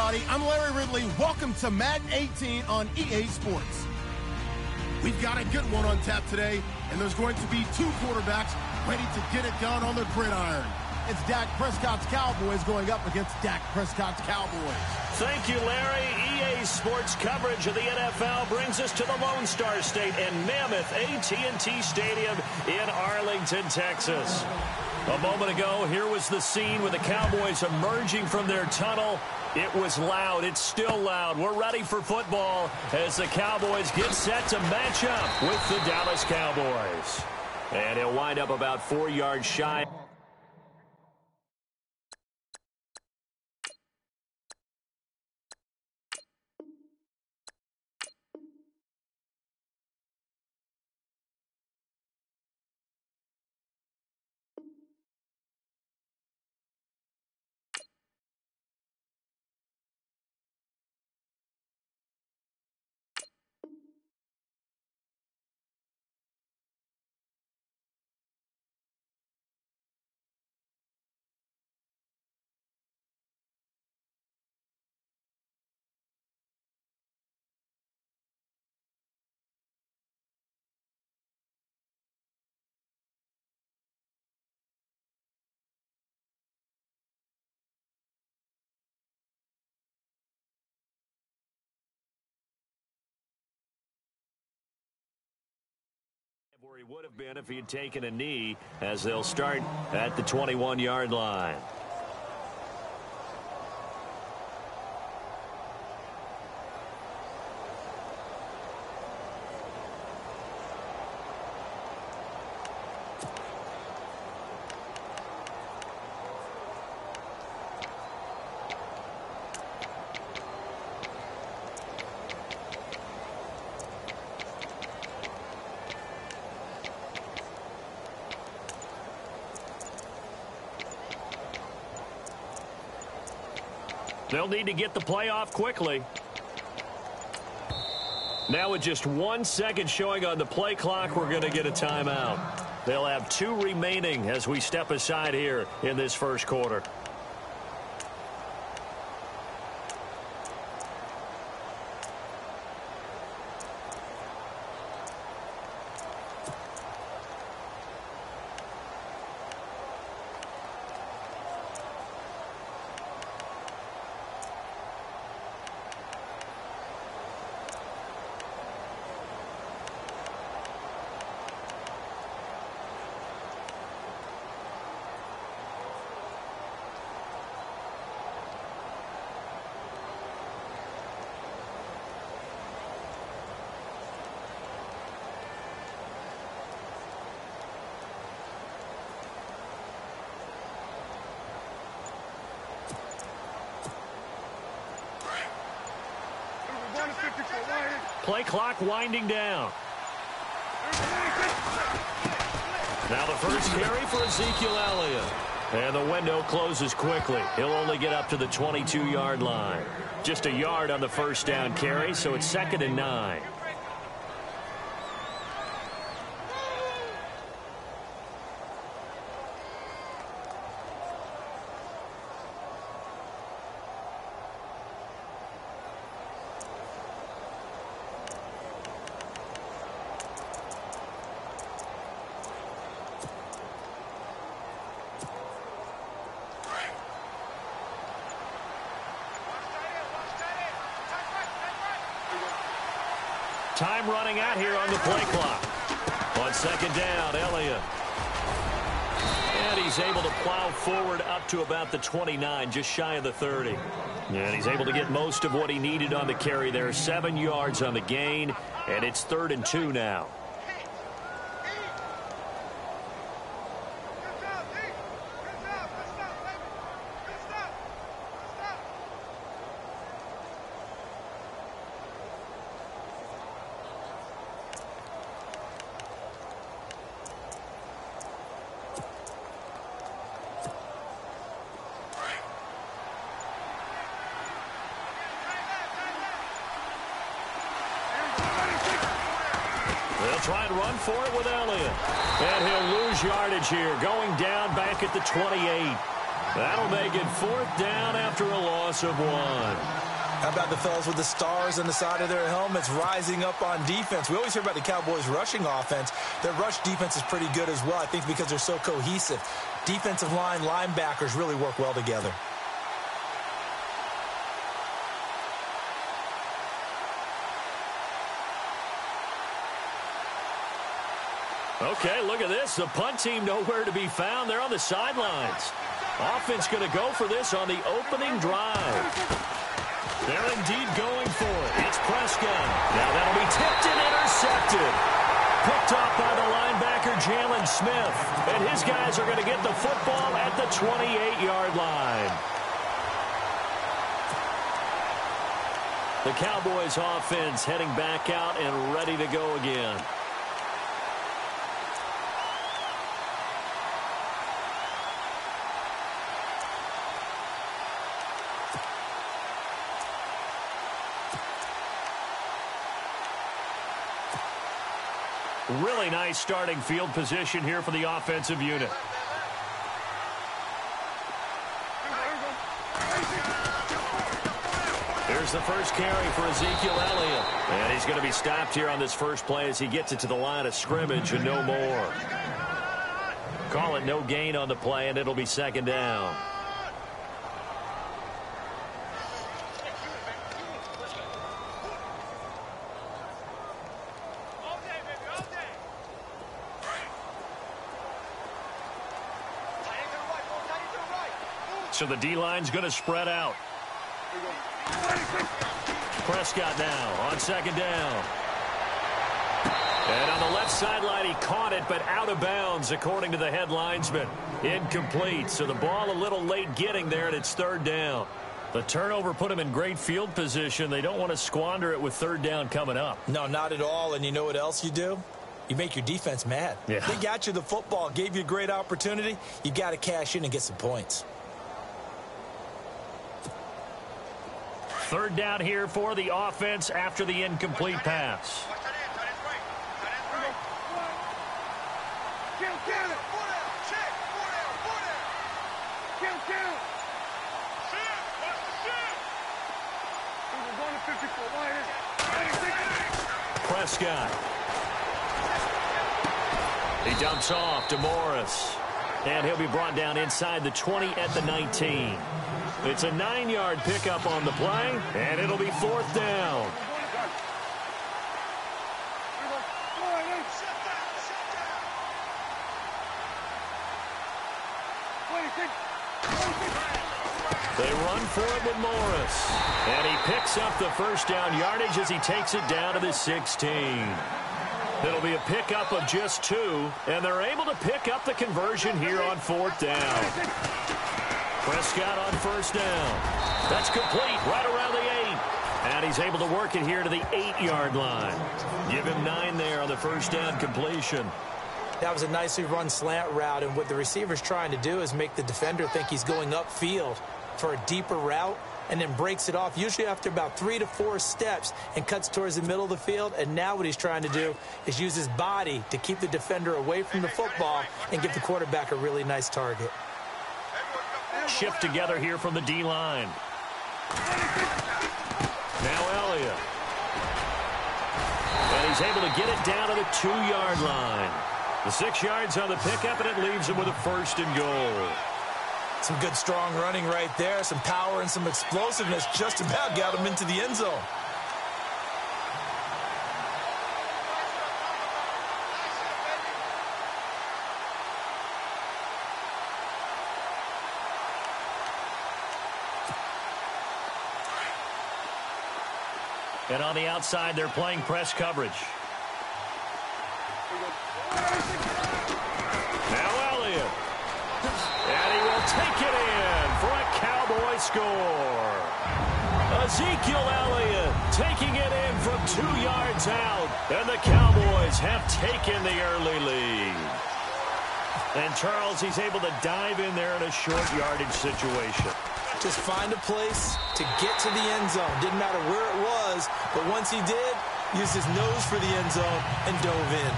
everybody. I'm Larry Ridley. Welcome to Madden 18 on EA Sports. We've got a good one on tap today, and there's going to be two quarterbacks ready to get it done on the gridiron. It's Dak Prescott's Cowboys going up against Dak Prescott's Cowboys. Thank you, Larry. EA Sports coverage of the NFL brings us to the Lone Star State and Mammoth AT&T Stadium in Arlington, Texas. A moment ago, here was the scene with the Cowboys emerging from their tunnel. It was loud. It's still loud. We're ready for football as the Cowboys get set to match up with the Dallas Cowboys. And he'll wind up about 4 yards shy. Where he would have been if he had taken a knee, as they'll start at the 21-yard line. They'll need to get the play off quickly. Now with just 1 second showing on the play clock, we're going to get a timeout. They'll have 2 remaining as we step aside here in this first quarter. Play clock winding down. Now the first carry for Ezekiel Elliott. And the window closes quickly. He'll only get up to the 22-yard line. Just a yard on the first down carry, so it's 2nd and 9. Time running out here on the play clock. On 2nd down, Elliott. And he's able to plow forward up to about the 29, just shy of the 30. And he's able to get most of what he needed on the carry there. 7 yards on the gain, and it's 3rd and 2 now. They'll try and run for it with Elliott. And he'll lose yardage here, going down back at the 28. That'll make it 4th down after a loss of 1. How about the fellas with the stars on the side of their helmets rising up on defense? We always hear about the Cowboys' rushing offense. Their rush defense is pretty good as well, I think, because they're so cohesive. Defensive line, linebackers really work well together. Okay, look at this. The punt team nowhere to be found. They're on the sidelines. Offense going to go for this on the opening drive. They're indeed going for it. It's Prescott. Now that'll be tipped and intercepted. Picked off by the linebacker, Jalen Smith. And his guys are going to get the football at the 28-yard line. The Cowboys offense heading back out and ready to go again. Really nice starting field position here for the offensive unit. Here's the first carry for Ezekiel Elliott. And he's going to be stopped here on this first play as he gets it to the line of scrimmage and no more. Call it no gain on the play, and it'll be 2nd down. So the D-line's going to spread out. Prescott now on 2nd down. And on the left sideline, he caught it, but out of bounds, according to the head linesman. Incomplete. So the ball a little late getting there, and it's 3rd down. The turnover put him in great field position. They don't want to squander it with 3rd down coming up. No, not at all. And you know what else you do? You make your defense mad. Yeah. They got you the football, gave you a great opportunity. You got to cash in and get some points. 3rd down here for the offense after the incomplete pass. Prescott. He dumps off to Morris. And he'll be brought down inside the 20 at the 19. It's a 9-yard pickup on the play, and it'll be 4th down. They run for it with Morris. And he picks up the first down yardage as he takes it down to the 16. It'll be a pickup of just 2, and they're able to pick up the conversion here on 4th down. Prescott on 1st down. That's complete right around the 8. And he's able to work it here to the 8-yard line. Give him 9 there on the first down completion. That was a nicely run slant route, and what the receiver's trying to do is make the defender think he's going upfield for a deeper route, and then breaks it off, usually after about 3 to 4 steps, and cuts towards the middle of the field. And now what he's trying to do is use his body to keep the defender away from the football and give the quarterback a really nice target. Shift together here from the D-line. Now Elliott. And he's able to get it down to the 2-yard line. The 6 yards on the pickup, and it leaves him with a 1st and goal. Some good, strong running right there. Some power and some explosiveness just about got him into the end zone. And on the outside, they're playing press coverage. Now Elliott. And he will take it in for a Cowboy score. Ezekiel Elliott taking it in from 2 yards out. And the Cowboys have taken the early lead. And Charles, he's able to dive in there in a short yardage situation. Just find a place to get to the end zone. Didn't matter where it was, but once he did, used his nose for the end zone and dove in.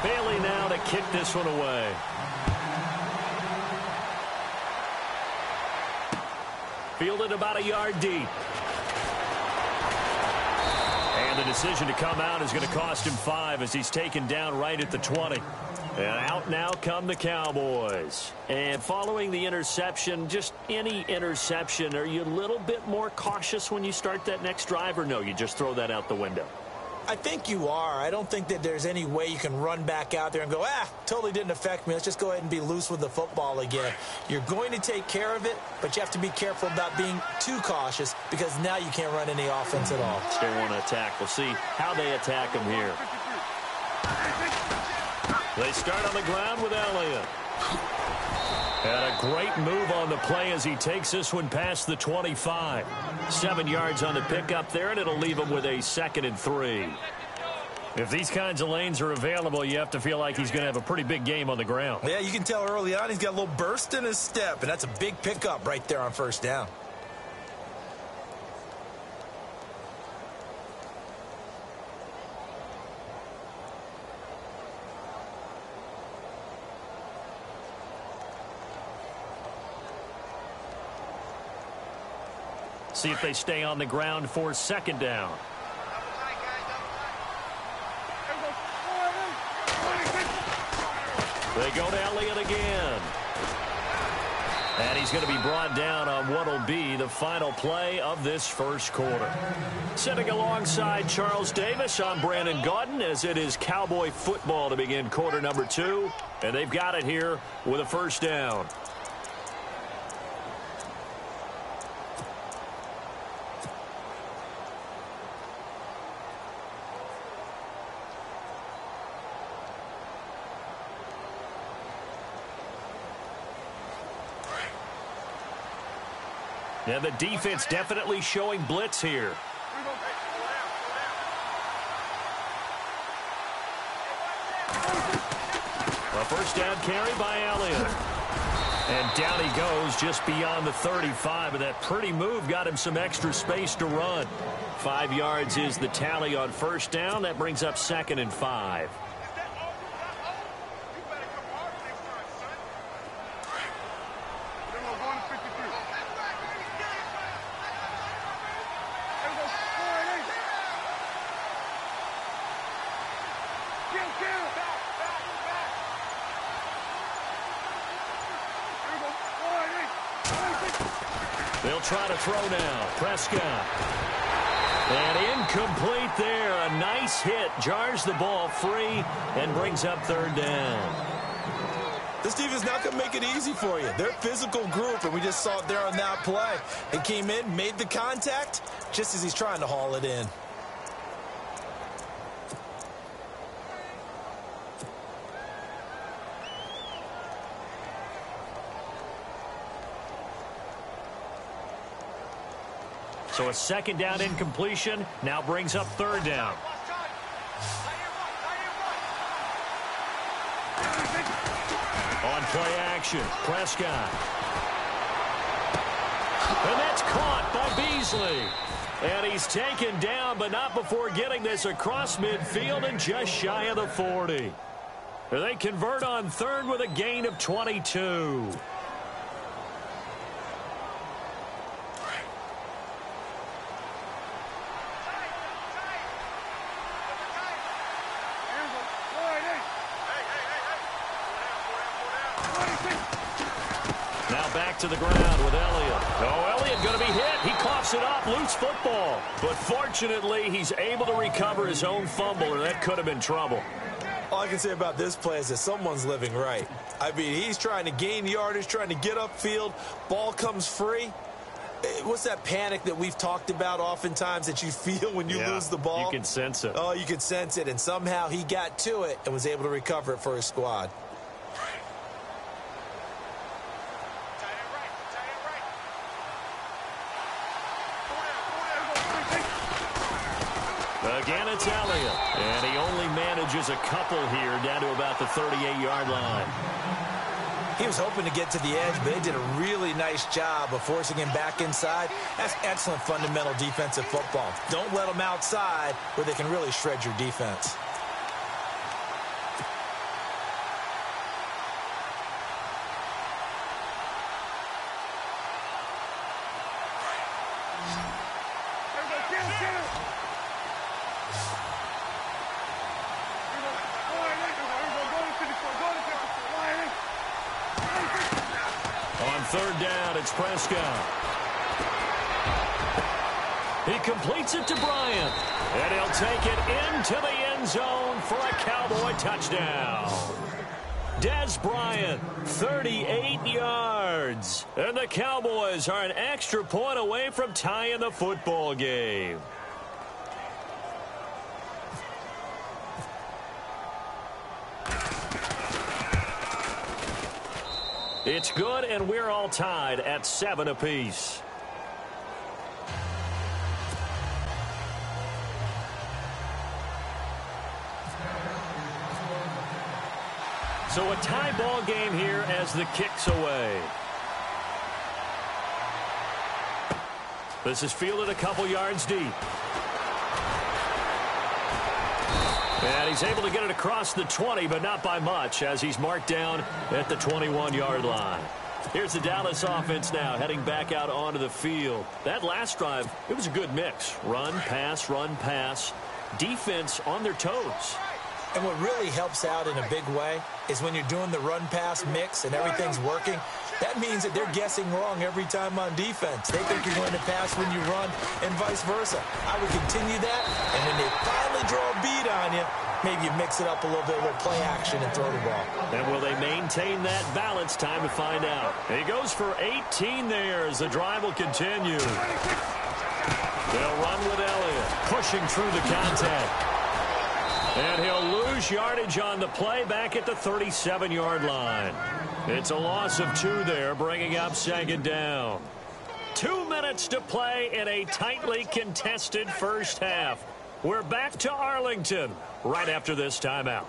Bailey now to to kick this one away. Fielded about a yard deep. And the decision to come out is going to cost him 5 as he's taken down right at the 20. And out now come the Cowboys. And following the interception, just any interception, are you a little bit more cautious when you start that next drive, or no, you just throw that out the window? I think you are. I don't think that there's any way you can run back out there and go, totally didn't affect me. Let's just go ahead and be loose with the football again. You're going to take care of it, but you have to be careful about being too cautious because now you can't run any offense at all. They want to attack. We'll see how they attack him here. They start on the ground with Elliott. And a great move on the play as he takes this one past the 25. 7 yards on the pickup there, and it'll leave him with a 2nd and 3. If these kinds of lanes are available, you have to feel like he's going to have a pretty big game on the ground. Yeah, you can tell early on he's got a little burst in his step, and that's a big pickup right there on first down. See if they stay on the ground for 2nd down. They go to Elliott again. And he's going to be brought down on what will be the final play of this first quarter. Sitting alongside Charles Davis, I'm Brandon Gaudin, as it is Cowboy football to begin quarter number 2. And they've got it here with a first down. And the defense definitely showing blitz here. A first down carry by Elliott. And down he goes just beyond the 35. And that pretty move got him some extra space to run. 5 yards is the tally on first down. That brings up 2nd and 5. They'll try to throw now. Prescott. And incomplete there. A nice hit. Jars the ball free and brings up 3rd down. This defense is not going to make it easy for you. They're a physical group, and we just saw it there on that play. They came in, made the contact, just as he's trying to haul it in. So a 2nd down incompletion now brings up 3rd down. On play action, Prescott. And that's caught by Beasley. And he's taken down, but not before getting this across midfield and just shy of the 40. They convert on 3rd with a gain of 22. Now back to the ground with Elliott. Oh, Elliott going to be hit. He coughs it up. Loose football. But fortunately, he's able to recover his own fumble, or that could have been trouble. All I can say about this play is that someone's living right. I mean, he's trying to gain yardage, trying to get upfield. Ball comes free. What's that panic that we've talked about oftentimes that you feel when you lose the ball? You can sense it. Oh, you can sense it. And somehow he got to it and was able to recover it for his squad. Again, it's Elliott. And he only manages a couple here down to about the 38-yard line. He was hoping to get to the edge, but they did a really nice job of forcing him back inside. That's excellent fundamental defensive football. Don't let them outside where they can really shred your defense. third down. It's Prescott. He completes it to Bryant. And he'll take it into the end zone for a Cowboy touchdown. Des Bryant, 38 yards. And the Cowboys are an extra point away from tying the football game. It's good, and we're all tied at 7 apiece. So a tie ball game here as the kick's away. This is fielded a couple yards deep. And he's able to get it across the 20, but not by much, as he's marked down at the 21-yard line. Here's the Dallas offense now, heading back out onto the field. That last drive, it was a good mix. Run, pass, defense on their toes. And what really helps out in a big way is when you're doing the run-pass mix and everything's working, that means that they're guessing wrong every time on defense. They think you're going to pass when you run and vice versa. I would continue that, and when they finally draw a beat on you, maybe you mix it up a little bit, a little play action and throw the ball. And will they maintain that balance? Time to find out. And he goes for 18 there as the drive will continue. They'll run with Elliott, pushing through the contact. And he'll lose yardage on the play back at the 37-yard line. It's a loss of 2 there, bringing up second down. 2 minutes to play in a tightly contested first half. We're back to Arlington right after this timeout.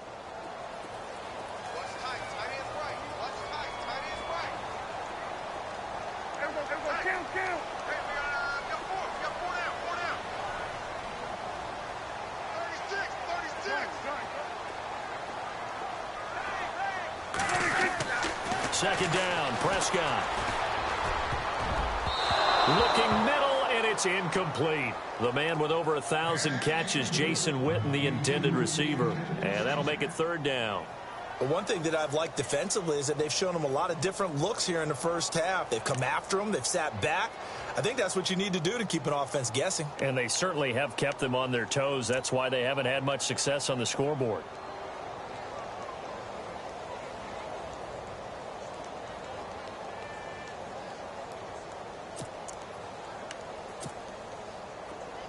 Second down, Prescott. Looking middle, and it's incomplete. The man with over 1,000 catches, Jason Witten, the intended receiver. And that'll make it third down. But one thing that I've liked defensively is that they've shown him a lot of different looks here in the first half. They've come after him. They've sat back. I think that's what you need to do to keep an offense guessing. And they certainly have kept them on their toes. That's why they haven't had much success on the scoreboard.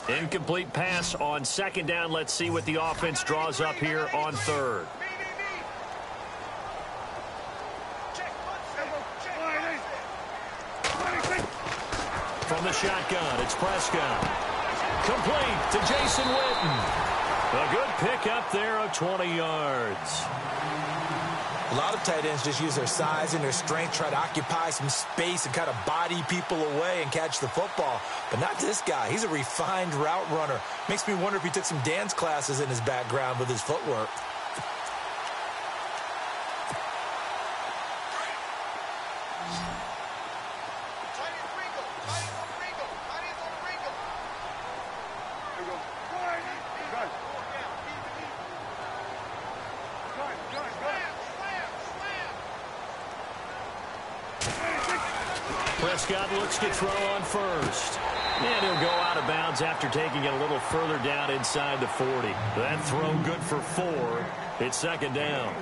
Incomplete pass on second down. Let's see what the offense draws up here on third. From the shotgun, it's Prescott. Complete to Jason Witten. A good pick up there of 20 yards. A lot of tight ends just use their size and their strength, try to occupy some space and kind of body people away and catch the football. But not this guy. He's a refined route runner. Makes me wonder if he took some dance classes in his background with his footwork. Prescott looks to throw on first. And he'll go out of bounds after taking it a little further down inside the 40. That throw good for 4. It's second down.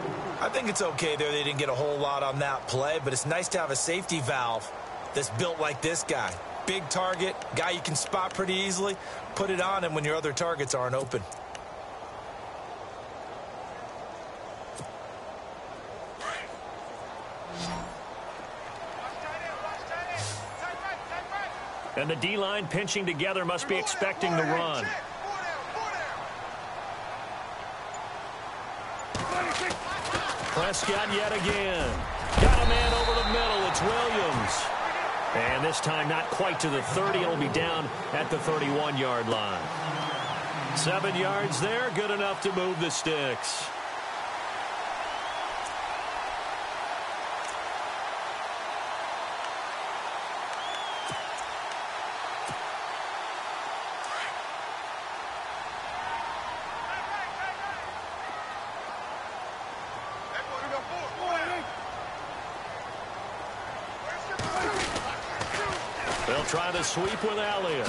I think it's okay there. They didn't get a whole lot on that play, but it's nice to have a safety valve that's built like this guy. Big target, guy you can spot pretty easily. Put it on him when your other targets aren't open. And the D-line pinching together must be expecting the run. Prescott yet again. Got a man over the middle. It's Williams. And this time not quite to the 30. It'll be down at the 31-yard line. 7 yards there. Good enough to move the sticks. They'll try the sweep with Elliott.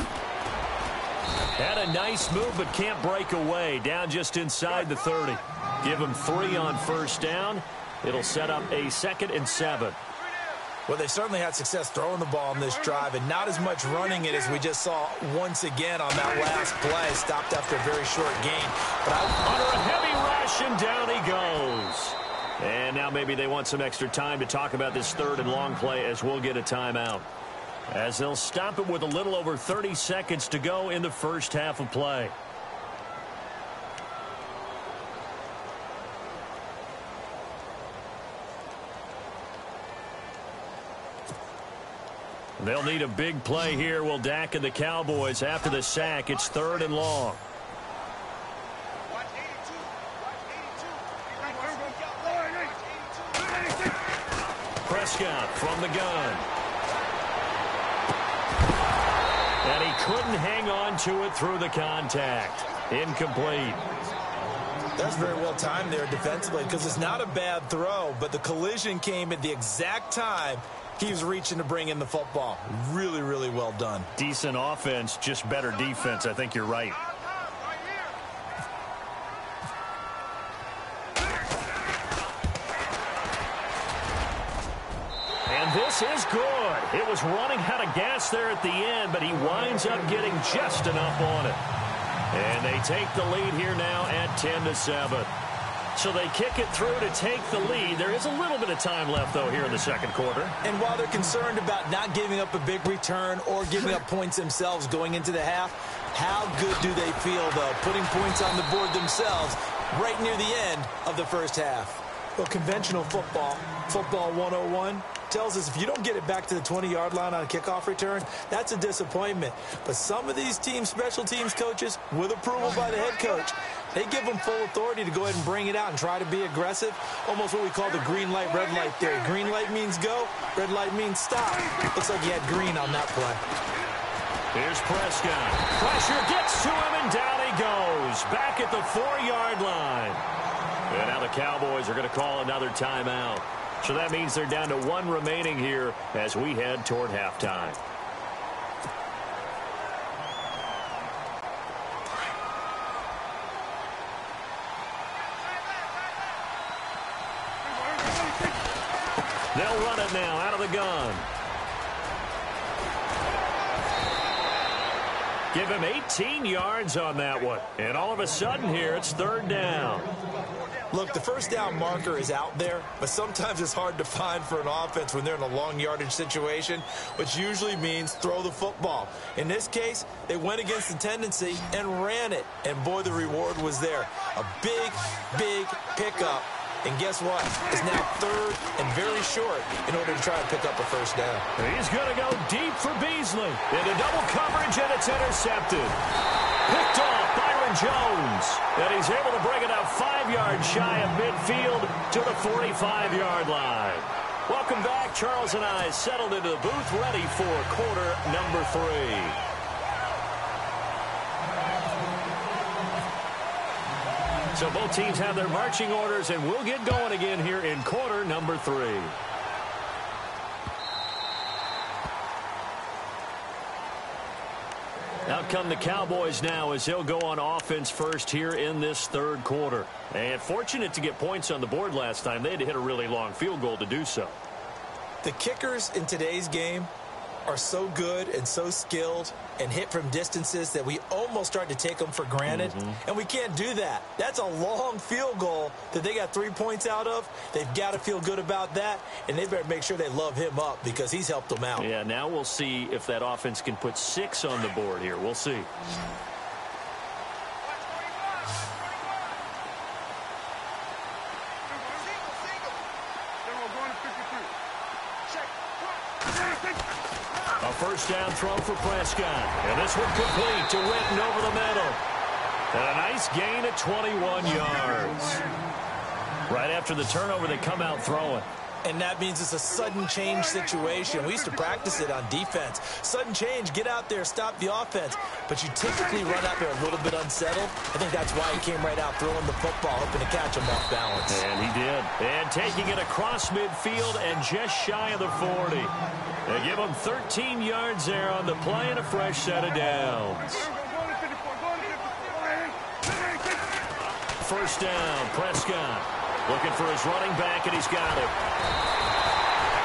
Had a nice move, but can't break away. Down just inside the 30. Give him 3 on first down. It'll set up a 2nd and 7. Well, they certainly had success throwing the ball on this drive, and not as much running it as we just saw once again on that last play. Stopped after a very short gain. But under a heavy rush, and down he goes. And now maybe they want some extra time to talk about this 3rd and long play, as we'll get a timeout. As they'll stop it with a little over 30 seconds to go in the first half of play. They'll need a big play here. Will Dak and the Cowboys after the sack. It's 3rd and long. Prescott from the gun. And he couldn't hang on to it through the contact. Incomplete. That's very well timed there defensively, because it's not a bad throw, but the collision came at the exact time he was reaching to bring in the football. Really, really well done. Decent offense, just better defense. I think you're right. And this is good. It was running out of gas there at the end, but he winds up getting just enough on it. And they take the lead here now at 10-7. So they kick it through to take the lead. There is a little bit of time left, though, here in the second quarter. And while they're concerned about not giving up a big return or giving up points themselves going into the half, how good do they feel, though, putting points on the board themselves right near the end of the first half? Well, conventional football, football 101, tells us if you don't get it back to the 20-yard line on a kickoff return, that's a disappointment. But some of these teams, special teams coaches, with approval by the head coach, they give them full authority to go ahead and bring it out and try to be aggressive. Almost what we call the green light, red light theory. Green light means go, red light means stop. Looks like he had green on that play. Here's Prescott. Pressure gets to him, and down he goes. Back at the 4-yard line. And now the Cowboys are going to call another timeout. So that means they're down to 1 remaining here as we head toward halftime. They'll run it now out of the gun. Give him 18 yards on that one. And all of a sudden here, it's 3rd down. Look, the first down marker is out there, but sometimes it's hard to find for an offense when they're in a long yardage situation, which usually means throw the football. In this case, they went against the tendency and ran it. And boy, the reward was there. A big, big pickup. And guess what? It's now 3rd and very short in order to try and pick up a first down. He's going to go deep for Beasley. Into double coverage, and it's intercepted. Picked off Byron Jones. And he's able to bring it out 5 yards shy of midfield to the 45-yard line. Welcome back. Charles and I settled into the booth, ready for quarter number 3. So both teams have their marching orders, and we'll get going again here in quarter number 3. Out come the Cowboys now as they'll go on offense first here in this 3rd quarter. And fortunate to get points on the board last time. They had to hit a really long field goal to do so. The kickers in today's game are so good and so skilled and hit from distances that we almost start to take them for granted. And we can't do that. That's a long field goal that they got 3 points out of. They've got to feel good about that, and they better make sure they love him up because he's helped them out. Yeah, now we'll see if that offense can put 6 on the board here. We'll see. First down throw for Prescott. And this one complete to Witten over the middle. And a nice gain at 21 yards. Right after the turnover, they come out throwing. And that means it's a sudden change situation. We used to practice it on defense. Sudden change, get out there, stop the offense. But you typically run out there a little bit unsettled. I think that's why he came right out throwing the football, hoping to catch him off balance. And he did. And taking it across midfield and just shy of the 40. They give him 13 yards there on the play and a fresh set of downs. First down, Prescott. Looking for his running back, and he's got it.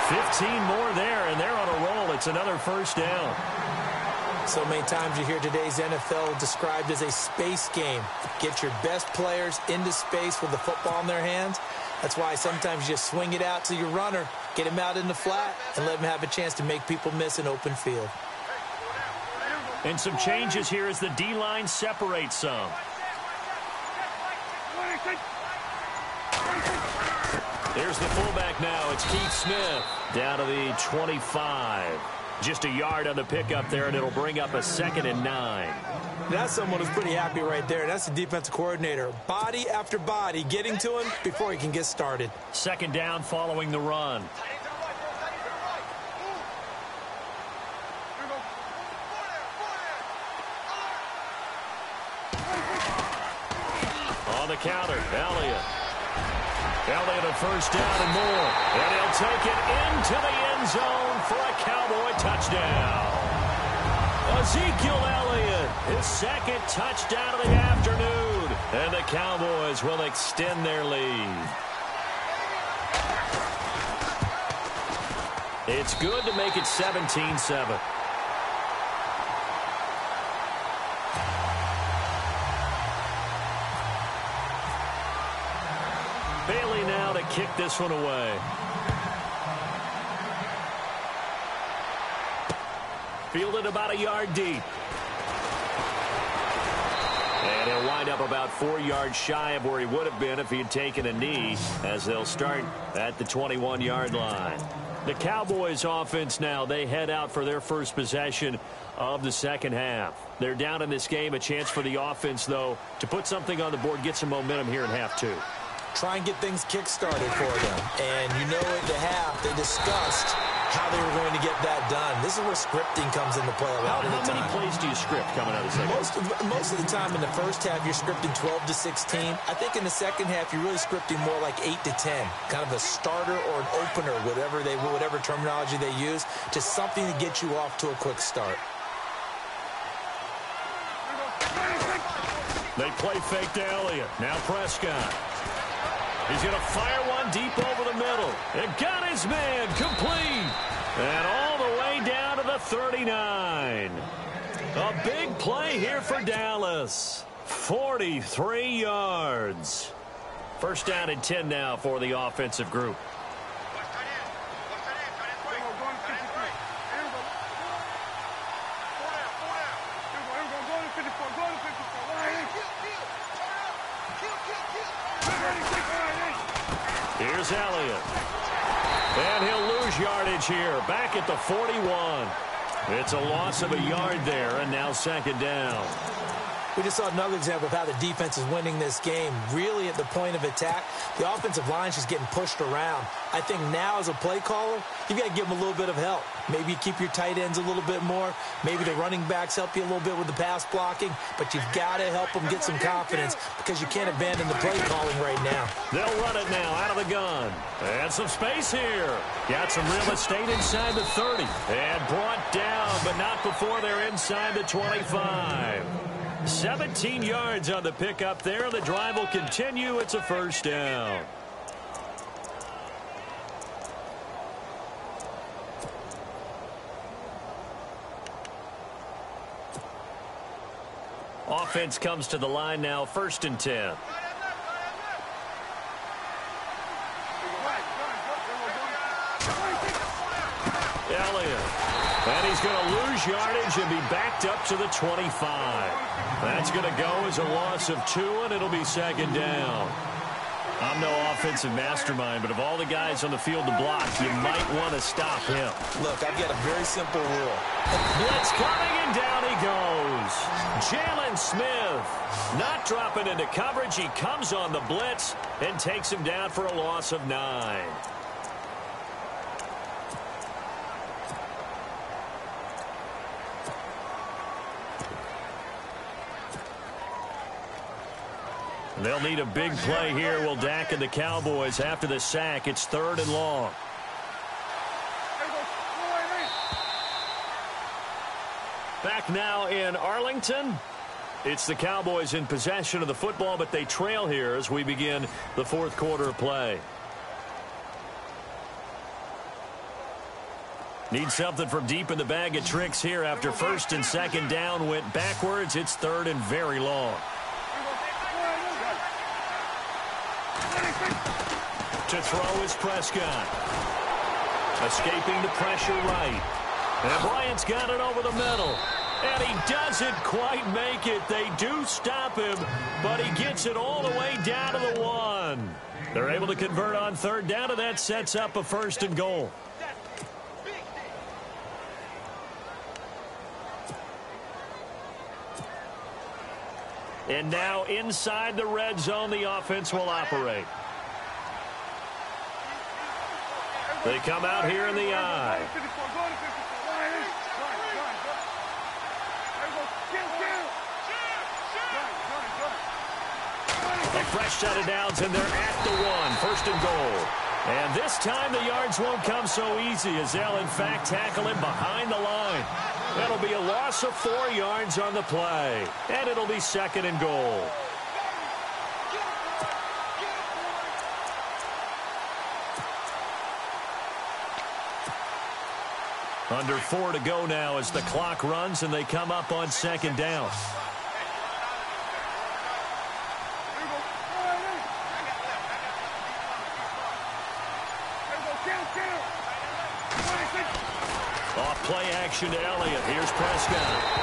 15 more there, and they're on a roll. It's another first down. So many times you hear today's NFL described as a space game. Get your best players into space with the football in their hands. That's why sometimes you just swing it out to your runner, get him out in the flat, and let him have a chance to make people miss an open field. And some changes here as the D-line separates some. There's the fullback now. It's Keith Smith down to the 25. Just a yard on the pickup there, and it'll bring up a 2nd and 9. That's someone who's pretty happy right there. That's the defensive coordinator. Body after body getting to him before he can get started. 2nd down following the run. On the counter, Elliott. Elliott a first down and more. And he'll take it into the end zone for a Cowboy touchdown. Ezekiel Elliott, his 2nd touchdown of the afternoon. And the Cowboys will extend their lead. It's good to make it 17-7. Bailey now to kick this one away. Fielded about a yard deep. And he'll wind up about 4 yards shy of where he would have been if he had taken a knee, as they'll start at the 21-yard line. The Cowboys offense now, they head out for their first possession of the second half. They're down in this game. A chance for the offense, though, to put something on the board, get some momentum here in half 2. Try and get things kick-started for them. And you know at the half, they discussed how they were going to get that done. This is where scripting comes into play a lot of the time. How many plays do you script coming out of the second half? Most of the time in the first half, you're scripting 12 to 16. I think in the second half, you're really scripting more like 8 to 10. Kind of a starter or an opener, whatever terminology they use, just something to get you off to a quick start. They play fake to Elliott. Now Prescott. He's going to fire one deep over the middle. And got his man complete. And all the way down to the 39. A big play here for Dallas. 43 yards. First down and 10 now for the offensive group. Here's Elliott. And he'll lose yardage here. Back at the 41. It's a loss of a yard there, and now 2nd down. We just saw another example of how the defense is winning this game. Really at the point of attack, the offensive line's just getting pushed around. I think now as a play caller, you've got to give them a little bit of help. Maybe keep your tight ends a little bit more. Maybe the running backs help you a little bit with the pass blocking. But you've got to help them get some confidence because you can't abandon the play calling right now. They'll run it now out of the gun. And some space here. Got some real estate inside the 30. And brought down, but not before they're inside the 25. 17 yards on the pickup there. The drive will continue. It's a first down. Offense comes to the line now, 1st and 10. Elliott. And he's going to lose yardage and be backed up to the 25. That's going to go as a loss of 2, and it'll be 2nd down. I'm no offensive mastermind, but of all the guys on the field to block, you might want to stop him. Look, I've got a very simple rule. Blitz coming, and down he goes. Jalen Smith not dropping into coverage. He comes on the blitz and takes him down for a loss of 9. They'll need a big play here. Will Dak and the Cowboys after the sack. It's 3rd and long. Back now in Arlington. It's the Cowboys in possession of the football, but they trail here as we begin the 4th quarter of play. Need something from deep in the bag of tricks here after 1st and 2nd down went backwards. It's 3rd and very long. To throw is Prescott. Escaping the pressure right. And Bryant's got it over the middle. And he doesn't quite make it. They do stop him, but he gets it all the way down to the 1. They're able to convert on 3rd down, and that sets up a 1st and goal. And now inside the red zone, the offense will operate. They come out here in the eye. A fresh set of downs, and they're at the 1. 1st and goal. And this time the yards won't come so easy as they'll, in fact, tackle him behind the line. That'll be a loss of 4 yards on the play. And it'll be 2nd and goal. Under 4 to go now as the clock runs and they come up on 2nd down. Off play action to Elliott. Here's Prescott.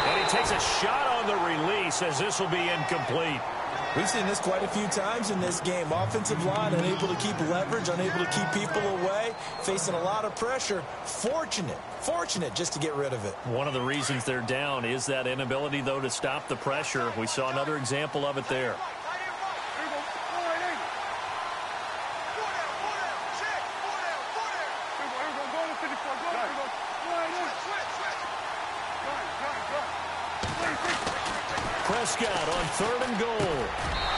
And he takes a shot on the release as this will be incomplete. We've seen this quite a few times in this game. Offensive line unable to keep leverage, unable to keep people away, facing a lot of pressure. Fortunate just to get rid of it. One of the reasons they're down is that inability, though, to stop the pressure. We saw another example of it there. Prescott on 3rd and goal.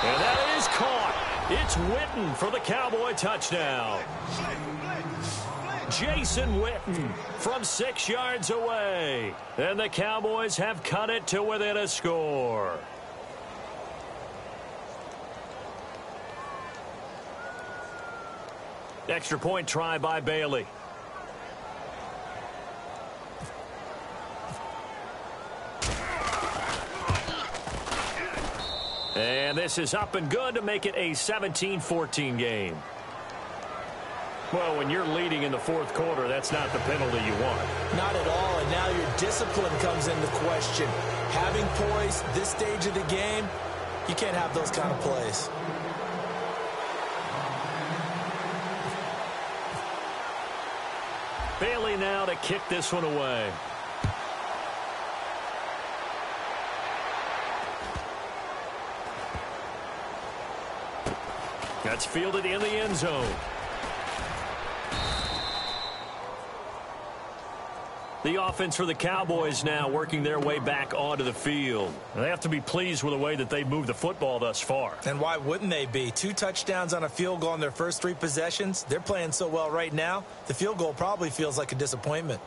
And that is caught. It's Witten for the Cowboy touchdown. Jason Witten from 6 yards away. And the Cowboys have cut it to within a score. Extra point try by Bailey. And this is up and good to make it a 17-14 game. Well, when you're leading in the 4th quarter, that's not the penalty you want. Not at all, and now your discipline comes into question. Having poise this stage of the game, you can't have those kind of plays. Bailey now to kick this one away. That's fielded in the end zone. The offense for the Cowboys now working their way back onto the field. They have to be pleased with the way that they've moved the football thus far. And why wouldn't they be? 2 touchdowns on a field goal in their first 3 possessions. They're playing so well right now, the field goal probably feels like a disappointment.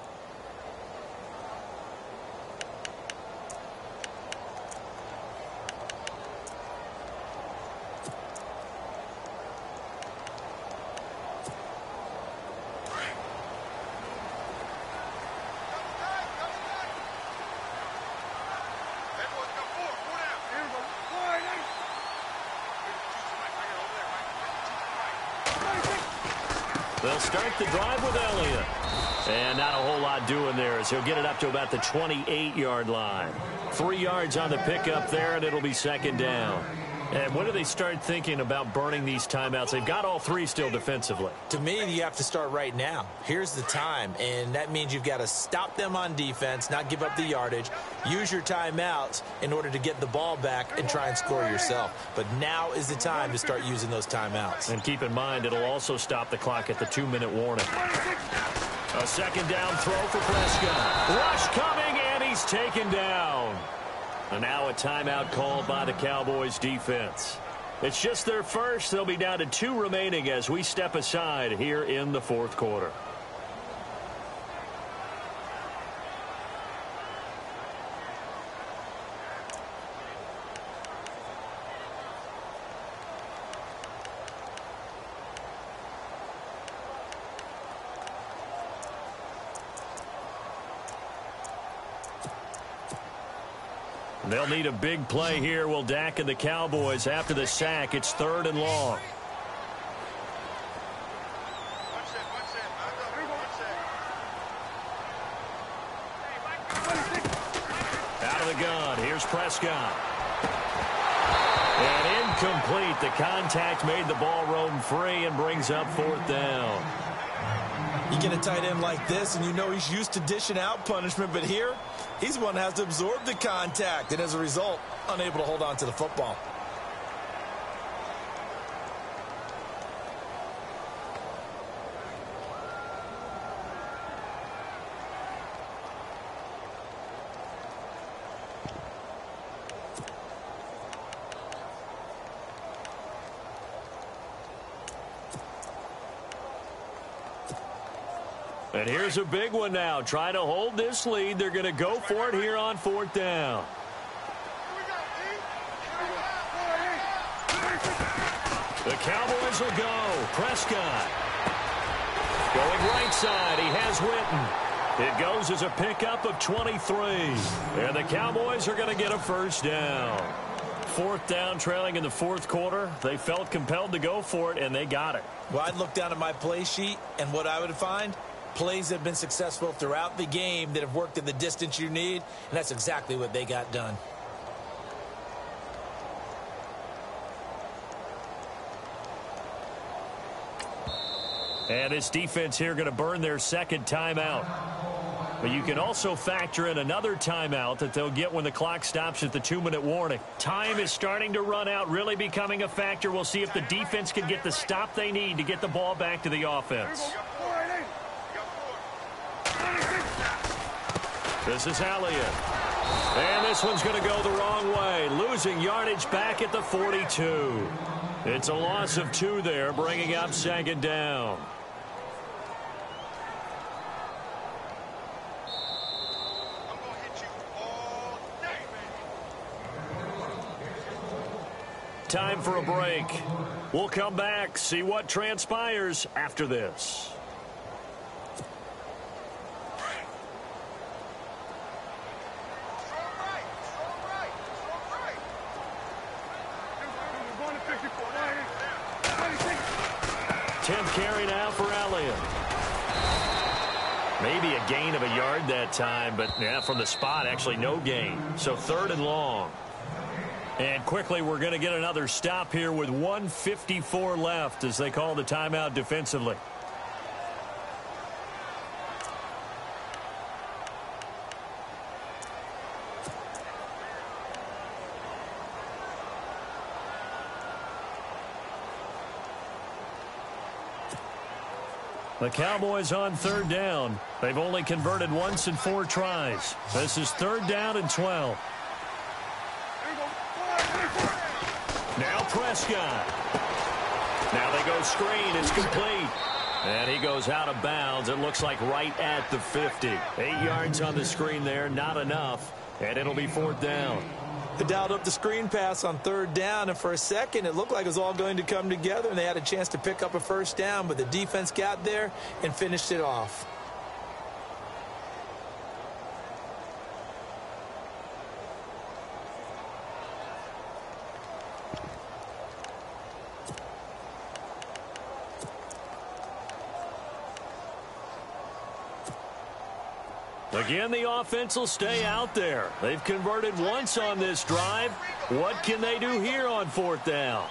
They'll start the drive with Elliott. And not a whole lot doing there as he'll get it up to about the 28-yard line. 3 yards on the pickup there, and it'll be 2nd down. And when do they start thinking about burning these timeouts? They've got all 3 still defensively. To me, you have to start right now. Here's the time, and that means you've got to stop them on defense, not give up the yardage, use your timeouts in order to get the ball back and try and score yourself. But now is the time to start using those timeouts. And keep in mind, it'll also stop the clock at the 2-minute warning. A 2nd down throw for Prescott. Rush coming, and he's taken down. And now a timeout called by the Cowboys defense. It's just their first. They'll be down to 2 remaining as we step aside here in the fourth quarter. They'll need a big play here. Will Dak and the Cowboys after the sack. It's 3rd and long. Out of the gun. Here's Prescott. And incomplete. The contact made the ball roam free and brings up 4th down. You get a tight end like this, and you know he's used to dishing out punishment, but here, he's one that has to absorb the contact, and as a result, unable to hold on to the football. And here's a big one now. Trying to hold this lead. They're going to go for it here on 4th down. The Cowboys will go. Prescott. Going right side. He has Witten. It goes as a pickup of 23. And the Cowboys are going to get a 1st down. 4th down, trailing in the 4th quarter. They felt compelled to go for it, and they got it. Well, I'd look down at my play sheet, and what I would find, plays that have been successful throughout the game that have worked in the distance you need, and that's exactly what they got done. And this defense here going to burn their 2nd timeout. But you can also factor in another timeout that they'll get when the clock stops at the 2-minute warning. Time is starting to run out, really becoming a factor. We'll see if the defense can get the stop they need to get the ball back to the offense. This is Elliott. And this one's going to go the wrong way. Losing yardage back at the 42. It's a loss of 2 there, bringing up 2nd down. Time for a break. We'll come back, see what transpires after this. Carry now for Elliott. Maybe a gain of a yard that time, but yeah, from the spot, actually no gain. So 3rd and long. And quickly, we're going to get another stop here with 1:54 left as they call the timeout defensively. The Cowboys on 3rd down. They've only converted once in 4 tries. This is 3rd down and 12. Now Prescott. Now they go screen. It's complete. And he goes out of bounds. It looks like right at the 50. 8 yards on the screen there. Not enough. And it'll be 4th down. They dialed up the screen pass on 3rd down, and for a second it looked like it was all going to come together, and they had a chance to pick up a 1st down, but the defense got there and finished it off. Again, the offense will stay out there. They've converted once on this drive. What can they do here on 4th down?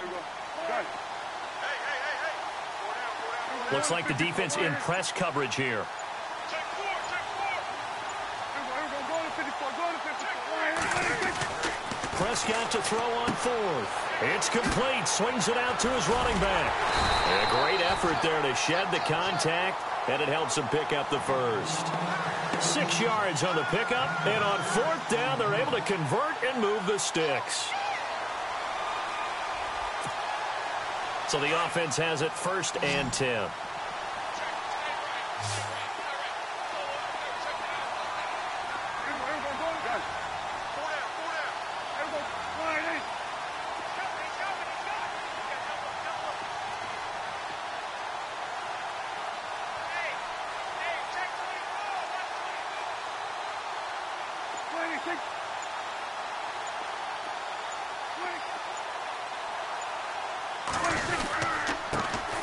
Looks like the defense in press coverage here. Prescott to throw on 4th. It's complete. Swings it out to his running back. And a great effort there to shed the contact, and it helps him pick up the 1st. 6 yards on the pickup, and on 4th down, they're able to convert and move the sticks. So the offense has it 1st and 10.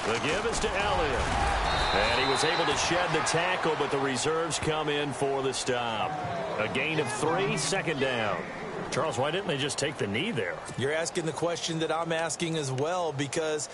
The give is to Elliott. And he was able to shed the tackle, but the reserves come in for the stop. A gain of 3, 2nd down. Charles, why didn't they just take the knee there? You're asking the question that I'm asking as well, because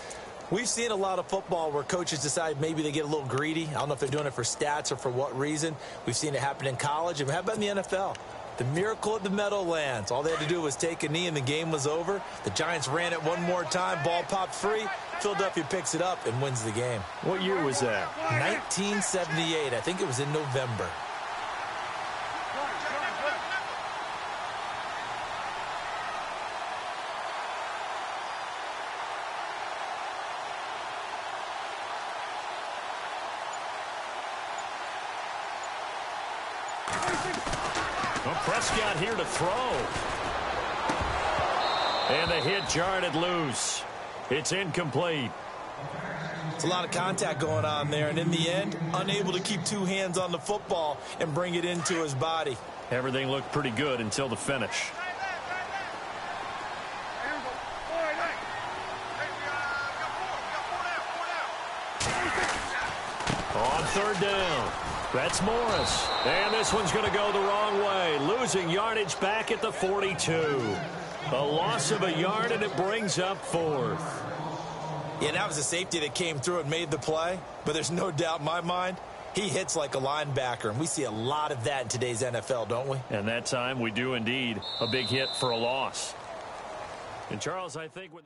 we've seen a lot of football where coaches decide maybe they get a little greedy. I don't know if they're doing it for stats or for what reason. We've seen it happen in college. And how about in the NFL? The miracle at the Meadowlands. All they had to do was take a knee and the game was over. The Giants ran it one more time. Ball popped free. Philadelphia picks it up and wins the game. What year was that? 1978. I think it was in November. Well, Prescott here to throw. And the hit jarred it loose. It's incomplete. It's a lot of contact going on there, and in the end, unable to keep 2 hands on the football and bring it into his body. Everything looked pretty good until the finish. On 3rd down, that's Morris. And this one's going to go the wrong way, losing yardage back at the 42. A loss of a yard, and it brings up 4th. Yeah, that was a safety that came through and made the play, but there's no doubt in my mind, he hits like a linebacker, and we see a lot of that in today's NFL, don't we? And that time, we do indeed. A big hit for a loss. And Charles, I think when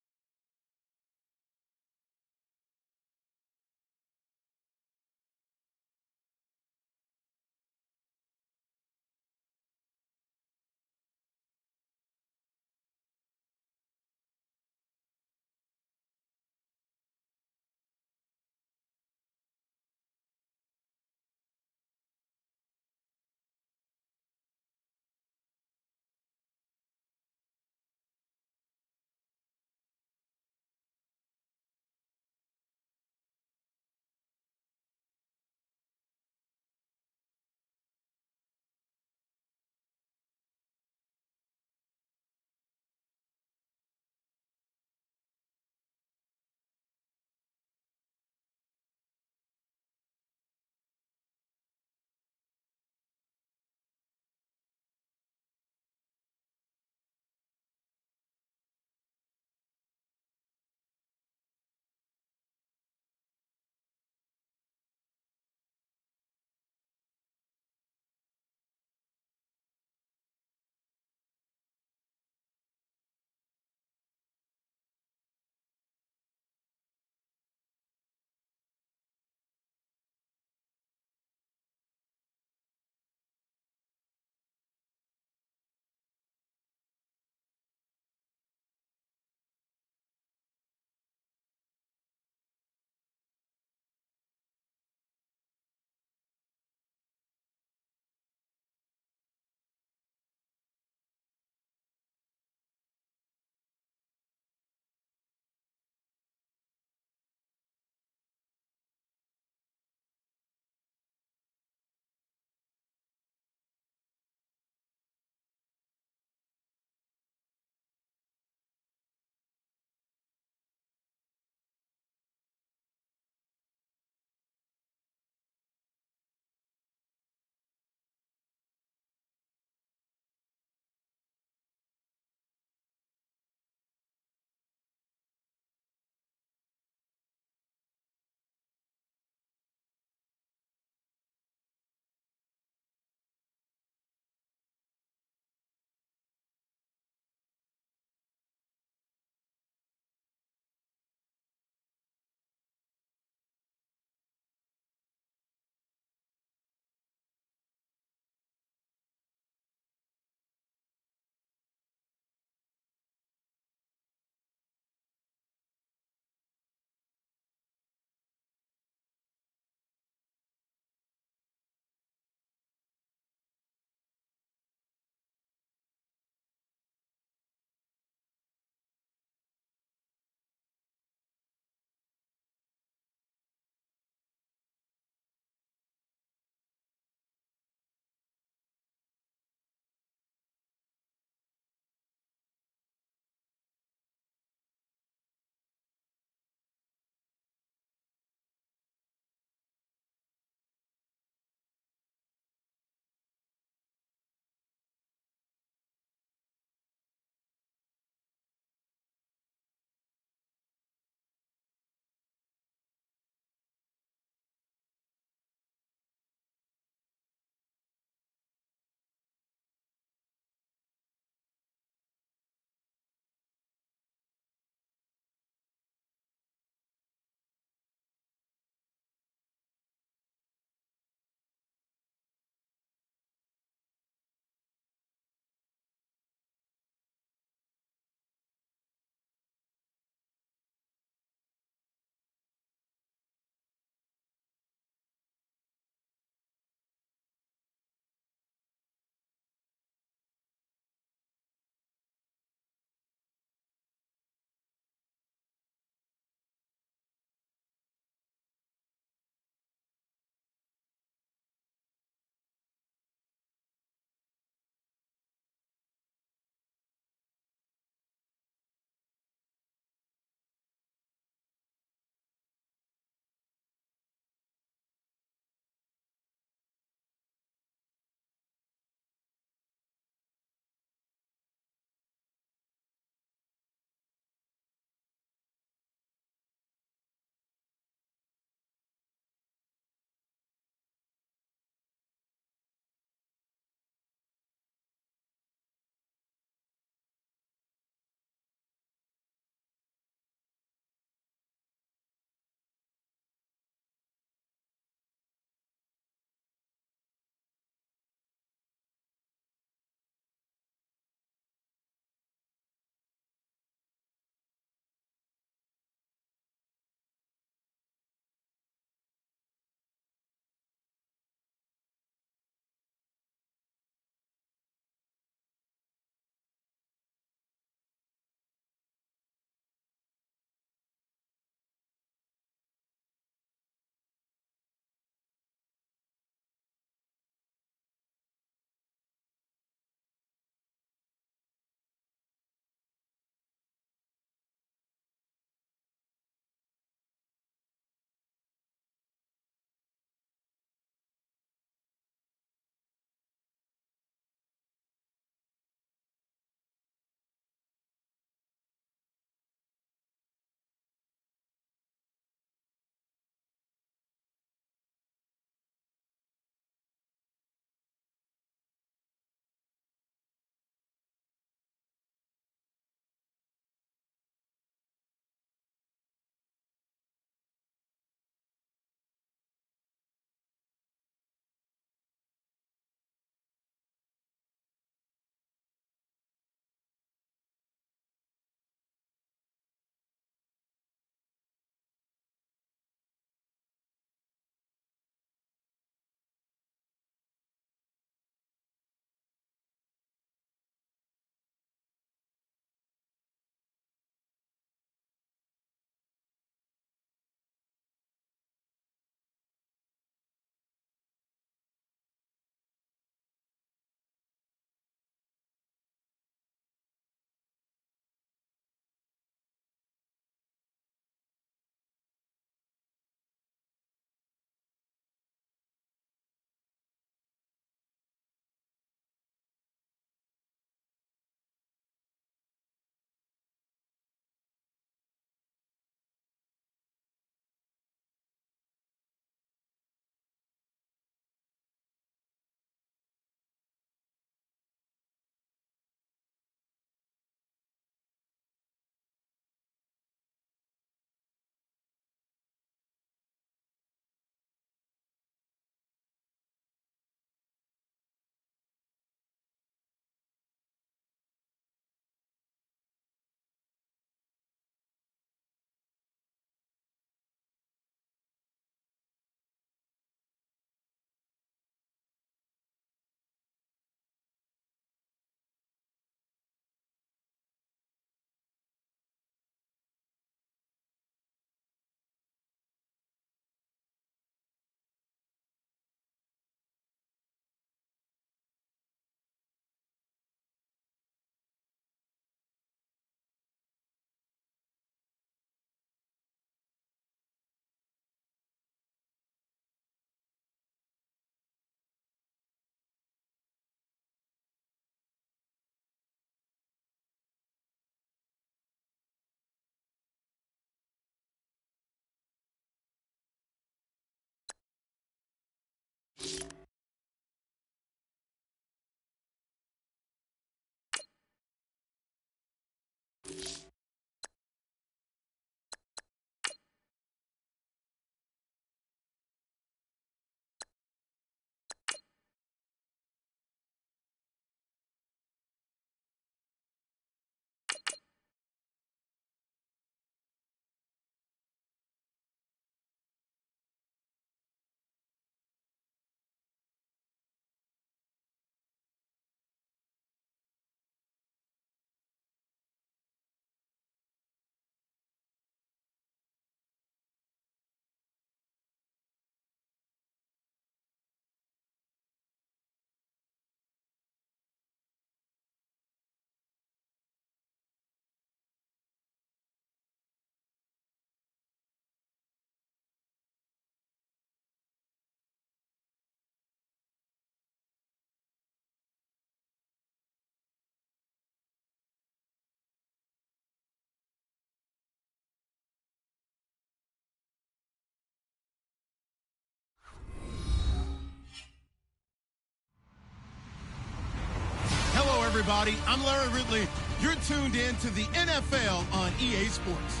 everybody. I'm Larry Ridley. You're tuned in to the NFL on EA Sports.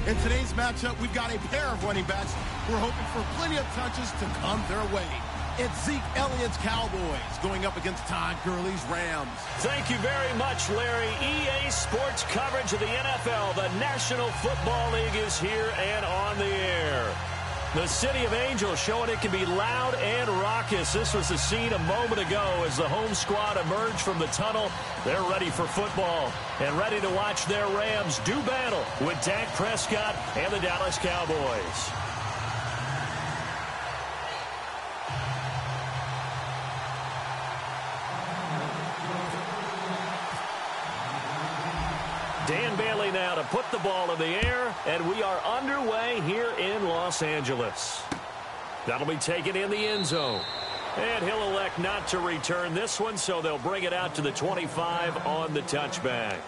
In today's matchup, we've got a pair of running backs who are hoping for plenty of touches to come their way. It's Zeke Elliott's Cowboys going up against Todd Gurley's Rams. Thank you very much, Larry. EA Sports coverage of the NFL. The National Football League is here and on the air. The City of Angels showing it can be loud and raucous. This was the scene a moment ago as the home squad emerged from the tunnel. They're ready for football and ready to watch their Rams do battle with Dak Prescott and the Dallas Cowboys. Dan Bailey now to put the ball in the air, and we are underway here in Los Angeles. That'll be taken in the end zone. And he'll elect not to return this one, so they'll bring it out to the 25 on the touchback.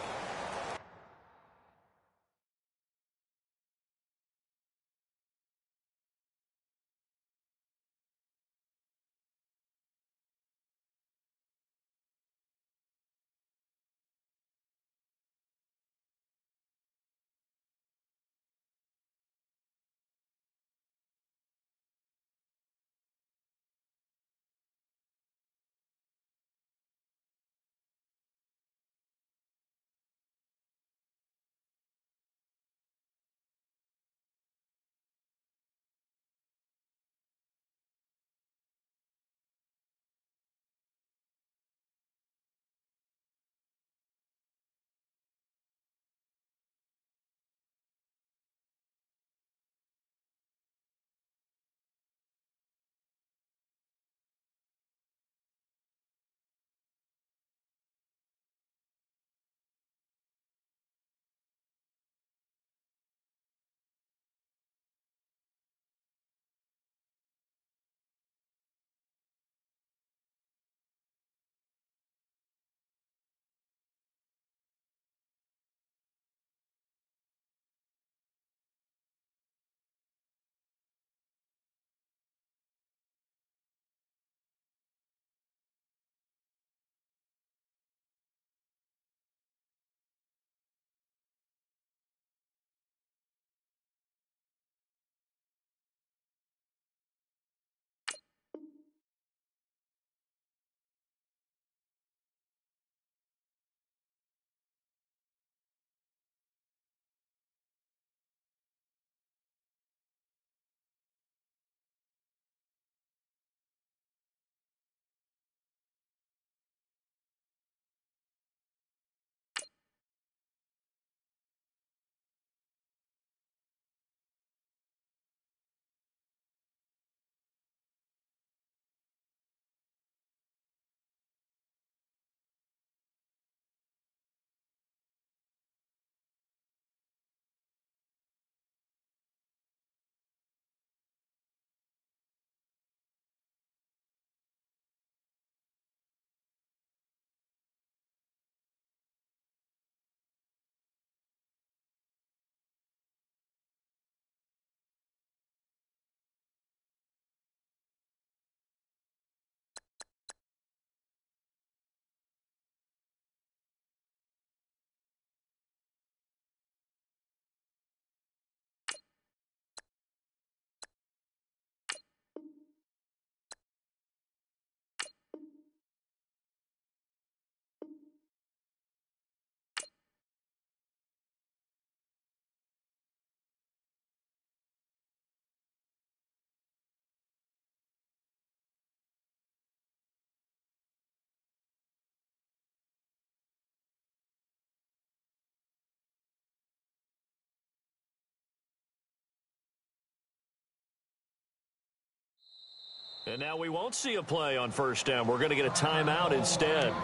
And now we won't see a play on first down. We're going to get a timeout instead.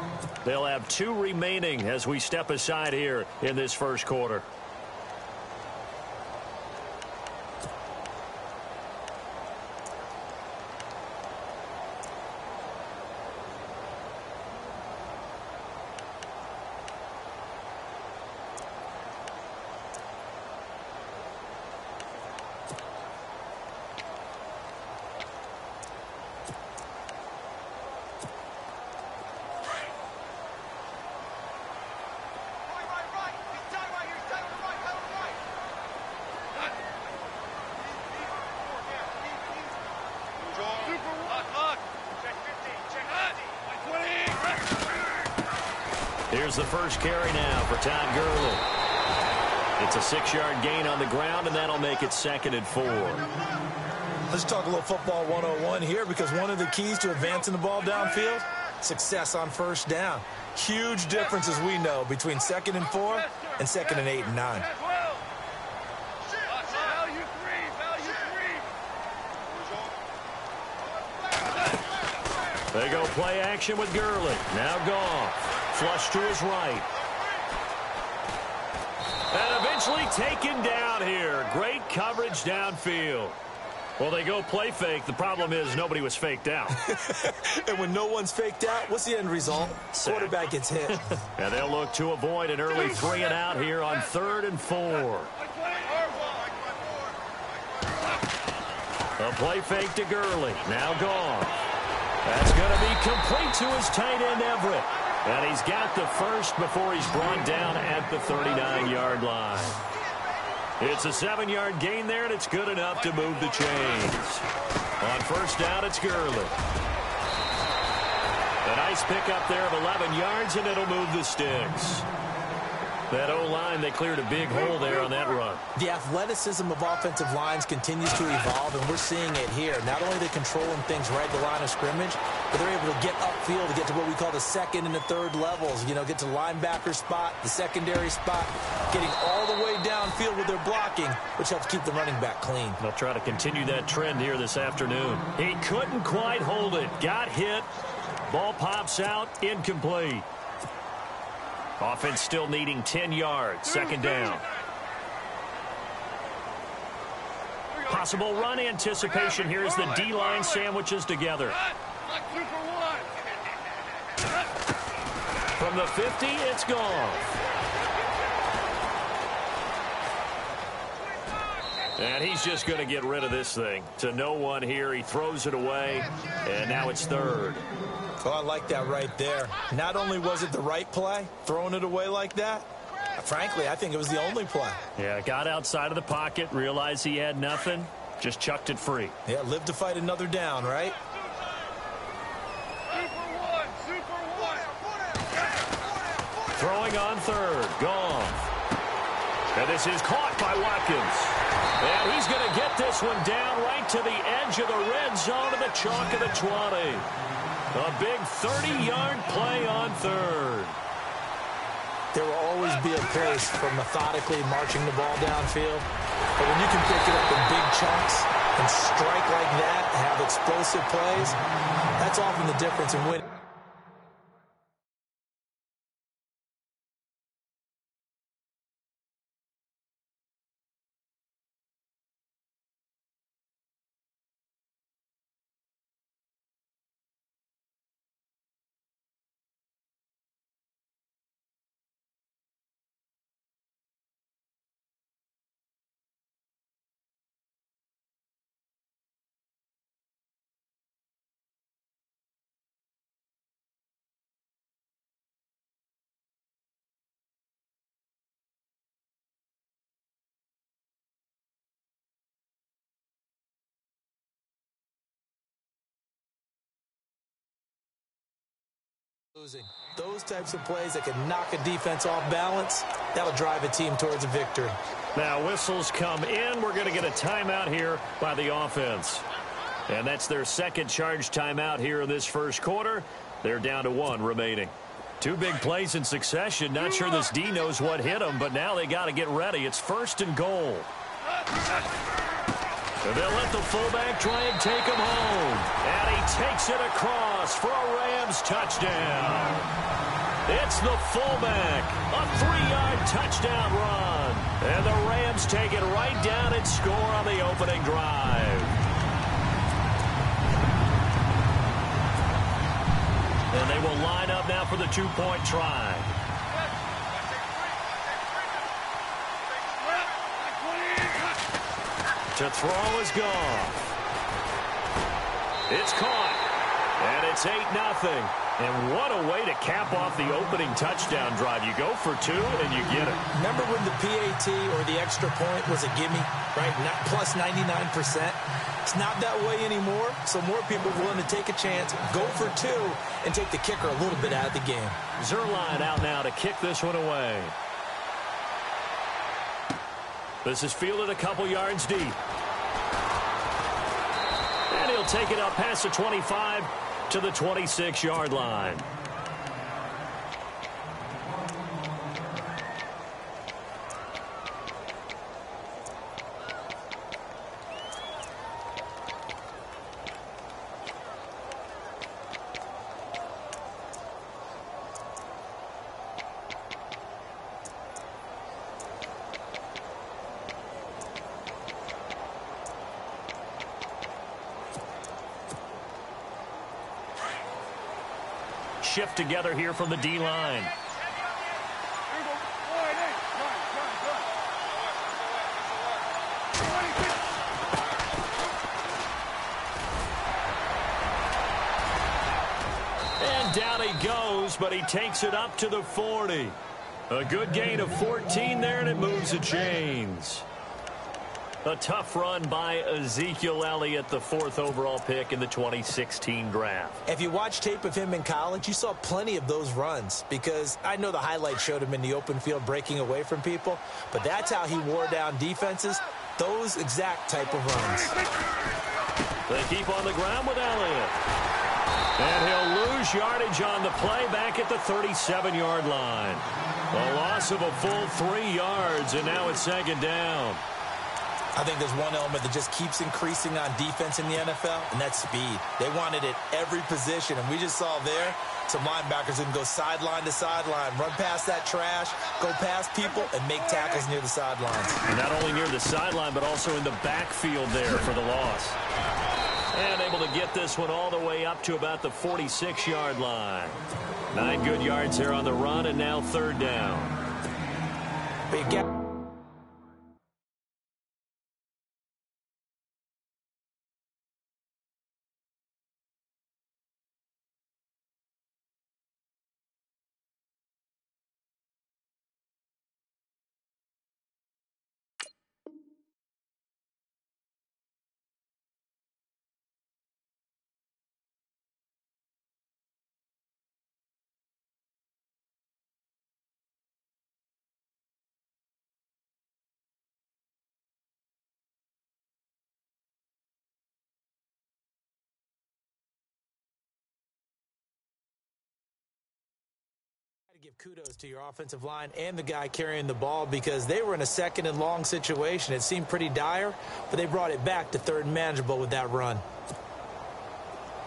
They'll have 2 remaining as we step aside here in this first quarter. Here's the first carry now for Todd Gurley. It's a 6-yard gain on the ground, and that'll make it 2nd and 4. Let's talk a little football 101 here, because one of the keys to advancing the ball downfield, success on first down. Huge difference, as we know, between 2nd and 4 and 2nd and 8 and 9. They go play action with Gurley. Now Goff. Flush to his right. And eventually taken down here. Great coverage downfield. Well, they go play fake. The problem is nobody was faked out. And when no one's faked out, what's the end result? Quarterback gets hit. And they'll look to avoid an early 3 and out here on 3rd and 4. A play fake to Gurley. Now Goff. That's going to be complete to his tight end, Everett. And he's got the first before he's brought down at the 39-yard line. It's a 7-yard gain there, and it's good enough to move the chains. On first down, it's Gurley. A nice pickup there of 11 yards, and it'll move the sticks. That O-line, they cleared a big hole there on that run. The athleticism of offensive lines continues to evolve, and we're seeing it here. Not only are they controlling things right at the line of scrimmage, but they're able to get upfield to get to what we call the 2nd and the 3rd levels. You know, get to the linebacker spot, the secondary spot, getting all the way downfield with their blocking, which helps keep the running back clean. They'll try to continue that trend here this afternoon. He couldn't quite hold it. Got hit. Ball pops out. Incomplete. Offense still needing 10 yards. 2nd down. Possible run anticipation here as the D-line sandwiches together. From the 50, it's Goff. And he's just going to get rid of this thing. To no one here. He throws it away, and now it's 3rd. Oh, I like that right there. Not only was it the right play, throwing it away like that, frankly, I think it was the only play. Yeah, got outside of the pocket, realized he had nothing, just chucked it free. Yeah, live to fight another down, right? Throwing on 3rd, Goff. And this is caught by Watkins. And he's going to get this one down right to the edge of the red zone of the chalk of the 20. A big 30-yard play on 3rd. There will always be a case for methodically marching the ball downfield. But when you can pick it up in big chunks and strike like that, have explosive plays, that's often the difference in winning. Those types of plays that can knock a defense off balance, that'll drive a team towards a victory. Now whistles come in. We're going to get a timeout here by the offense. And that's their 2nd charge timeout here in this first quarter. They're down to 1 remaining. 2 big plays in succession. Not sure this D knows what hit them, but now they got to get ready. It's 1st and goal. And they'll let the fullback try and take him home. And he takes it across for a Rams touchdown. It's the fullback. A 3-yard touchdown run. And the Rams take it right down and score on the opening drive. And they will line up now for the 2-point try. To throw is Goff. It's caught. And it's 8-0. And what a way to cap off the opening touchdown drive. You go for 2 and you get it. Remember when the PAT or the extra point was a gimme, right? Not plus 99%. It's not that way anymore, so more people are willing to take a chance, go for two, and take the kicker a little bit out of the game. Zerline out now to kick this one away. This is fielded a couple yards deep. And he'll take it up past the 25 to the 26-yard line. Shift together here from the D-line. And down he goes, but he takes it up to the 40. A good gain of 14 there, and it moves the chains. A tough run by Ezekiel Elliott, the 4th overall pick in the 2016 draft. If you watch tape of him in college, you saw plenty of those runs, because I know the highlights showed him in the open field breaking away from people, but that's how he wore down defenses, those exact type of runs. They keep on the ground with Elliott. And he'll lose yardage on the play back at the 37-yard line. A loss of a full 3 yards, and now it's 2nd down. I think there's one element that just keeps increasing on defense in the NFL, and that's speed. They want it at every position, and we just saw there some linebackers who can go sideline to sideline, run past that trash, go past people, and make tackles near the sidelines. And not only near the sideline, but also in the backfield there for the loss. And able to get this one all the way up to about the 46-yard line. 9 good yards there on the run, and now 3rd down. Big gap. Give kudos to your offensive line and the guy carrying the ball, because they were in a 2nd and long situation. It seemed pretty dire, but they brought it back to 3rd and manageable with that run.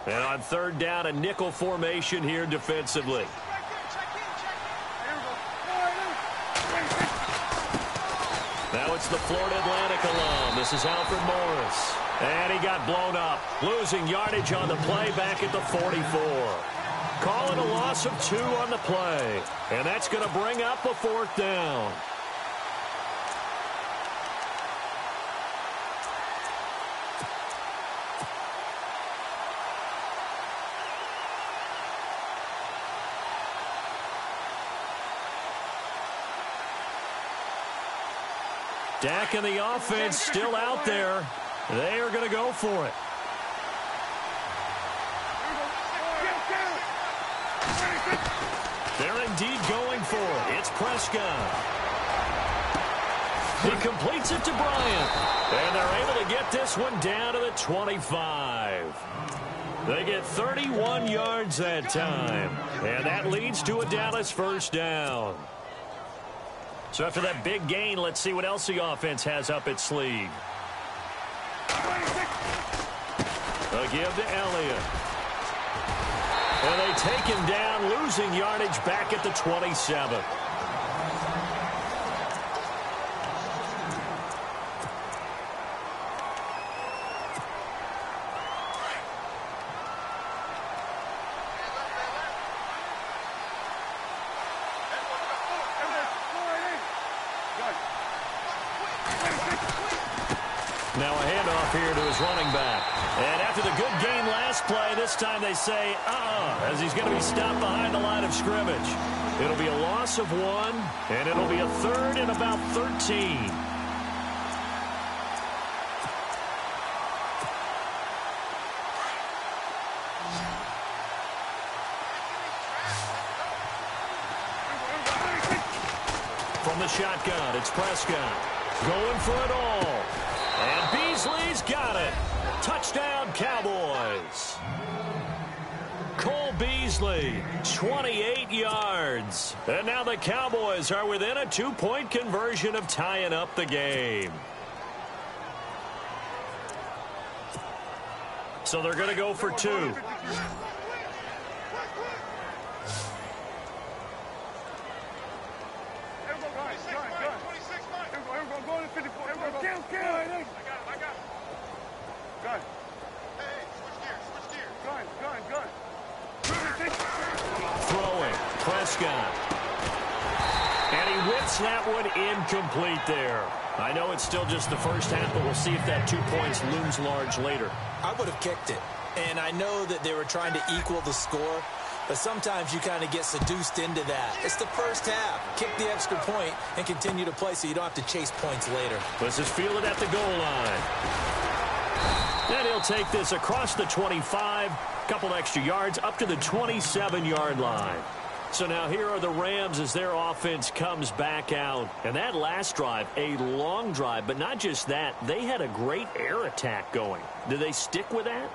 And on 3rd down, a nickel formation here defensively. Now it's the Florida Atlantic alum. This is Alfred Morris. And he got blown up, losing yardage on the play back at the 44. Calling a loss of 2 on the play. And that's going to bring up a 4th down. Dak and the offense still out there. They are going to go for it. They're indeed going for it. It's Prescott. He completes it to Bryant. And they're able to get this one down to the 25. They get 31 yards that time. And that leads to a Dallas 1st down. So after that big gain, let's see what else the offense has up its sleeve. A give to Elliott. And they take him down, losing yardage back at the 27. Now a handoff here to his running back. And after the good gain last play, this time they say, as he's going to be stopped behind the line of scrimmage. It'll be a loss of 1, and it'll be a 3rd and about 13. the shotgun. It's Prescott going for it all. And Beasley's got it. Touchdown, Cowboys. Cole Beasley, 28 yards. And now the Cowboys are within a 2-point conversion of tying up the game. So they're going to go for 2. Throwing, Prescott. And he whips that one incomplete there. I know it's still just the first half, but we'll see if that 2 points looms large later. I would have kicked it. And I know that they were trying to equal the score, but sometimes you kind of get seduced into that. It's the first half. Kick the extra point and continue to play so you don't have to chase points later. This is fielded at the goal line. And he'll take this across the 25, couple extra yards up to the 27-yard line. So now here are the Rams as their offense comes back out. And that last drive, a long drive, but not just that, they had a great air attack going. Do they stick with that?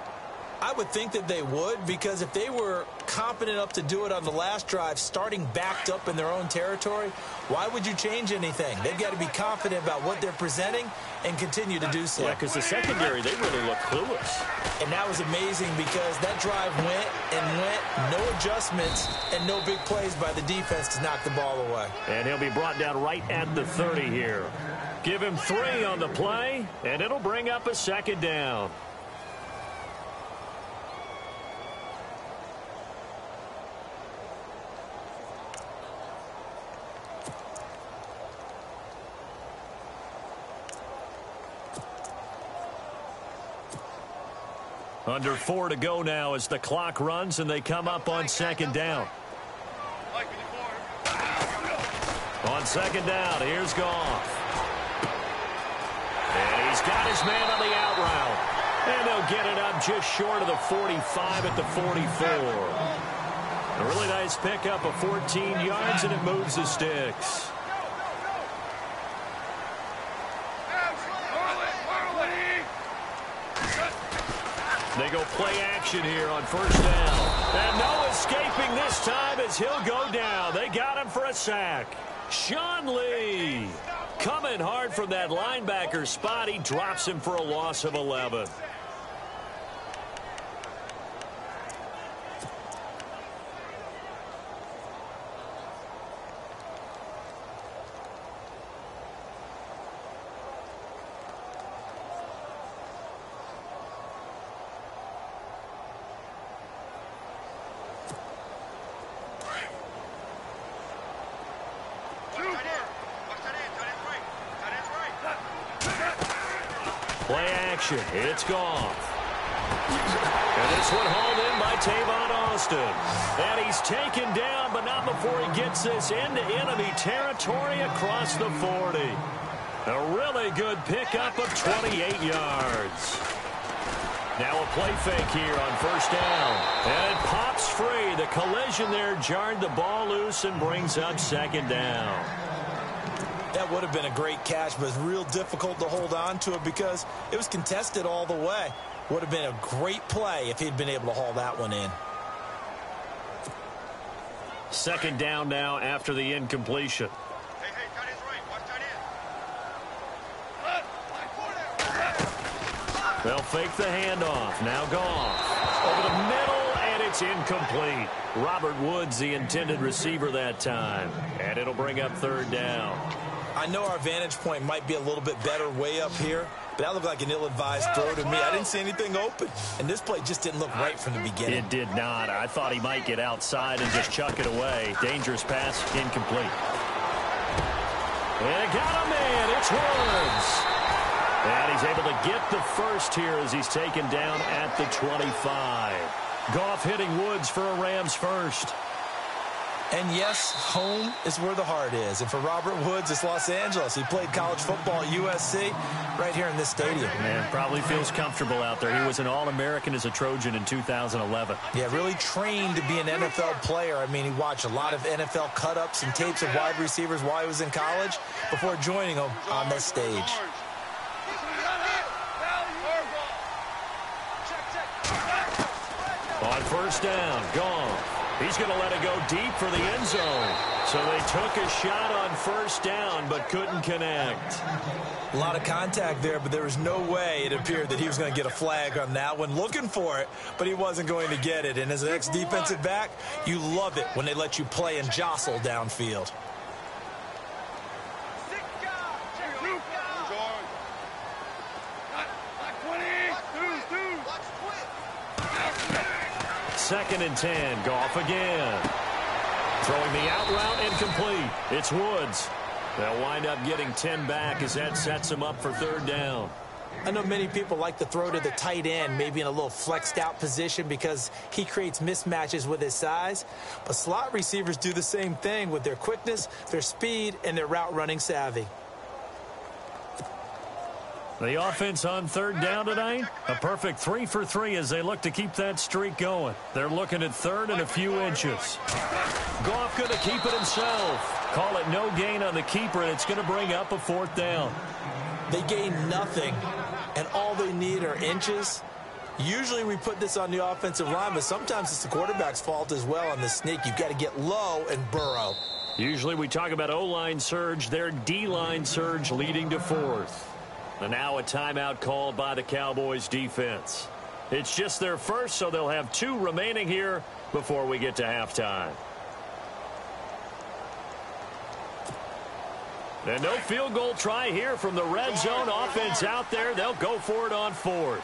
I would think that they would, because if they were confident enough to do it on the last drive, starting backed up in their own territory, why would you change anything? They've got to be confident about what they're presenting and continue to do so. Yeah, because the secondary, they really look clueless. And that was amazing because that drive went and went, no adjustments and no big plays by the defense to knock the ball away. And he'll be brought down right at the 30 here. Give him 3 on the play, and it'll bring up a second down. Under 4 to go now as the clock runs and they come up on second down. On second down, here's Goff. And he's got his man on the out route. And they'll get it up just short of the 45 at the 44. A really nice pickup of 14 yards, and it moves the sticks. They go play action here on first down. And no escaping this time as he'll go down. They got him for a sack. Sean Lee coming hard from that linebacker spot. He drops him for a loss of 11. Play action. It's Goff. And this one hauled in by Tavon Austin. And he's taken down, but not before he gets this into enemy territory across the 40. A really good pickup of 28 yards. Now a play fake here on first down. And it pops free. The collision there jarred the ball loose and brings up second down. That would have been a great catch, but it's real difficult to hold on to it because it was contested all the way. Would have been a great play if he'd been able to haul that one in. Second down now after the incompletion. Hey, tight end's right. Watch tight end. They'll fake the handoff. Now Goff. Over the middle, and it's incomplete. Robert Woods, the intended receiver that time. And it'll bring up third down. I know our vantage point might be a little bit better way up here, but that looked like an ill-advised throw to me. I didn't see anything open, and this play just didn't look right from the beginning. It did not. I thought he might get outside and just chuck it away. Dangerous pass, incomplete. And got him in. It's Woods. And he's able to get the first here as he's taken down at the 25. Goff hitting Woods for a Rams first. And yes, home is where the heart is. And for Robert Woods, it's Los Angeles. He played college football at USC right here in this stadium. Man, probably feels comfortable out there. He was an All-American as a Trojan in 2011. Yeah, really trained to be an NFL player. I mean, he watched a lot of NFL cut-ups and tapes of wide receivers while he was in college before joining them on this stage. On first down, Goff. He's going to let it go deep for the end zone. So they took a shot on first down, but couldn't connect. A lot of contact there, but there was no way it appeared that he was going to get a flag on that one. Looking for it, but he wasn't going to get it. And as an ex-defensive back, you love it when they let you play and jostle downfield. Second and 10, Goff again. Throwing the out route incomplete. It's Woods. They'll wind up getting 10 back as that sets them up for third down. I know many people like to throw to the tight end, maybe in a little flexed out position because he creates mismatches with his size. But slot receivers do the same thing with their quickness, their speed, and their route running savvy. The offense on third down tonight, a perfect 3 for 3 as they look to keep that streak going. They're looking at third and a few inches. Goff going to keep it himself. Call it no gain on the keeper, and it's going to bring up a fourth down. They gain nothing, and all they need are inches. Usually we put this on the offensive line, but sometimes it's the quarterback's fault as well on the sneak. You've got to get low and burrow. Usually we talk about O-line surge, their D-line surge leading to fourth. And now a timeout called by the Cowboys defense. It's just their first, so they'll have 2 remaining here before we get to halftime. And no field goal try here from the red zone. Offense out there. They'll go for it on fourth.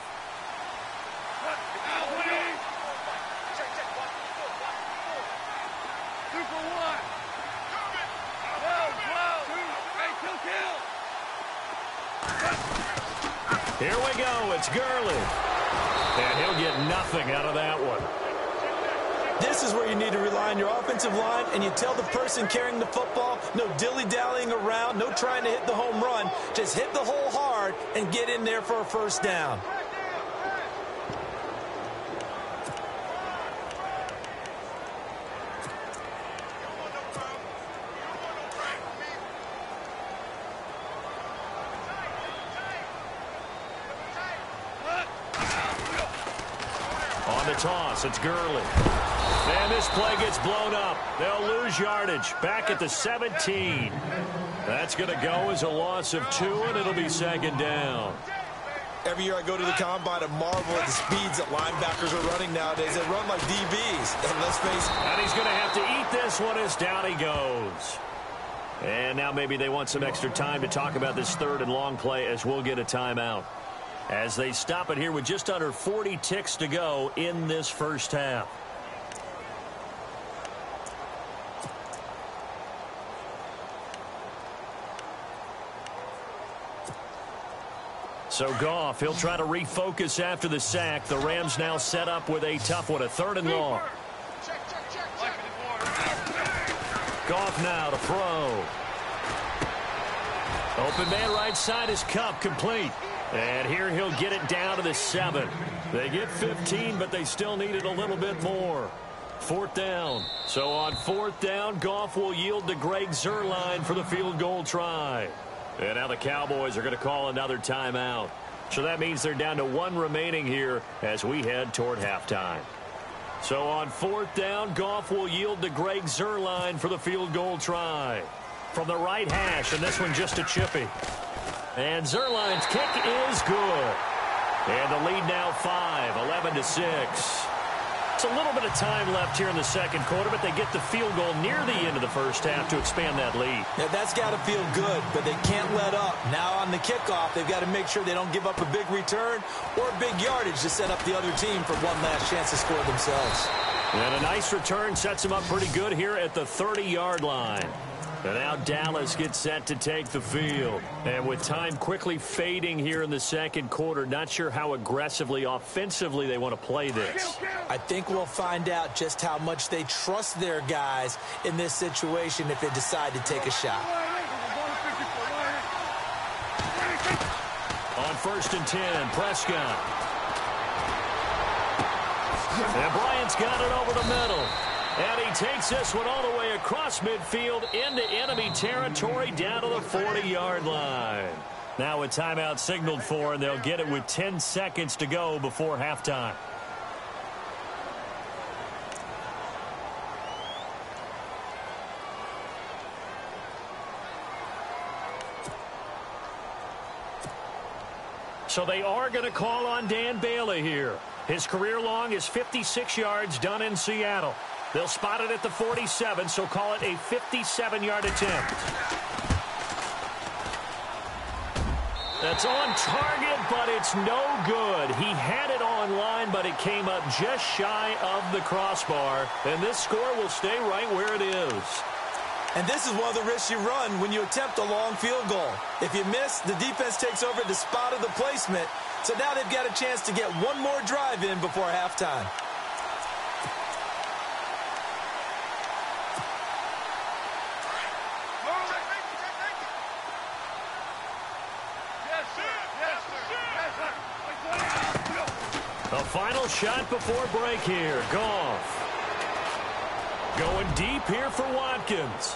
Here we go. It's Gurley. And he'll get nothing out of that one. This is where you need to rely on your offensive line, and you tell the person carrying the football, no dilly-dallying around, no trying to hit the home run. Just hit the hole hard and get in there for a first down. On the toss, it's Gurley. And this play gets blown up. They'll lose yardage. Back at the 17. That's going to go as a loss of 2, and it'll be second down. Every year I go to the combine and marvel at the speeds that linebackers are running nowadays. They run like DBs. And let's face it. And he's going to have to eat this one as down he goes. And now maybe they want some extra time to talk about this third and long play as we'll get a timeout. As they stop it here with just under 40 ticks to go in this first half. So Goff, he'll try to refocus after the sack. The Rams now set up with a tough one, a third and long. Goff now to throw. Open man right side is Kupp, complete. And here he'll get it down to the 7. They get 15, but they still need it a little bit more. Fourth down. So on fourth down, Goff will yield to Greg Zuerlein for the field goal try. And now the Cowboys are going to call another timeout. So that means they're down to 1 remaining here as we head toward halftime. So on fourth down, Goff will yield to Greg Zuerlein for the field goal try. From the right hash, and this one just a chippy. And Zuerlein's kick is good. And the lead now 5, 11-6. It's a little bit of time left here in the second quarter, but they get the field goal near the end of the first half to expand that lead. Yeah, that's got to feel good, but they can't let up. Now on the kickoff, they've got to make sure they don't give up a big return or big yardage to set up the other team for one last chance to score themselves. And a nice return sets them up pretty good here at the 30-yard line. And now Dallas gets set to take the field. And with time quickly fading here in the second quarter, not sure how aggressively, offensively they want to play this. I think we'll find out just how much they trust their guys in this situation if they decide to take a shot. On 1st and 10, Prescott. And Bryant's got it over the middle. And he takes this one all the way across midfield into enemy territory down to the 40-yard line. Now a timeout signaled for, and they'll get it with 10 seconds to go before halftime. So they are going to call on Dan Bailey here. His career long is 56 yards done in Seattle. They'll spot it at the 47, so call it a 57-yard attempt. That's on target, but it's no good. He had it on line, but it came up just shy of the crossbar. And this score will stay right where it is. And this is one of the risks you run when you attempt a long field goal. If you miss, the defense takes over the spot of the placement. So now they've got a chance to get one more drive in before halftime. A final shot before break here. Goff. Going deep here for Watkins.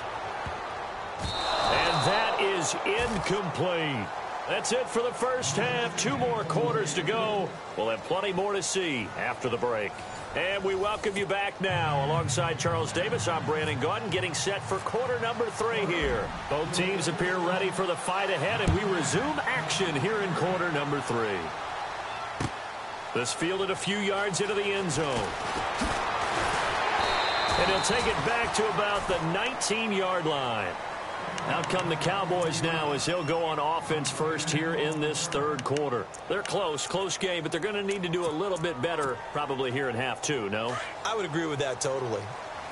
And that is incomplete. That's it for the first half. 2 more quarters to go. We'll have plenty more to see after the break. And we welcome you back now. Alongside Charles Davis, I'm Brandon Gaudin, getting set for quarter number 3 here. Both teams appear ready for the fight ahead, and we resume action here in quarter number 3. This fielded a few yards into the end zone. And he'll take it back to about the 19-yard line. Out come the Cowboys now as he'll go on offense first here in this third quarter. They're close game, but they're going to need to do a little bit better probably here in half 2, no? I would agree with that totally.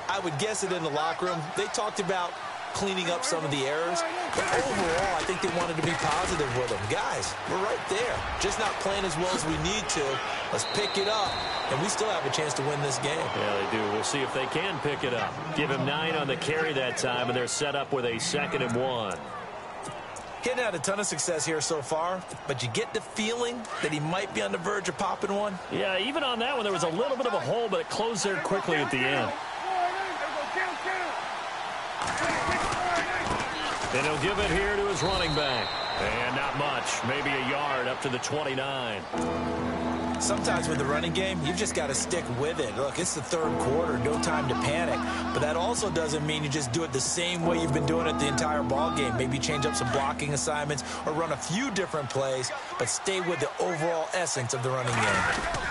I would guess it in the locker room. They talked about cleaning up some of the errors, but overall, I think they wanted to be positive with them. Guys, we're right there. Just not playing as well as we need to. Let's pick it up, and we still have a chance to win this game. Yeah, they do. We'll see if they can pick it up. Give him 9 on the carry that time, and they're set up with a 2nd and 1. Getting had a ton of success here so far, but you get the feeling that he might be on the verge of popping one. Yeah, even on that one, there was a little bit of a hole, but it closed there quickly at the end. And he'll give it here to his running back. And not much, maybe a yard up to the 29. Sometimes with the running game, you've just got to stick with it. Look, it's the third quarter, no time to panic. But that also doesn't mean you just do it the same way you've been doing it the entire ball game. Maybe change up some blocking assignments or run a few different plays, but stay with the overall essence of the running game.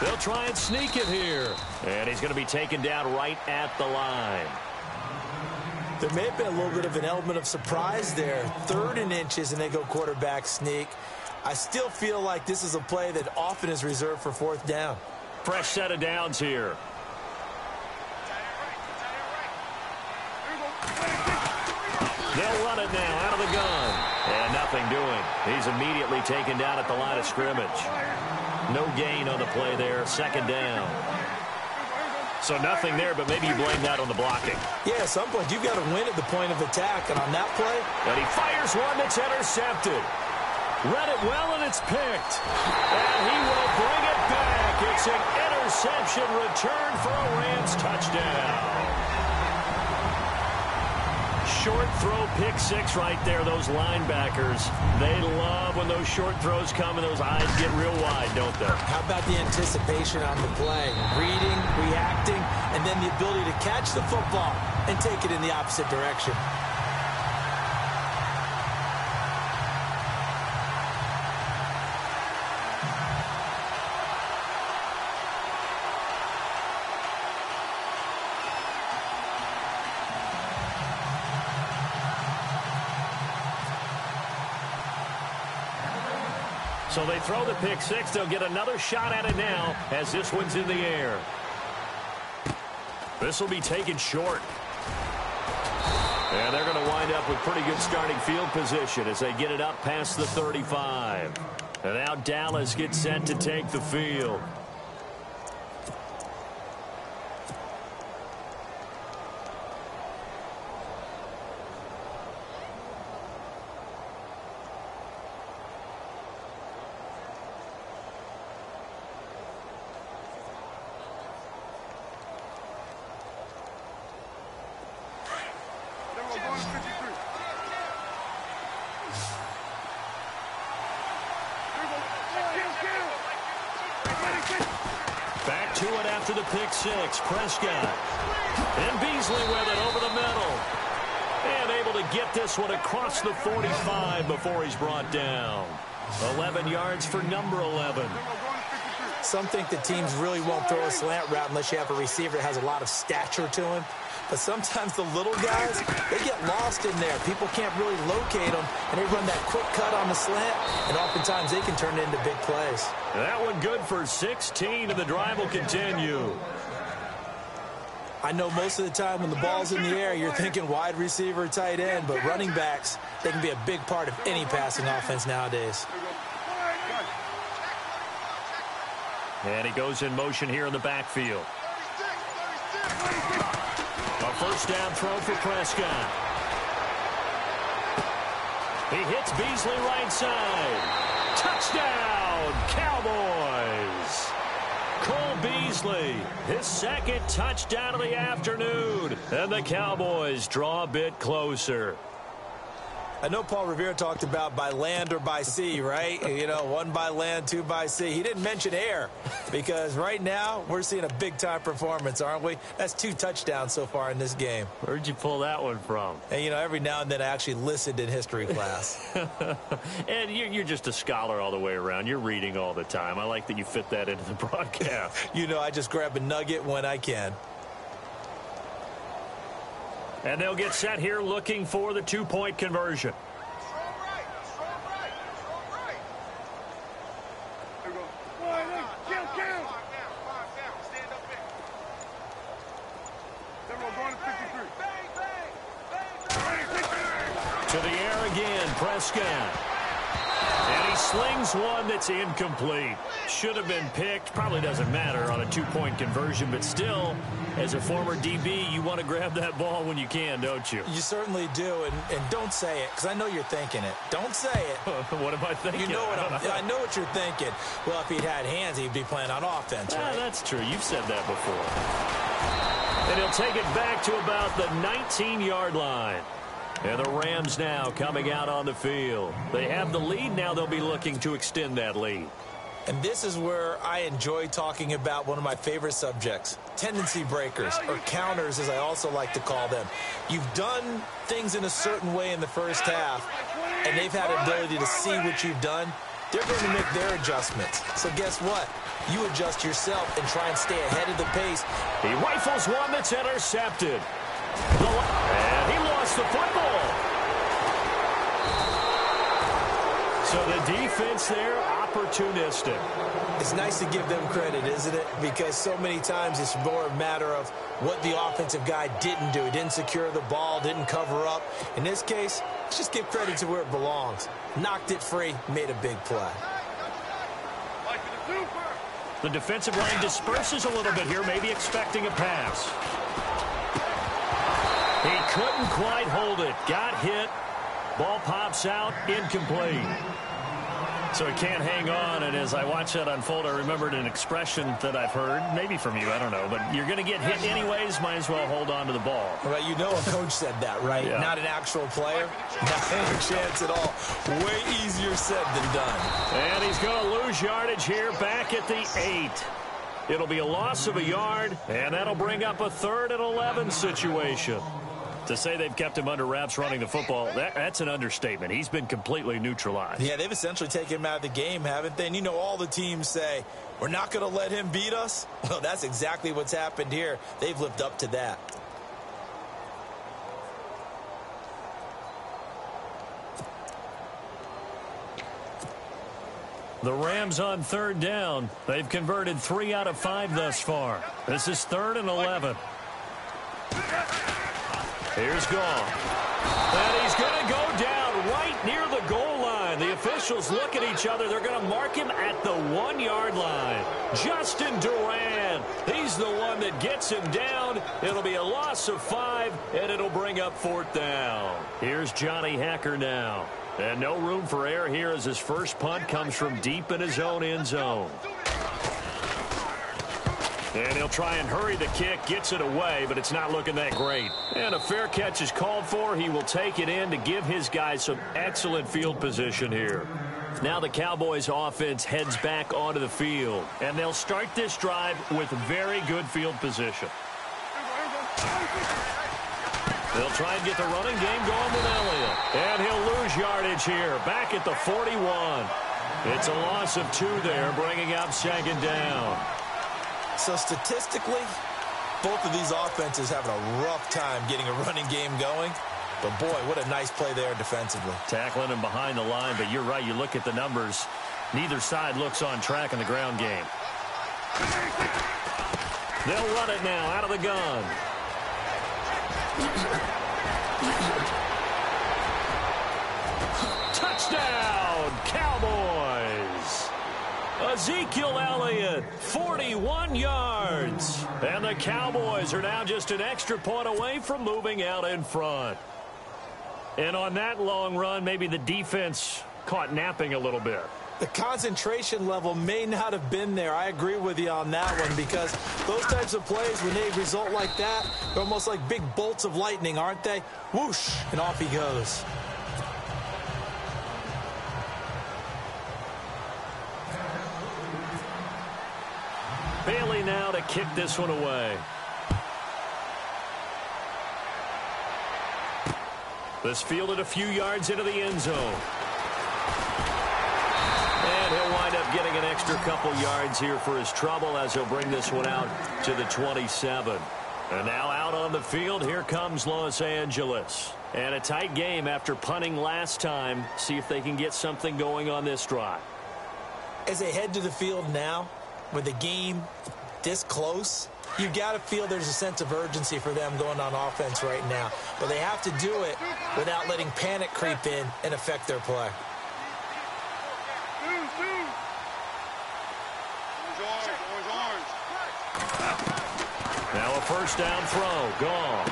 They'll try and sneak it here. And he's going to be taken down right at the line. There may have been a little bit of an element of surprise there. 3rd and inches, and they go quarterback sneak. I still feel like this is a play that often is reserved for 4th down. Fresh set of downs here. They'll run it now out of the gun. And nothing doing. He's immediately taken down at the line of scrimmage. No gain on the play there. 2nd down. So nothing there, but maybe you blame that on the blocking. Yeah, at some point, you've got to win at the point of attack. And on that play, and he fires one that's intercepted. Read it well, and it's picked. And he will bring it back. It's an interception return for a Rams touchdown. Short throw pick 6 right there. Those linebackers, they love when those short throws come and those eyes get real wide, don't they? How about the anticipation on the play? Reading, reacting, and then the ability to catch the football and take it in the opposite direction. So they throw the pick 6. They'll get another shot at it now as this one's in the air. This will be taken short. And they're going to wind up with pretty good starting field position as they get it up past the 35. And now Dallas gets set to take the field. Back to it after the pick six. Prescott. And Beasley with it over the middle. And able to get this one across the 45 before he's brought down. 11 yards for number 11. Some think the teams really won't throw a slant route unless you have a receiver that has a lot of stature to him. But sometimes the little guys, they get lost in there. People can't really locate them, and they run that quick cut on the slant, and oftentimes they can turn it into big plays. That one good for 16, and the drive will continue. I know most of the time when the ball's in the air, you're thinking wide receiver, tight end, but running backs, they can be a big part of any passing offense nowadays. And he goes in motion here in the backfield. A first down throw for Prescott. He hits Beasley right side. Touchdown, Cowboys. Cole Beasley, his second touchdown of the afternoon. And the Cowboys draw a bit closer. I know Paul Revere talked about by land or by sea, right? You know, one by land, two by sea. He didn't mention air because right now we're seeing a big-time performance, aren't we? That's 2 touchdowns so far in this game. Where'd you pull that one from? And, you know, every now and then I actually listened in history class. And you're just a scholar all the way around. You're reading all the time. I like that you fit that into the broadcast. You know, I just grab a nugget when I can. And they'll get set here looking for the 2-point conversion. To the air again, Prescott. And he slings one that's incomplete. Should have been picked. Probably doesn't matter on a 2-point conversion, but still, as a former DB, you want to grab that ball when you can, don't you? You certainly do, and don't say it, because I know you're thinking it. Don't say it. What am I thinking? You know what I know what you're thinking. Well, if he'd had hands, he'd be playing on offense, right? That's true. You've said that before. And he'll take it back to about the 19-yard line. And the Rams now coming out on the field. They have the lead. Now they'll be looking to extend that lead. And this is where I enjoy talking about one of my favorite subjects, tendency breakers, or counters as I also like to call them. You've done things in a certain way in the first half, and they've had an ability to see what you've done. They're going to make their adjustments. So guess what? You adjust yourself and try and stay ahead of the pace. He rifles one that's intercepted. And he lost the football. So the defense there, opportunistic. It's nice to give them credit, isn't it? Because so many times it's more a matter of what the offensive guy didn't do. He didn't secure the ball, didn't cover up. In this case, let's just give credit to where it belongs. Knocked it free, made a big play. The defensive line disperses a little bit here, maybe expecting a pass. He couldn't quite hold it. Got hit. Ball pops out. Incomplete. So he can't hang on. And as I watch that unfold, I remembered an expression that I've heard, maybe from you, I don't know. But you're going to get hit anyways. Might as well hold on to the ball. Well, you know a coach said that, right? Yeah. Not an actual player. Not any chance at all. Way easier said than done. And he's going to lose yardage here back at the 8. It'll be a loss of a yard, and that'll bring up a 3rd and 11 situation. To say they've kept him under wraps running the football, that's an understatement. He's been completely neutralized. Yeah, they've essentially taken him out of the game, haven't they? And you know, all the teams say, we're not going to let him beat us. Well, that's exactly what's happened here. They've lived up to that. The Rams on 3rd down. They've converted 3 out of 5 thus far. This is 3rd and 11. Here's Goff. And he's going to go down right near the goal line. The officials look at each other. They're going to mark him at the 1-yard line. Justin Duran, he's the one that gets him down. It'll be a loss of 5, and it'll bring up 4th down. Here's Johnny Hacker now. And no room for error here as his first punt comes from deep in his own end zone. And he'll try and hurry the kick, gets it away, but it's not looking that great. And a fair catch is called for. He will take it in to give his guys some excellent field position here. Now the Cowboys offense heads back onto the field. And they'll start this drive with very good field position. They'll try and get the running game going with Elliott. And he'll lose yardage here, back at the 41. It's a loss of 2 there, bringing up 2nd down. So statistically, both of these offenses having a rough time getting a running game going. But, boy, what a nice play there defensively. Tackling him behind the line, but you're right. You look at the numbers. Neither side looks on track in the ground game. They'll run it now out of the gun. Touchdown, Cowboys. Ezekiel Elliott, 41 yards. And the Cowboys are now just an extra point away from moving out in front. And on that long run, maybe the defense caught napping a little bit. The concentration level may not have been there. I agree with you on that one, because those types of plays, when they result like that, they're almost like big bolts of lightning, aren't they? Whoosh, and off he goes. Bailey now to kick this one away. This fielded a few yards into the end zone. And he'll wind up getting an extra couple yards here for his trouble as he'll bring this one out to the 27. And now out on the field, here comes Los Angeles. And a tight game after punting last time. See if they can get something going on this drive. As they head to the field now, with the game this close, you got to feel there's a sense of urgency for them going on offense right now. But they have to do it without letting panic creep in and affect their play. Now a first down throw, gone.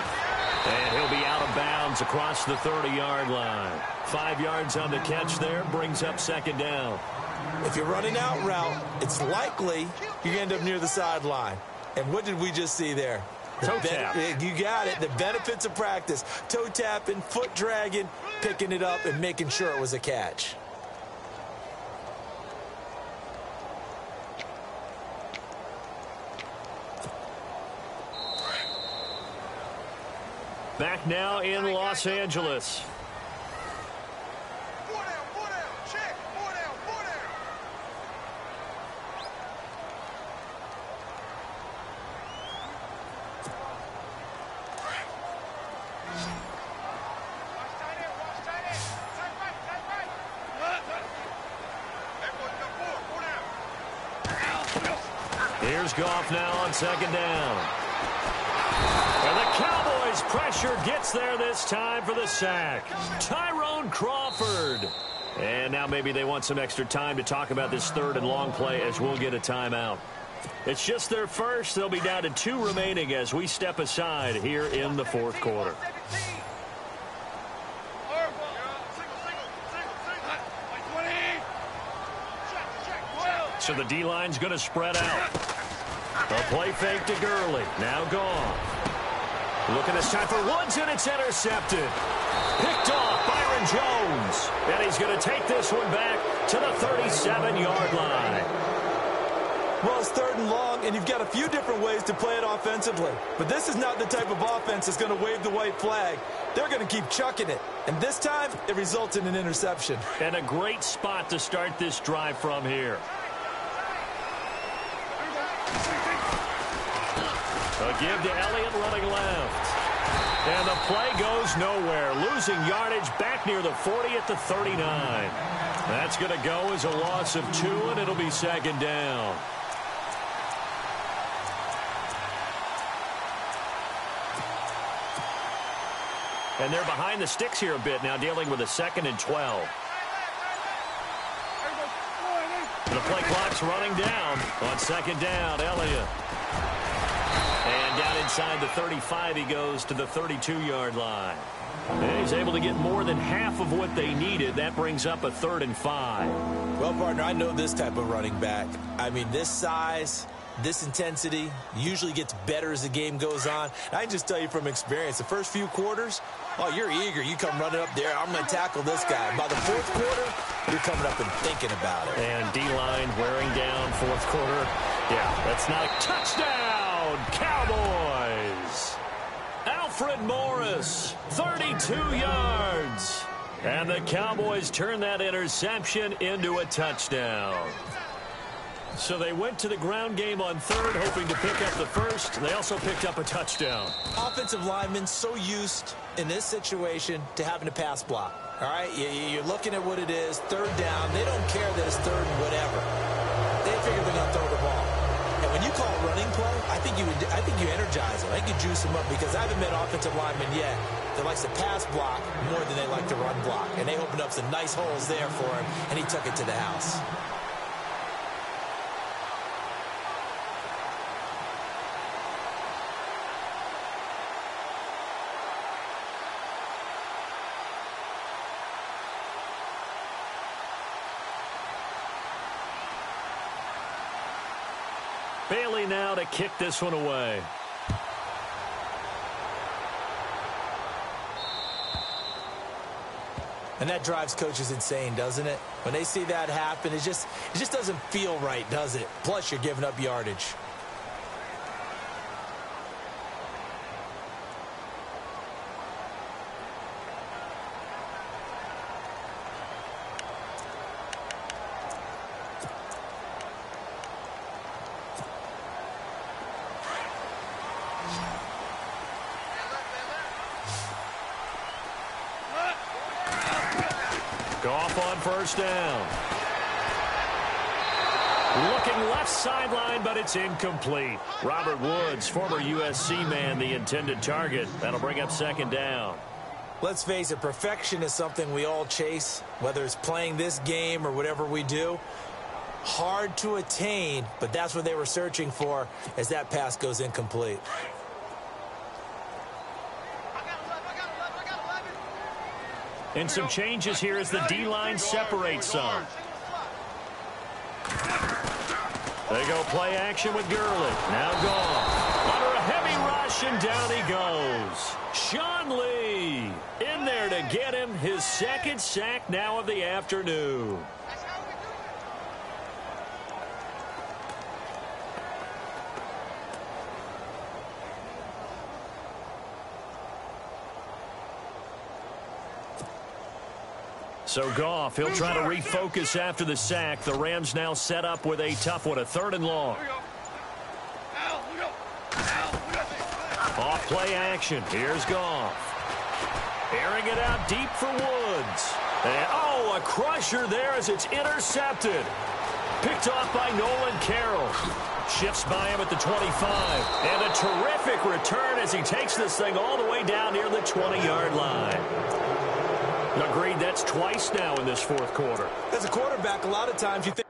And he'll be out of bounds across the 30-yard line. 5 yards on the catch there, brings up 2nd down. If you're running out route, it's likely you end up near the sideline. And what did we just see there? Toe tap. You got it. The benefits of practice. Toe tapping, foot dragging, picking it up, and making sure it was a catch. Back now in Los Angeles. Here's Goff now on 2nd down. And the Cowboys pressure gets there this time for the sack. Tyrone Crawford. And now maybe they want some extra time to talk about this 3rd and long play as we'll get a timeout. It's just their first. They'll be down to 2 remaining as we step aside here in the 4th quarter. So the D-line's going to spread out. A play fake to Gurley. Now gone. Looking this time for Woods, and it's intercepted. Picked off Byron Jones. And he's going to take this one back to the 37-yard line. Well, it's 3rd and long, and you've got a few different ways to play it offensively. But this is not the type of offense that's going to wave the white flag. They're going to keep chucking it. And this time, it results in an interception. And a great spot to start this drive from here. A give to Elliott running left. And the play goes nowhere. Losing yardage back near the 40 at the 39. That's going to go as a loss of 2, and it'll be 2nd down. And they're behind the sticks here a bit now, dealing with a 2nd and 12. The play clock's running down on 2nd down. Elliott. And down inside the 35, he goes to the 32-yard line. And he's able to get more than half of what they needed. That brings up a 3rd and 5. Well, partner, I know this type of running back. I mean, this size, this intensity usually gets better as the game goes on. And I can just tell you from experience, the first few quarters, oh, you're eager. You come running up there. I'm going to tackle this guy. By the 4th quarter, you're coming up and thinking about it. And D-line wearing down 4th quarter. Yeah, that's not a touchdown. Cowboys. Alfred Morris, 32 yards. And the Cowboys turn that interception into a touchdown. So they went to the ground game on 3rd, hoping to pick up the 1st. They also picked up a touchdown. Offensive linemen so used in this situation to having to pass block. All right, you're looking at what it is, 3rd down. They don't care that it's 3rd and whatever. They figure they're going to throw the ball. And when you call a running play, I think you energize them. I think you juice them up because I haven't met offensive linemen yet that likes to pass block more than they like to run block. And they opened up some nice holes there for him, and he took it to the house. Bailey now to kick this one away. And that drives coaches insane, doesn't it? When they see that happen, it just doesn't feel right, does it? Plus, you're giving up yardage. Goff on 1st down. Looking left sideline, but it's incomplete. Robert Woods, former USC man, the intended target. That'll bring up 2nd down. Let's face it, perfection is something we all chase, whether it's playing this game or whatever we do. Hard to attain, but that's what they were searching for as that pass goes incomplete. And some changes here as the D-line separates some. They go play action with Gurley. Now Goff. Under a heavy rush, and down he goes. Sean Lee in there to get him his 2nd sack now of the afternoon. So Goff, he'll try to refocus after the sack. The Rams now set up with a tough one, a 3rd and long. Off play action. Here's Goff. Airing it out deep for Woods. And, oh, a crusher there as it's intercepted. Picked off by Nolan Carroll. Shifts by him at the 25. And a terrific return as he takes this thing all the way down near the 20-yard line. Agreed, that's twice now in this 4th quarter. As a quarterback, a lot of times you think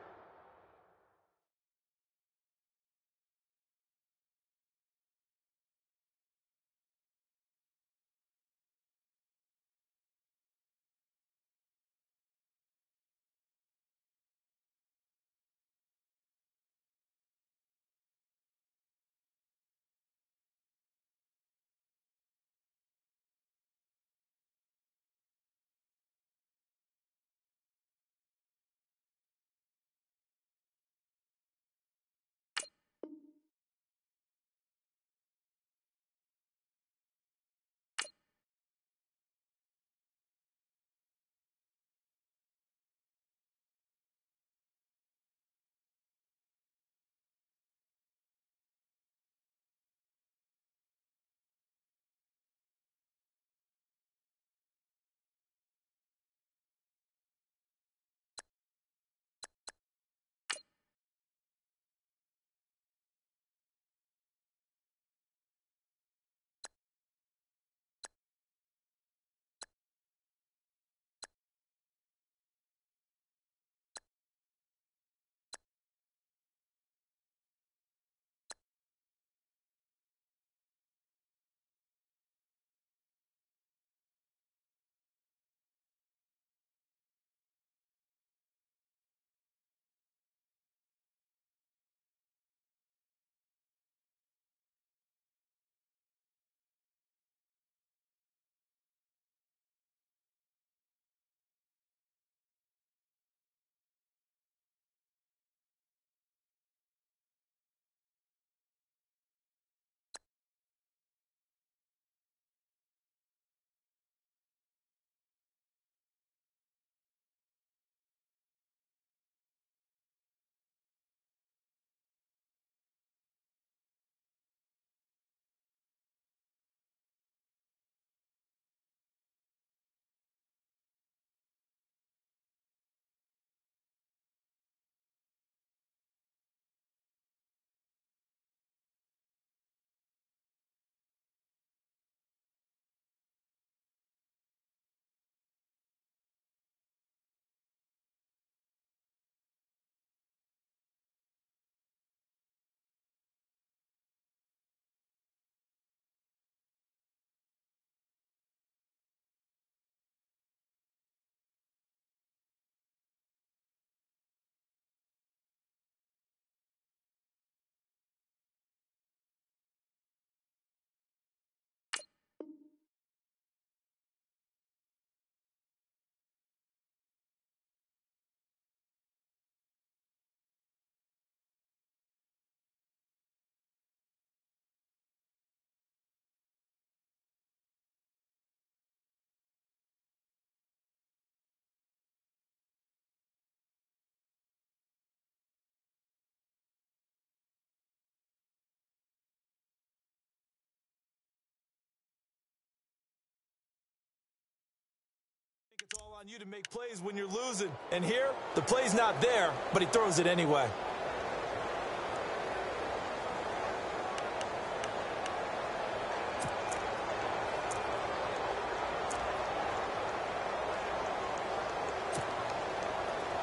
on you to make plays when you're losing. And here, the play's not there, but he throws it anyway.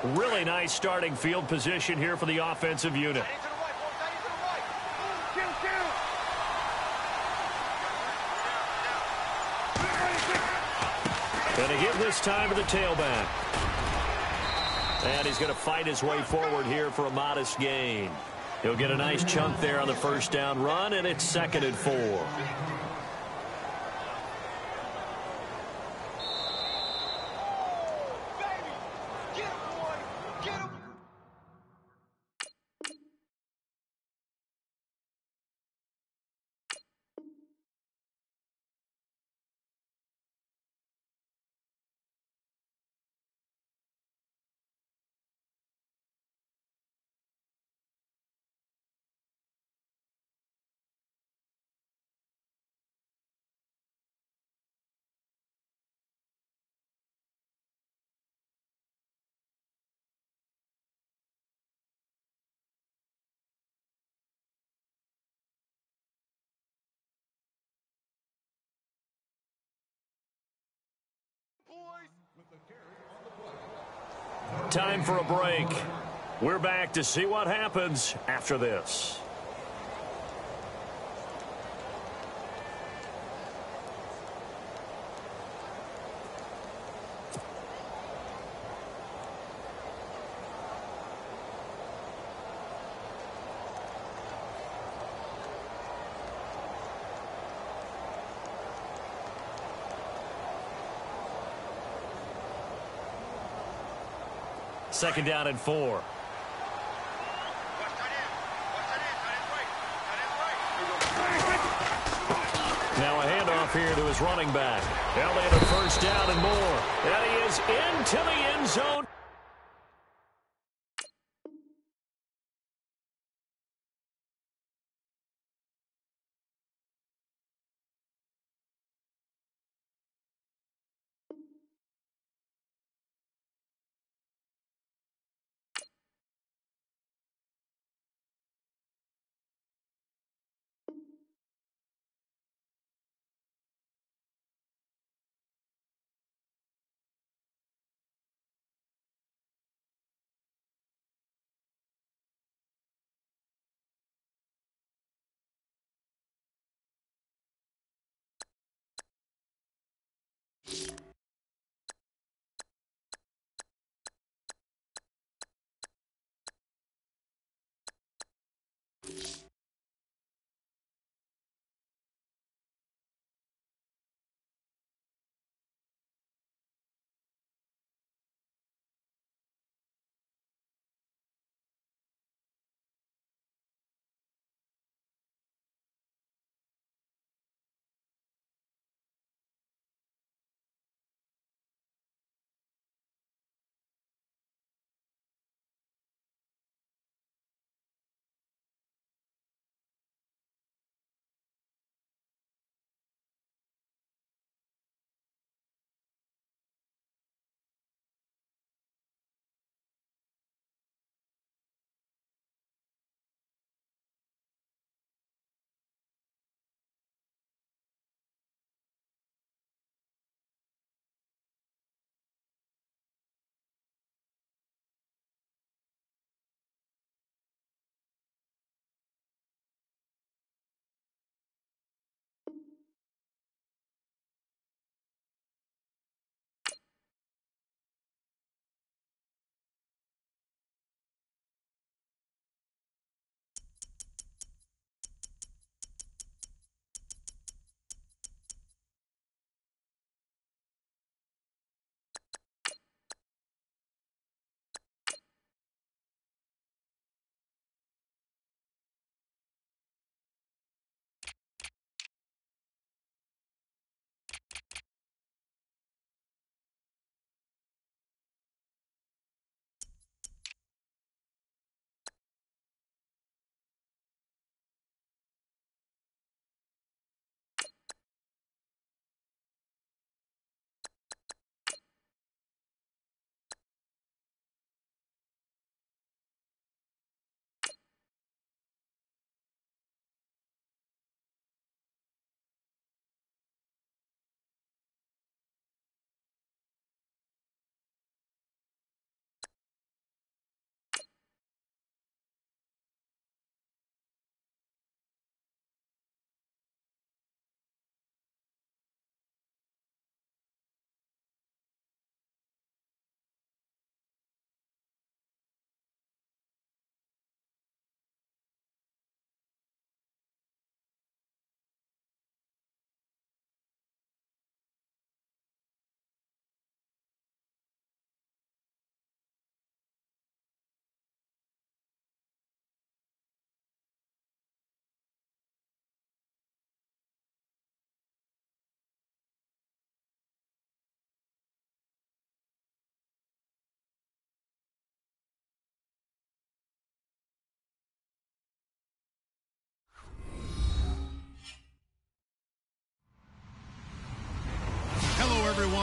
Really nice starting field position here for the offensive unit. And a hit this time to the tailback. And he's going to fight his way forward here for a modest gain. He'll get a nice chunk there on the first down run, and it's 2nd and 4. Time for a break. We're back to see what happens after this. Second down and 4. Now a handoff here to his running back. Elliott a first down and more. And he is into the end zone.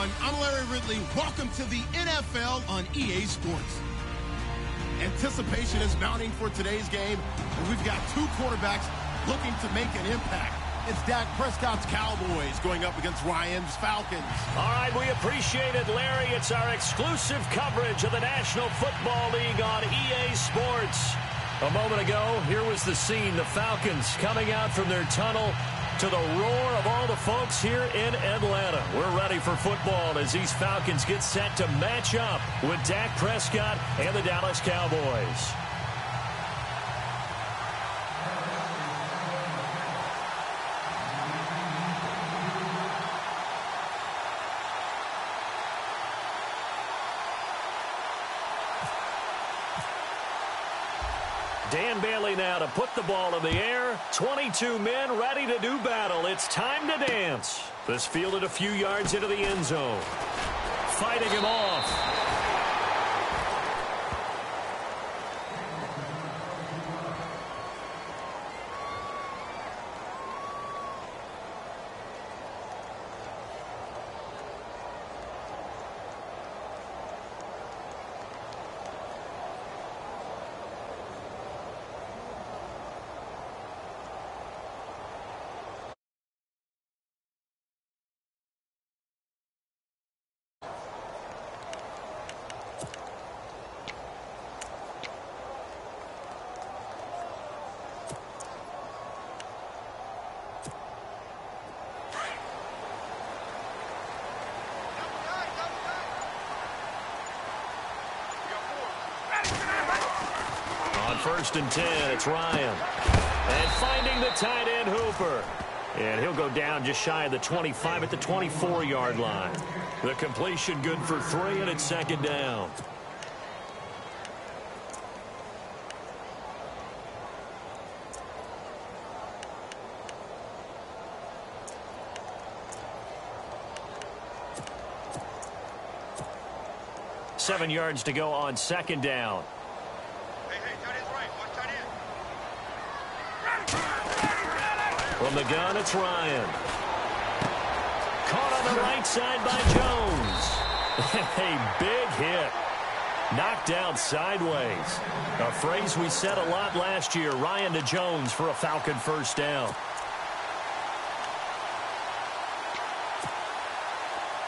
everyone. I'm Larry Ridley. Welcome to the NFL on EA Sports. Anticipation is mounting for today's game, and we've got two quarterbacks looking to make an impact. It's Dak Prescott's Cowboys going up against Ryan's Falcons. All right, we appreciate it, Larry. It's our exclusive coverage of the National Football League on EA Sports. A moment ago, here was the scene. The Falcons coming out from their tunnel to the roar of all the folks here in Atlanta. We're ready for football as these Falcons get set to match up with Dak Prescott and the Dallas Cowboys. Dan Bailey now to put the ball in the air. 22 men ready to do battle. It's time to dance. This fielded a few yards into the end zone. Fighting him off. First and 10, it's Ryan. And finding the tight end, Hooper. And he'll go down just shy of the 25 at the 24-yard line. The completion good for 3, and it's second down. Seven yards to go on second down. From the gun, it's Ryan. Caught on the right side by Jones. A big hit. Knocked down sideways. A phrase we said a lot last year. Ryan to Jones for a Falcon first down.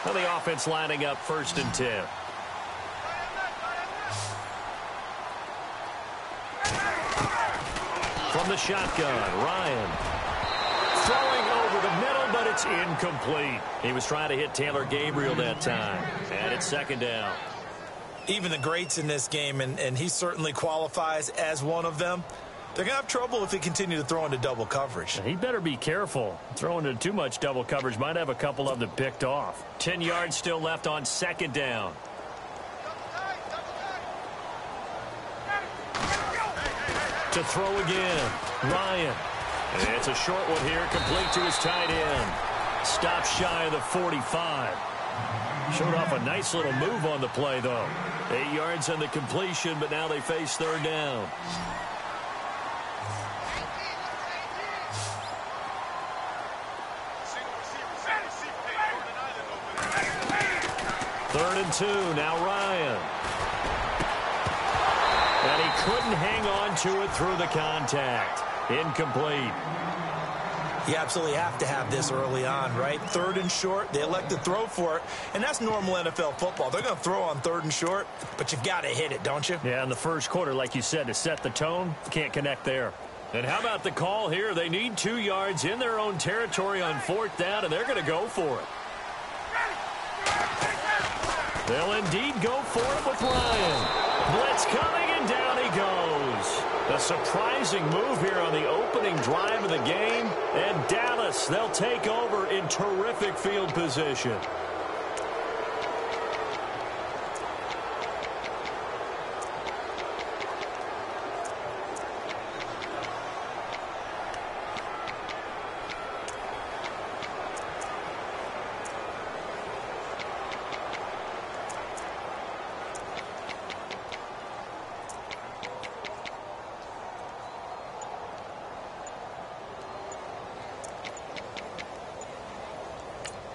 Well, the offense lining up first and 10. From the shotgun, Ryan. Throwing over the middle, but it's incomplete. He was trying to hit Taylor Gabriel that time. And it's second down. Even the greats in this game, and he certainly qualifies as one of them, they're going to have trouble if they continue to throw into double coverage. He better be careful. Throwing into too much double coverage might have a couple of them picked off. 10 yards still left on second down. To throw again, Ryan. And it's a short one here, complete to his tight end. Stop shy of the 45. Showed off a nice little move on the play, though. 8 yards on the completion, but now they face third down. Third and 2, now Ryan. And he couldn't hang on to it through the contact. Incomplete. You absolutely have to have this early on, right? Third and short, they elect to throw for it, and that's normal NFL football. They're going to throw on third and short, but you've got to hit it, don't you? Yeah, in the first quarter, like you said, to set the tone, can't connect there. And how about the call here? They need 2 yards in their own territory on fourth down, and they're going to go for it. They'll indeed go for it with Ryan. Blitz coming, and down he goes. A surprising move here on the opening drive of the game. And Dallas, they'll take over in terrific field position.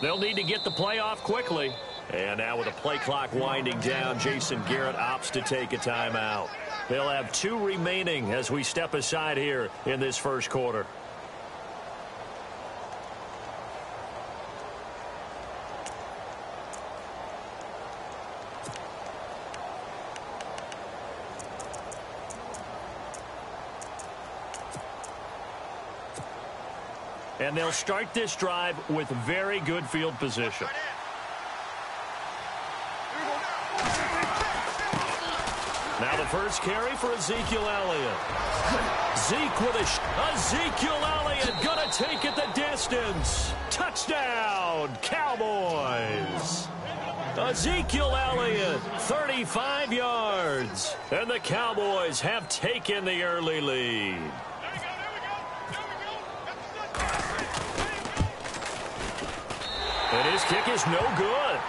They'll need to get the play off quickly. And now with the play clock winding down, Jason Garrett opts to take a timeout. They'll have 2 remaining as we step aside here in this first quarter. And they'll start this drive with very good field position. Now the first carry for Ezekiel Elliott. Zeke with Ezekiel Elliott gonna take it the distance. Touchdown, Cowboys. Ezekiel Elliott, 35 yards. And the Cowboys have taken the early lead. And his kick is no good.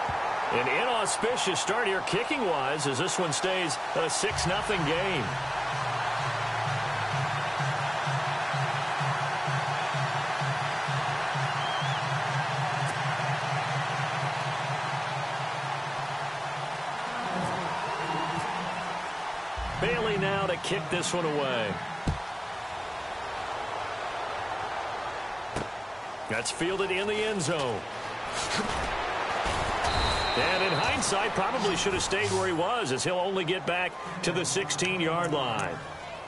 An inauspicious start here kicking-wise as this one stays a 6-0 game. Bailey now to kick this one away. That's fielded in the end zone. And in hindsight, probably should have stayed where he was, as he'll only get back to the 16-yard line.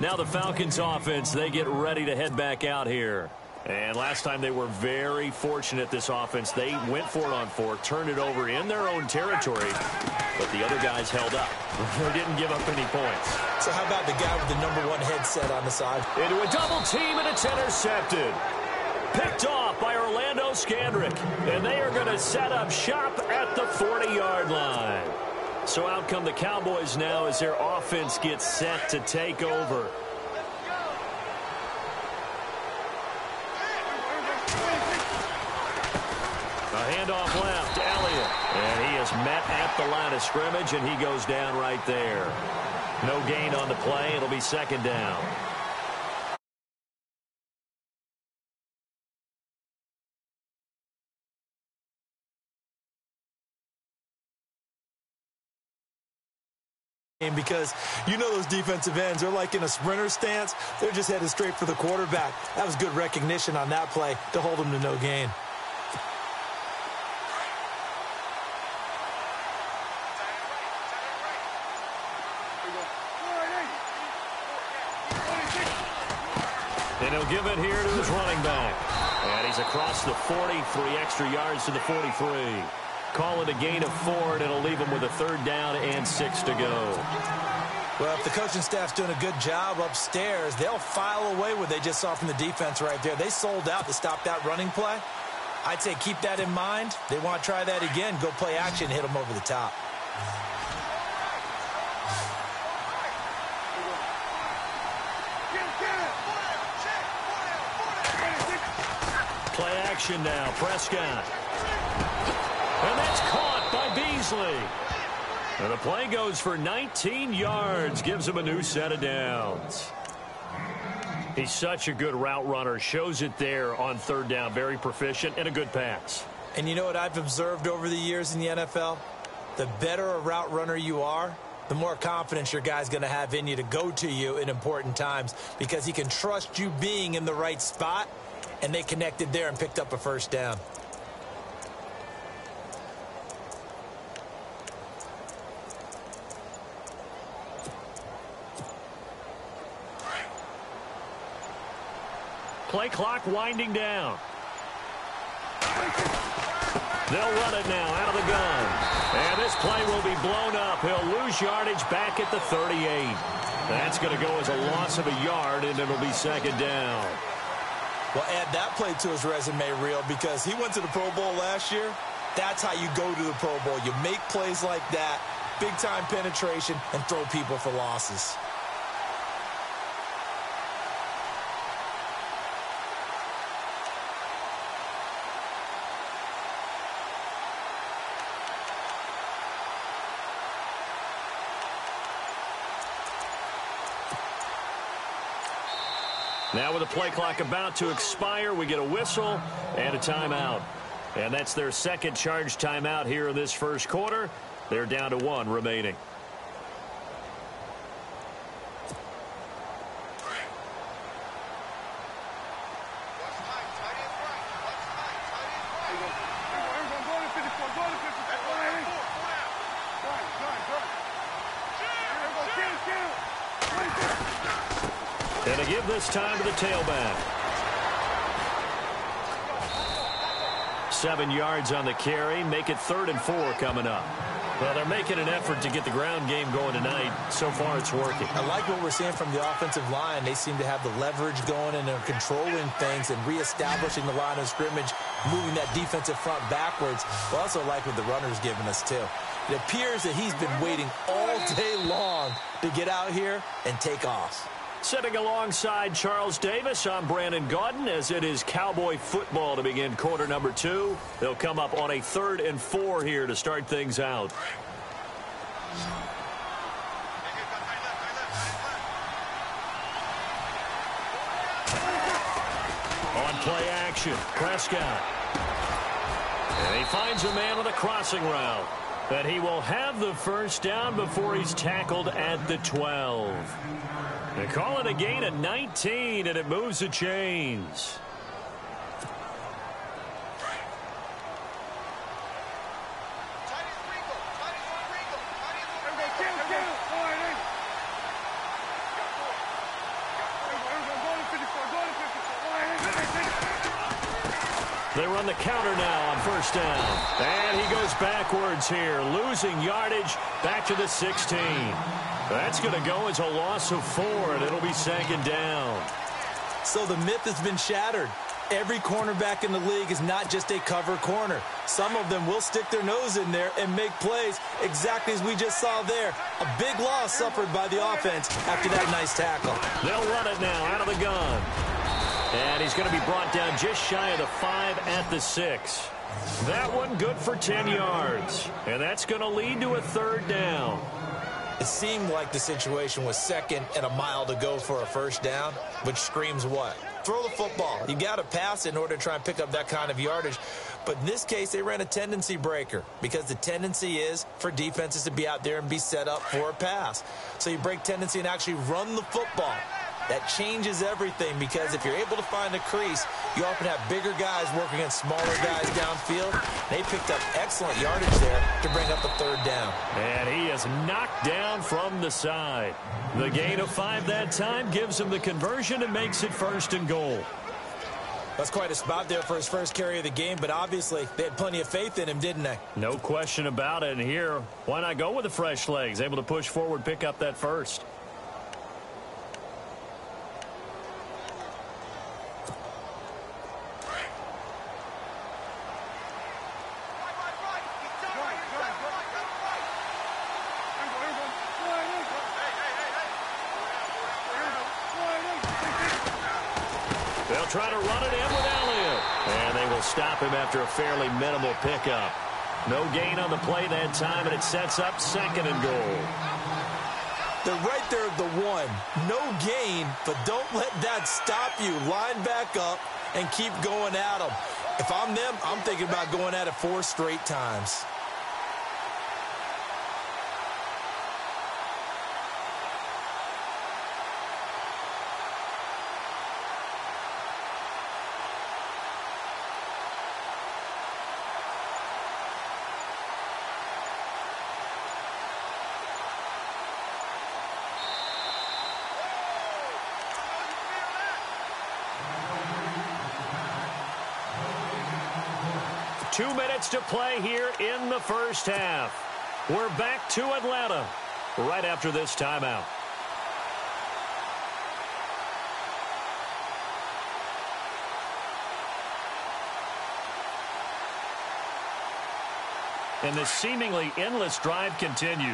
Now the Falcons offense, they get ready to head back out here. And last time they were very fortunate, this offense. They went for it on 4, turned it over in their own territory, but the other guys held up. They didn't give up any points. So how about the guy with the #1 headset on the side? Into a double team, and it's intercepted. Picked off by Orlando Scandrick. And they are going to set up shop at the 40-yard line. So out come the Cowboys now as their offense gets set to take over. A handoff left to Elliott. And he is met at the line of scrimmage, and he goes down right there. No gain on the play. It'll be second down. Because you know those defensive ends, they're like in a sprinter stance. They're just headed straight for the quarterback. That was good recognition on that play to hold him to no gain. And he'll give it here to his running back. And he's across the 40, 3 extra yards to the 43. Call it a gain of 4, and it'll leave him with a 3rd down and 6 to go. Well, if the coaching staff's doing a good job upstairs, they'll file away what they just saw from the defense right there. They sold out to stop that running play. I'd say keep that in mind. They want to try that again. Go play action, hit them over the top. Play action now, Prescott. And that's caught by Beasley. And the play goes for 19 yards, gives him a new set of downs. He's such a good route runner, shows it there on 3rd down. Very proficient and a good pass. And you know what I've observed over the years in the NFL? The better a route runner you are, the more confidence your guy's going to have in you to go to you in important times, because he can trust you being in the right spot, and they connected there and picked up a 1st down. Play clock winding down. They'll run it now out of the gun. And this play will be blown up. He'll lose yardage back at the 38. That's going to go as a loss of a yard, and it'll be 2nd down. Well, add that play to his resume reel, because he went to the Pro Bowl last year. That's how you go to the Pro Bowl. You make plays like that, big-time penetration, and throw people for losses. Now with the play clock about to expire, we get a whistle and a timeout. And that's their second charge timeout here in this first quarter. They're down to 1 remaining. And to give this time to the tailback. 7 yards on the carry. Make it 3rd and 4 coming up. Well, they're making an effort to get the ground game going tonight. So far, it's working. I like what we're seeing from the offensive line. They seem to have the leverage going, and they're controlling things and reestablishing the line of scrimmage, moving that defensive front backwards. I also like what the runner's giving us, too. It appears that he's been waiting all day long to get out here and take off. Sitting alongside Charles Davis, I'm Brandon Gaudin, as it is Cowboy football to begin quarter number 2. They'll come up on a 3rd and 4 here to start things out. On play action, Prescott. And he finds a man on the crossing route. But he will have the first down before he's tackled at the 12. They call it a gain of 19, and it moves the chains. They run the counter now on first down. And he goes backwards here, losing yardage back to the 16. That's going to go as a loss of 4, and it'll be 2nd down. So the myth has been shattered. Every cornerback in the league is not just a cover corner. Some of them will stick their nose in there and make plays exactly as we just saw there. A big loss suffered by the offense after that nice tackle. They'll run it now out of the gun. And he's going to be brought down just shy of the 5 at the 6. That one good for 10 yards. And that's going to lead to a 3rd down. It seemed like the situation was 2nd and a mile to go for a first down, which screams what? Throw the football. You got to pass in order to try and pick up that kind of yardage. But in this case, they ran a tendency breaker because the tendency is for defenses to be out there and be set up for a pass. So you break tendency and actually run the football. That changes everything because if you're able to find a crease, you often have bigger guys working against smaller guys downfield. They picked up excellent yardage there to bring up a 3rd down. And he is knocked down from the side. The gain of 5 that time gives him the conversion and makes it 1st and goal. That's quite a spot there for his first carry of the game, but obviously they had plenty of faith in him, didn't they? No question about it. And here, why not go with the fresh legs? Able to push forward, pick up that first. They'll try to run it in with Elliott. And they will stop him after a fairly minimal pickup. No gain on the play that time, and it sets up 2nd and goal. They're right there at the 1. No gain, but don't let that stop you. Line back up and keep going at them. If I'm them, I'm thinking about going at it 4 straight times. Two minutes to play here in the first half. We're back to Atlanta right after this timeout. And the seemingly endless drive continues.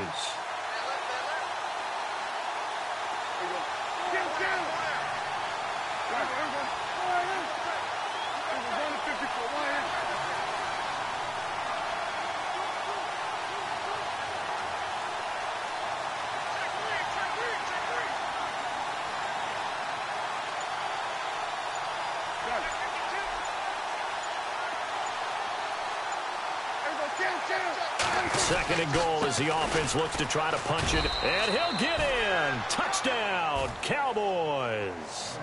Second and goal as the offense looks to try to punch it. And he'll get in. Touchdown, Cowboys.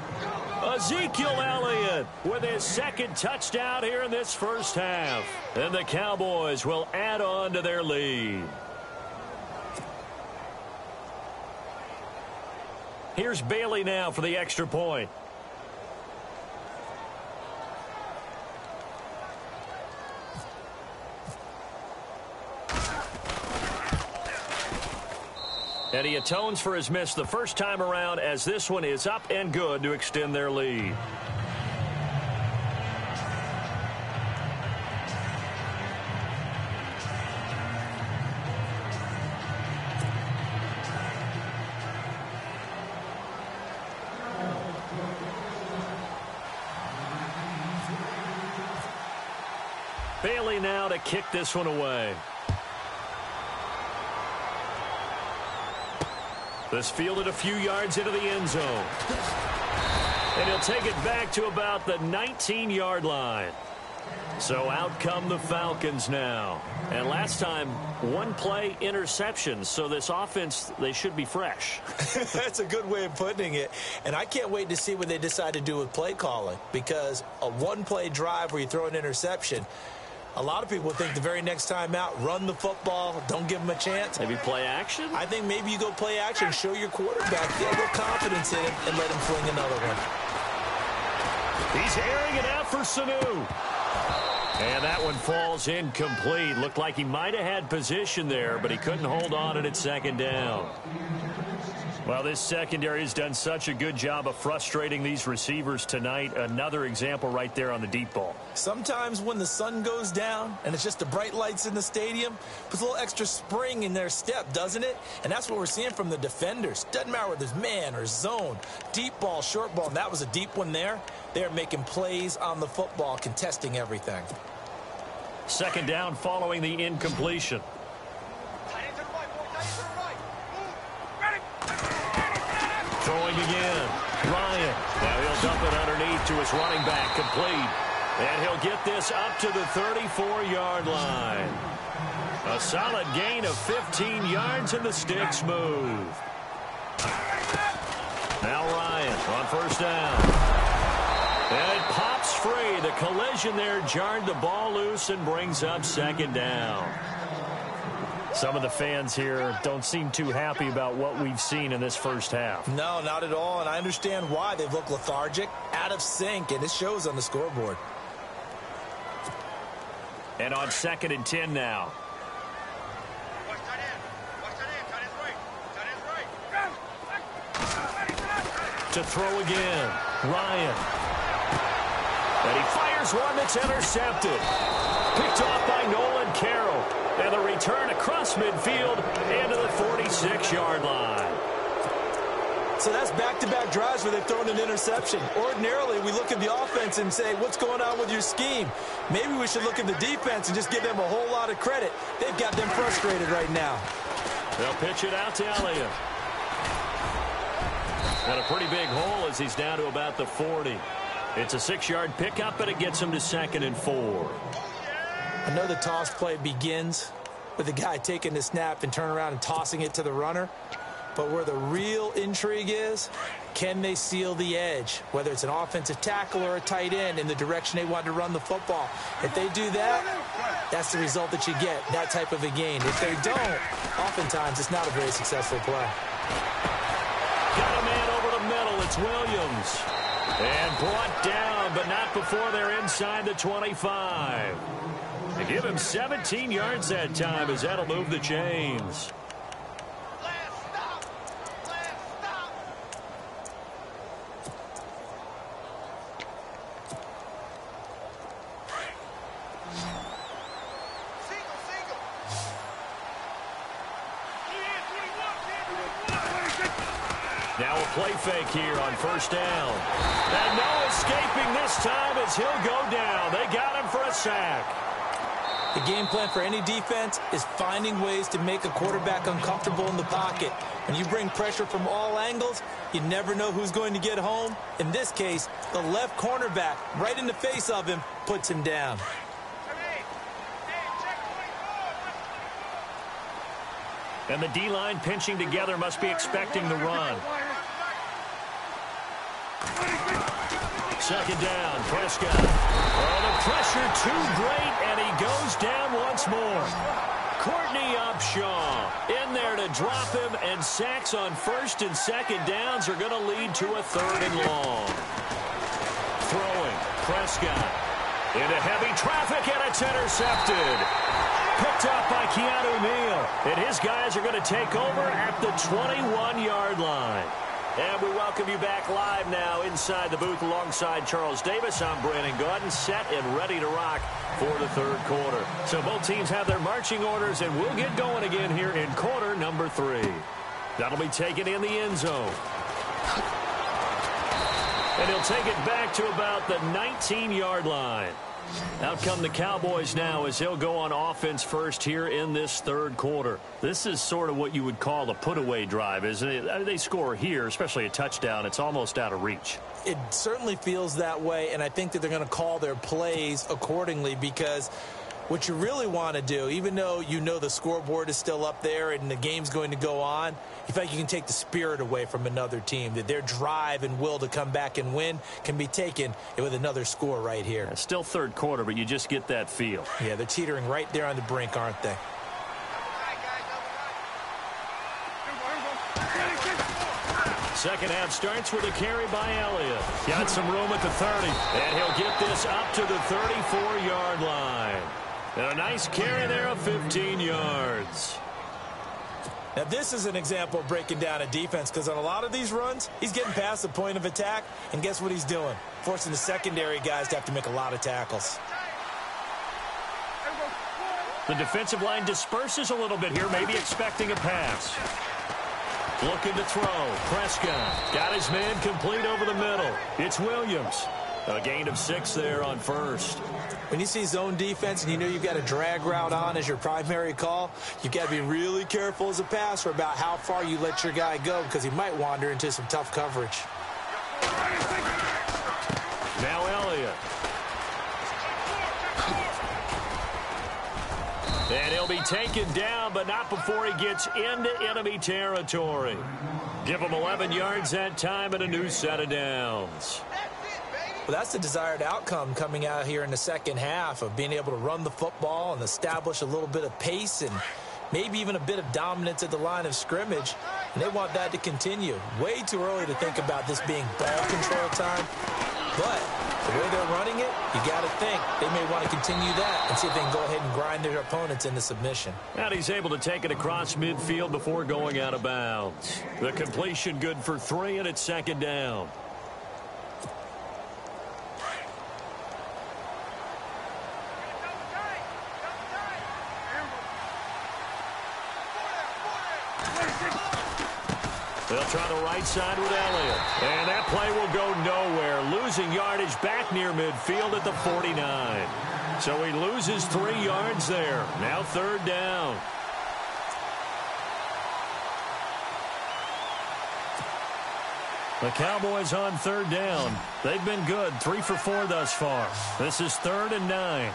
Ezekiel Elliott with his second touchdown here in this first half. And the Cowboys will add on to their lead. Here's Bailey now for the extra point. And he atones for his miss the first time around, as this one is up and good to extend their lead. Bailey now to kick this one away. This fielded a few yards into the end zone. And he'll take it back to about the 19-yard line. So out come the Falcons now. And last time, one play interception. So this offense, they should be fresh. That's a good way of putting it. And I can't wait to see what they decide to do with play calling. Because a one-play drive where you throw an interception, a lot of people think the very next time out, run the football, don't give them a chance. Maybe play action? I think maybe you go play action, show your quarterback, get a little confidence in him, and let him fling another one. He's airing it out for Sanu. And that one falls incomplete. Looked like he might have had position there, but he couldn't hold on at second down. Well, this secondary has done such a good job of frustrating these receivers tonight. Another example right there on the deep ball. Sometimes when the sun goes down and it's just the bright lights in the stadium, puts a little extra spring in their step, doesn't it? And that's what we're seeing from the defenders. Doesn't matter whether it's man or zone, deep ball, short ball, and that was a deep one there. They're making plays on the football, contesting everything. Second down following the incompletion. Throwing again. Ryan. Now he'll dump it underneath to his running back. Complete. And he'll get this up to the 34-yard line. A solid gain of 15 yards, and the sticks move. Now Ryan on first down. And it pops free. The collision there jarred the ball loose and brings up second down. Some of the fans here don't seem too happy about what we've seen in this first half. No, not at all, and I understand why. They've looked lethargic, out of sync, and it shows on the scoreboard. And on 2nd and 10 now. Watch that in. Watch that in. Tight end's right. To throw again. Ryan. And he fires one that's intercepted. Picked off by Nolan Carroll. And the return across midfield into the 46-yard line. So that's back-to-back drives where they've thrown an interception. Ordinarily, we look at the offense and say, what's going on with your scheme? Maybe we should look at the defense and just give them a whole lot of credit. They've got them frustrated right now. They'll pitch it out to Elliott. And a pretty big hole as he's down to about the 40. It's a 6-yard pickup, but it gets him to 2nd and 4. I know the toss play begins with the guy taking the snap and turn around and tossing it to the runner. But where the real intrigue is, can they seal the edge? Whether it's an offensive tackle or a tight end in the direction they want to run the football. If they do that, that's the result that you get, that type of a gain. If they don't, oftentimes it's not a very successful play. Got a man over the middle. It's Williams. And brought down, but not before they're inside the 25. They give him 17 yards that time, as that'll move the chains. Now a play fake here on first down. And no escaping this time as he'll go down. They got him for a sack. The game plan for any defense is finding ways to make a quarterback uncomfortable in the pocket. When you bring pressure from all angles, you never know who's going to get home. In this case, the left cornerback, right in the face of him, puts him down. And the D-line pinching together must be expecting the run. Second down, Prescott. Oh, the pressure too great, and he goes down once more. Courtney Upshaw in there to drop him, and sacks on first and second downs are going to lead to a third and long. Throwing, Prescott into heavy traffic, and it's intercepted. Picked up by Keanu Neal, and his guys are going to take over at the 21-yard line. And we welcome you back live now inside the booth alongside Charles Davis. I'm Brandon Gaudin, set and ready to rock for the third quarter. So both teams have their marching orders, and we'll get going again here in quarter number 3. That'll be taken in the end zone. And he'll take it back to about the 19-yard line. Out come the Cowboys now as they'll go on offense first here in this third quarter. This is sort of what you would call a put-away drive, isn't it? They score here, especially a touchdown. It's almost out of reach. It certainly feels that way, and I think that they're going to call their plays accordingly, because what you really want to do, even though you know the scoreboard is still up there and the game's going to go on, you feel like you can take the spirit away from another team, that their drive and will to come back and win can be taken with another score right here. It's still third quarter, but you just get that feel. Yeah, they're teetering right there on the brink, aren't they? Second half starts with a carry by Elliott. Got some room at the 30, and he'll get this up to the 34-yard line. And a nice carry there of 15 yards. Now, this is an example of breaking down a defense, because on a lot of these runs, he's getting past the point of attack, and guess what he's doing? Forcing the secondary guys to have to make a lot of tackles. The defensive line disperses a little bit here, maybe expecting a pass. Looking to throw. Prescott got his man complete over the middle. It's Williams. A gain of 6 there on first. When you see zone defense and you know you've got a drag route on as your primary call, you've got to be really careful as a passer about how far you let your guy go, because he might wander into some tough coverage. Now Elliott. And he'll be taken down, but not before he gets into enemy territory. Give him 11 yards that time and a new set of downs. Well, that's the desired outcome coming out here in the second half, of being able to run the football and establish a little bit of pace and maybe even a bit of dominance at the line of scrimmage. And they want that to continue. Way too early to think about this being ball control time. But the way they're running it, you got to think they may want to continue that and see if they can go ahead and grind their opponents into submission. And he's able to take it across midfield before going out of bounds. The completion good for 3, and it's second down. They'll try the right side with Elliott. And that play will go nowhere. Losing yardage back near midfield at the 49. So he loses 3 yards there. Now third down. The Cowboys on third down. They've been good. 3 for 4 thus far. This is 3rd and 9.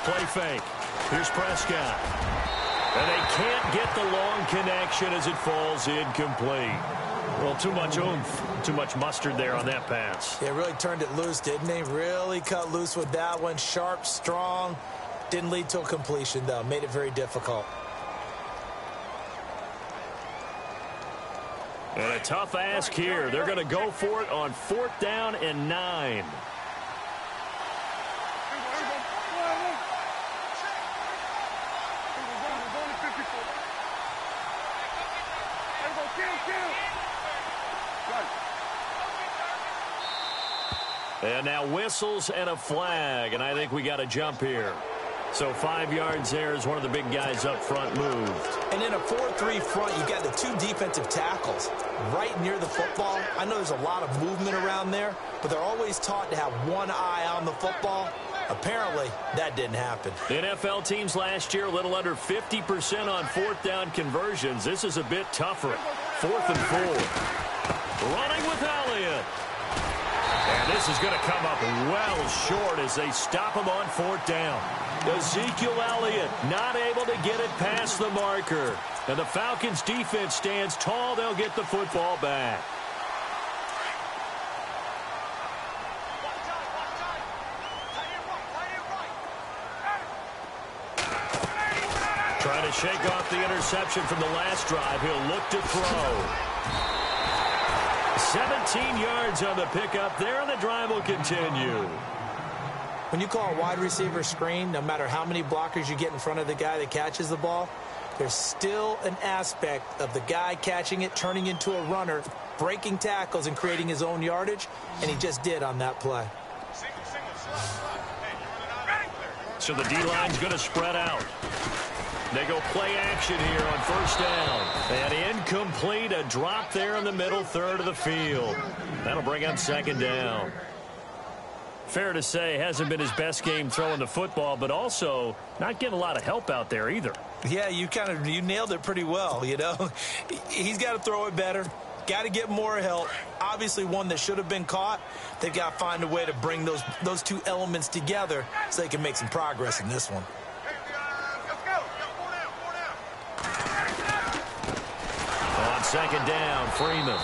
Play fake. Here's Prescott. And they can't get the long connection as it falls incomplete. Well, too much oomph, too much mustard there on that pass. They really turned it loose, didn't they? Really cut loose with that one. Sharp, strong. Didn't lead to a completion, though. Made it very difficult. And a tough ask here. They're going to go for it on 4th down and 9. And now whistles and a flag, and I think we got a jump here. So 5 yards there as one of the big guys up front moved. And in a 4-3 front, you got the 2 defensive tackles right near the football. I know there's a lot of movement around there, but they're always taught to have one eye on the football. Apparently, that didn't happen. The NFL teams last year, a little under 50% on 4th down conversions. This is a bit tougher. 4th and 4. Running with Elliott. And And this is going to come up well short as they stop him on 4th down. Ezekiel Elliott not able to get it past the marker. And the Falcons defense stands tall. They'll get the football back. Trying to shake off the interception from the last drive. He'll look to throw. 17 yards on the pickup there, and the drive will continue. When you call a wide receiver screen, no matter how many blockers you get in front of the guy that catches the ball, there's still an aspect of the guy catching it, turning into a runner, breaking tackles and creating his own yardage, and he just did on that play. So the D-line's going to spread out. They go play action here on 1st down. And incomplete, a drop there in the middle third of the field. That'll bring up 2nd down. Fair to say, hasn't been his best game throwing the football, but also not getting a lot of help out there either. Yeah, you nailed it pretty well, you know. He's got to throw it better. Got to get more help. Obviously one that should have been caught. They've got to find a way to bring those two elements together so they can make some progress in this one. On 2nd down, Freeman.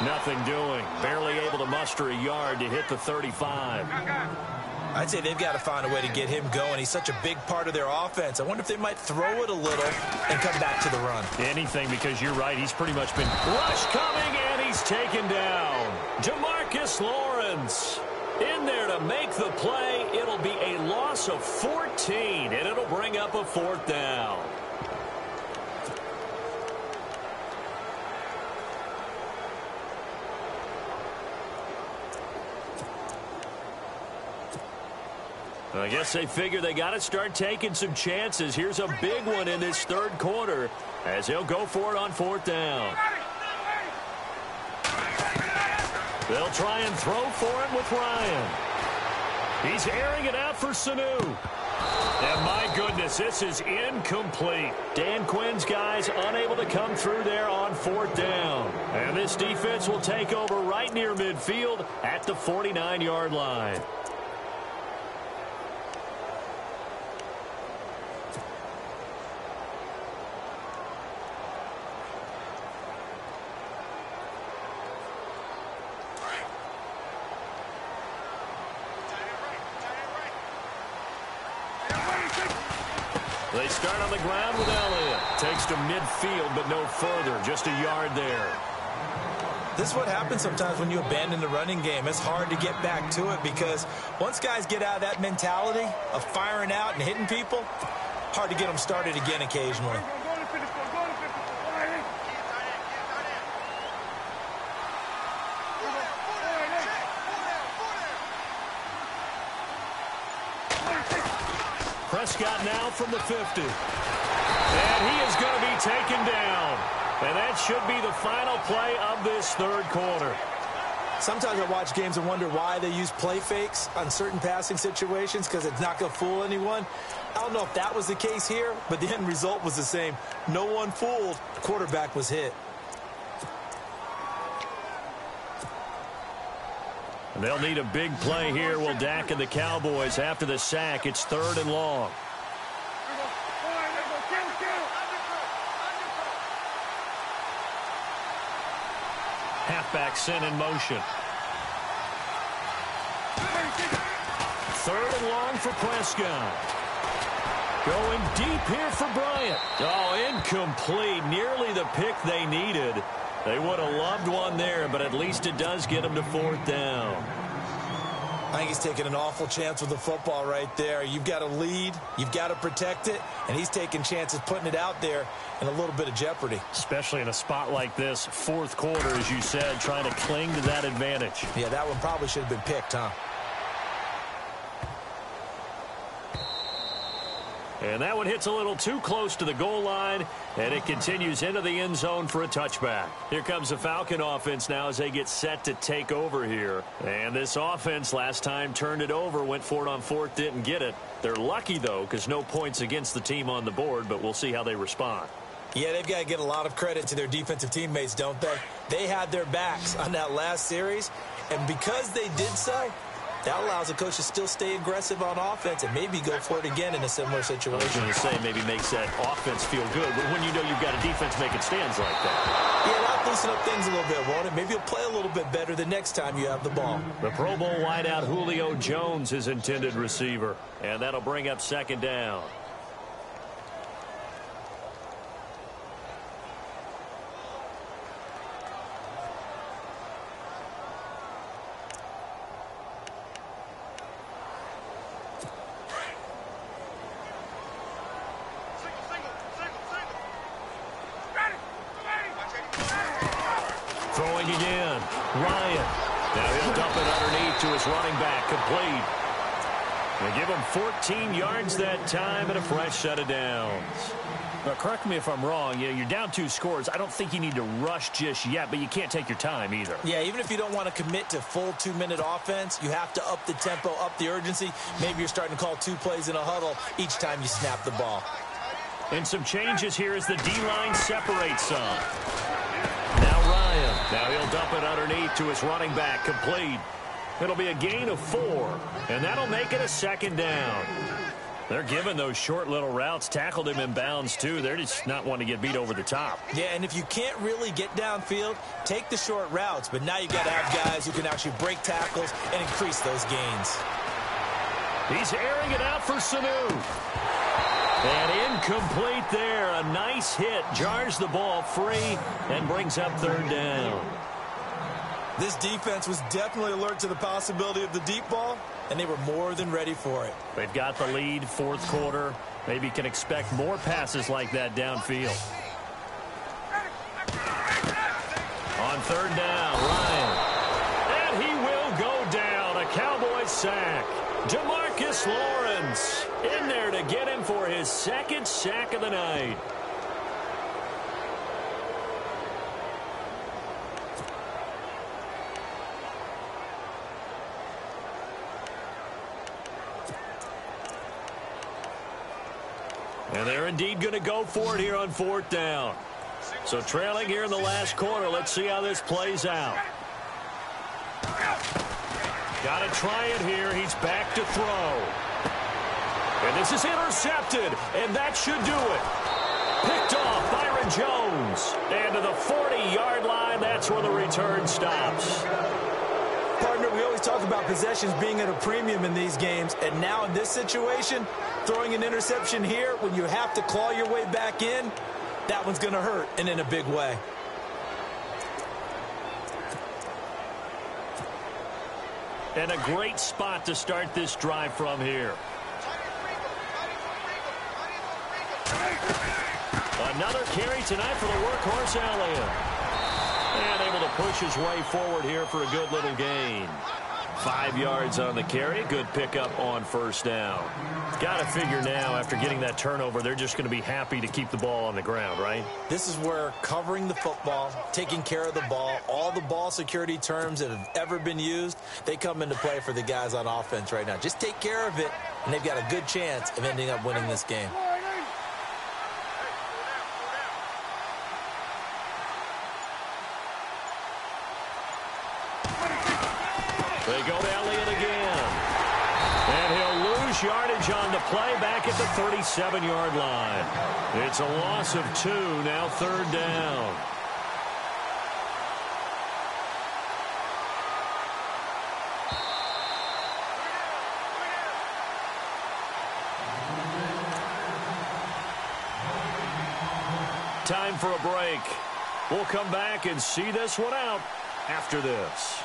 Nothing doing. Barely able to muster a yard to hit the 35. I'd say they've got to find a way to get him going. He's such a big part of their offense. I wonder if they might throw it a little and come back to the run. Anything, because you're right. He's pretty much been rush coming, and he's taken down. Demarcus Lawrence in there to make the play. It'll be a loss of 14, and it'll bring up a 4th down. I guess they figure they got to start taking some chances. Here's a big one in this 3rd quarter as he'll go for it on 4th down. They'll try and throw for it with Ryan. He's airing it out for Sanu. And my goodness, this is incomplete. Dan Quinn's guys unable to come through there on 4th down. And this defense will take over right near midfield at the 49-yard line. They start on the ground with Elliott. Takes to midfield, but no further. Just a yard there. This is what happens sometimes when you abandon the running game. It's hard to get back to it because once guys get out of that mentality of firing out and hitting people, hard to get them started again occasionally. Prescott now from the 50. And he is going to be taken down. And that should be the final play of this 3rd quarter. Sometimes I watch games and wonder why they use play fakes on certain passing situations because it's not going to fool anyone. I don't know if that was the case here, but the end result was the same. No one fooled. The quarterback was hit. They'll need a big play here, will Dak and the Cowboys. After the sack, it's 3rd and long. Halfback sent in motion. 3rd and long for Prescott. Going deep here for Bryant. Oh, incomplete. Nearly the pick they needed. They would have loved one there, but at least it does get them to 4th down. I think he's taking an awful chance with the football right there. You've got to lead, you've got to protect it, and he's taking chances putting it out there in a little bit of jeopardy. Especially in a spot like this, 4th quarter, as you said, trying to cling to that advantage. Yeah, that one probably should have been picked, huh? And that one hits a little too close to the goal line, and it continues into the end zone for a touchback. Here comes the Falcon offense now as they get set to take over here. And this offense last time turned it over, went for it on 4th, didn't get it. They're lucky, though, because no points against the team on the board, but we'll see how they respond. Yeah, they've got to get a lot of credit to their defensive teammates, don't they? They had their backs on that last series, And because they did so, that allows the coach to still stay aggressive on offense and maybe go for it again in a similar situation. I was going to say maybe makes that offense feel good, but when you know you've got a defense making stands like that. Yeah, that'll loosen up things a little bit, won't it? Maybe you'll play a little bit better the next time you have the ball. The Pro Bowl wideout Julio Jones is intended receiver, and that'll bring up second down. Throwing again. Ryan. Now he'll dump it underneath to his running back. Complete. They give him 14 yards that time and a fresh set of downs. Now, correct me if I'm wrong. You're down 2 scores. I don't think you need to rush just yet, but you can't take your time either. Yeah, even if you don't want to commit to full 2-minute offense, you have to up the tempo, up the urgency. Maybe you're starting to call 2 plays in a huddle each time you snap the ball. And some changes here as the D-line separates some. Now Ryan. Now he'll dump it underneath to his running back. Complete. It'll be a gain of 4, and that'll make it a second down. They're giving those short little routes. Tackled him in bounds, too. They're just not wanting to get beat over the top. Yeah, and if you can't really get downfield, take the short routes. But now you've got to have guys who can actually break tackles and increase those gains. He's airing it out for Sanu. And incomplete there. A nice hit. Jars the ball free and brings up third down. This defense was definitely alert to the possibility of the deep ball, and they were more than ready for it. They've got the lead, fourth quarter. Maybe can expect more passes like that downfield. On third down, Ryan. And he will go down. A Cowboys sack. DeMarcus Lawrence in there to get him for his second sack of the night. And they're indeed going to go for it here on fourth down. So trailing here in the last quarter. Let's see how this plays out. Got to try it here. He's back to throw. And this is intercepted. And that should do it. Picked off Byron Jones. And to the 40-yard line, that's where the return stops. Partner, we always talk about possessions being at a premium in these games. And now in this situation, throwing an interception here when you have to claw your way back in, that one's going to hurt, and in a big way. And a great spot to start this drive from here. Another carry tonight for the workhorse Elliott. And able to push his way forward here for a good little gain. 5 yards on the carry. Good pickup on first down. Got to figure now, after getting that turnover, they're just going to be happy to keep the ball on the ground, right? This is where covering the football, taking care of the ball, all the ball security terms that have ever been used, they come into play for the guys on offense right now. Just take care of it, and they've got a good chance of ending up winning this game. They go to Elliott again. And he'll lose yardage on the play back at the 37-yard line. It's a loss of 2, now third down. Time for a break. We'll come back and see this one out after this.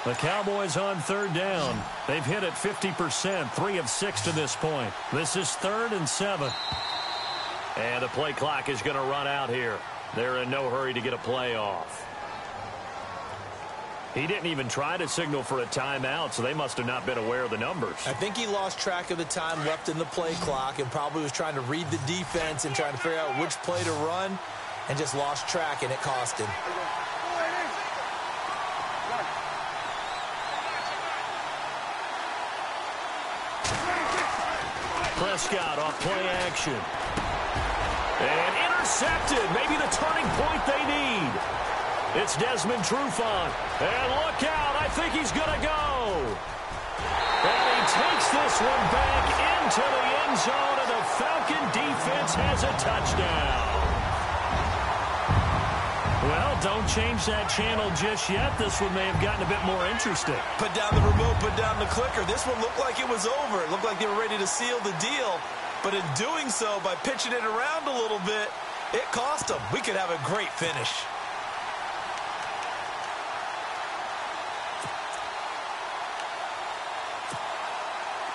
The Cowboys on third down. They've hit it 50%, 3 of 6 to this point. This is 3rd and 7. And the play clock is going to run out here. They're in no hurry to get a play off. He didn't even try to signal for a timeout, so they must have not been aware of the numbers. I think he lost track of the time left in the play clock and probably was trying to read the defense and trying to figure out which play to run and just lost track, and it cost him. Prescott off play action. And intercepted. Maybe the turning point they need. It's Desmond Trufant. And look out. I think he's going to go. And he takes this one back into the end zone, and the Falcon defense has a touchdown. Well, don't change that channel just yet. This one may have gotten a bit more interesting. Put down the remote, put down the clicker. This one looked like it was over. It looked like they were ready to seal the deal. But in doing so, by pitching it around a little bit, it cost them. We could have a great finish.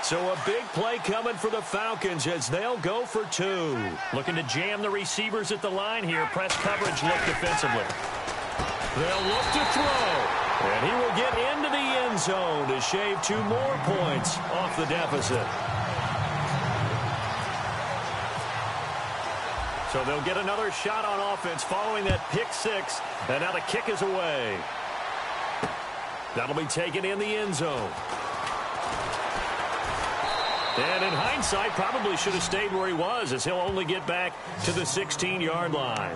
So a big play coming for the Falcons as they'll go for 2. Looking to jam the receivers at the line here. Press coverage look defensively. They'll look to throw. And he will get into the end zone to shave 2 more points off the deficit. So they'll get another shot on offense following that pick 6. And now the kick is away. That'll be taken in the end zone. And in hindsight, probably should have stayed where he was, as he'll only get back to the 16-yard line.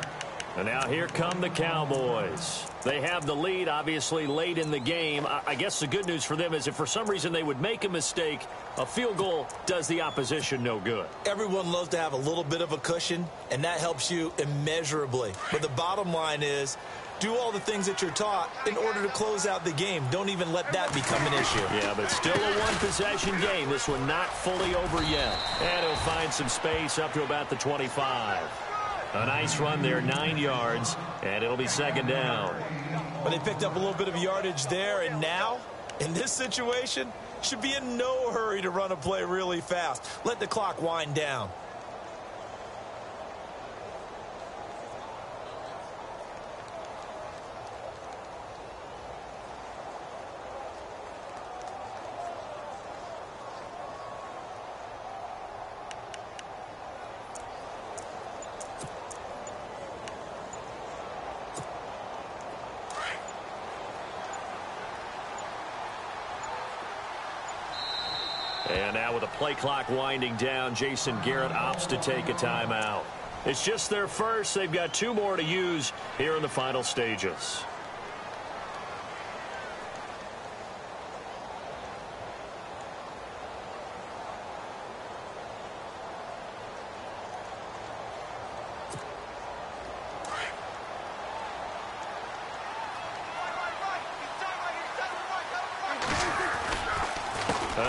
And now here come the Cowboys. They have the lead, obviously, late in the game. I guess the good news for them is if for some reason they would make a mistake, a field goal does the opposition no good. Everyone loves to have a little bit of a cushion, and that helps you immeasurably. But the bottom line is, do all the things that you're taught in order to close out the game. Don't even let that become an issue. Yeah, but still a one-possession game. This one not fully over yet. And he'll find some space up to about the 25. A nice run there, 9 yards, and it'll be second down. But they picked up a little bit of yardage there, and now, in this situation, should be in no hurry to run a play really fast. Let the clock wind down. And now with the play clock winding down, Jason Garrett opts to take a timeout. It's just their first. They've got 2 more to use here in the final stages.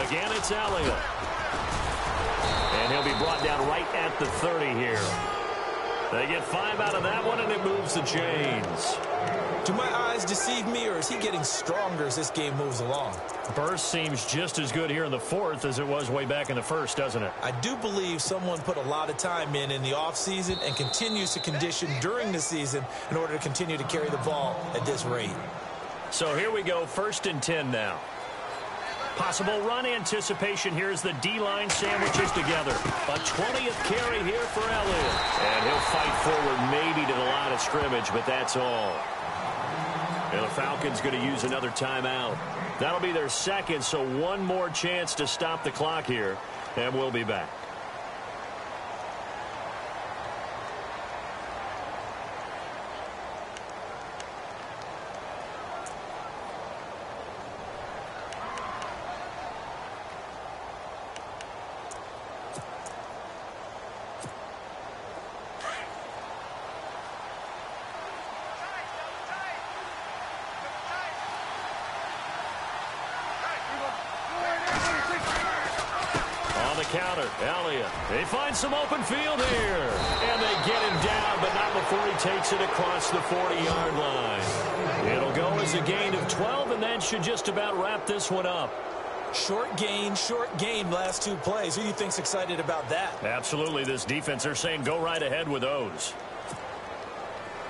Again, it's Elliott. And he'll be brought down right at the 30 here. They get 5 out of that one, and it moves the chains. Do my eyes deceive me, or is he getting stronger as this game moves along? Burst seems just as good here in the 4th as it was way back in the 1st, doesn't it? I do believe someone put a lot of time in the offseason and continues to condition during the season in order to continue to carry the ball at this rate. So here we go, 1st and 10 now. Possible run anticipation. Here's the D-line sandwiches together. A 20th carry here for Elliott. And he'll fight forward maybe to the line of scrimmage, but that's all. And the Falcons going to use another timeout. That'll be their second, so one more chance to stop the clock here, and we'll be back. Counter, Elliott. They find some open field here. And they get him down, but not before he takes it across the 40-yard line. It'll go as a gain of 12, and that should just about wrap this one up. Short gain, last 2 plays. Who do you think's excited about that? Absolutely. This defense, they're saying go right ahead with those.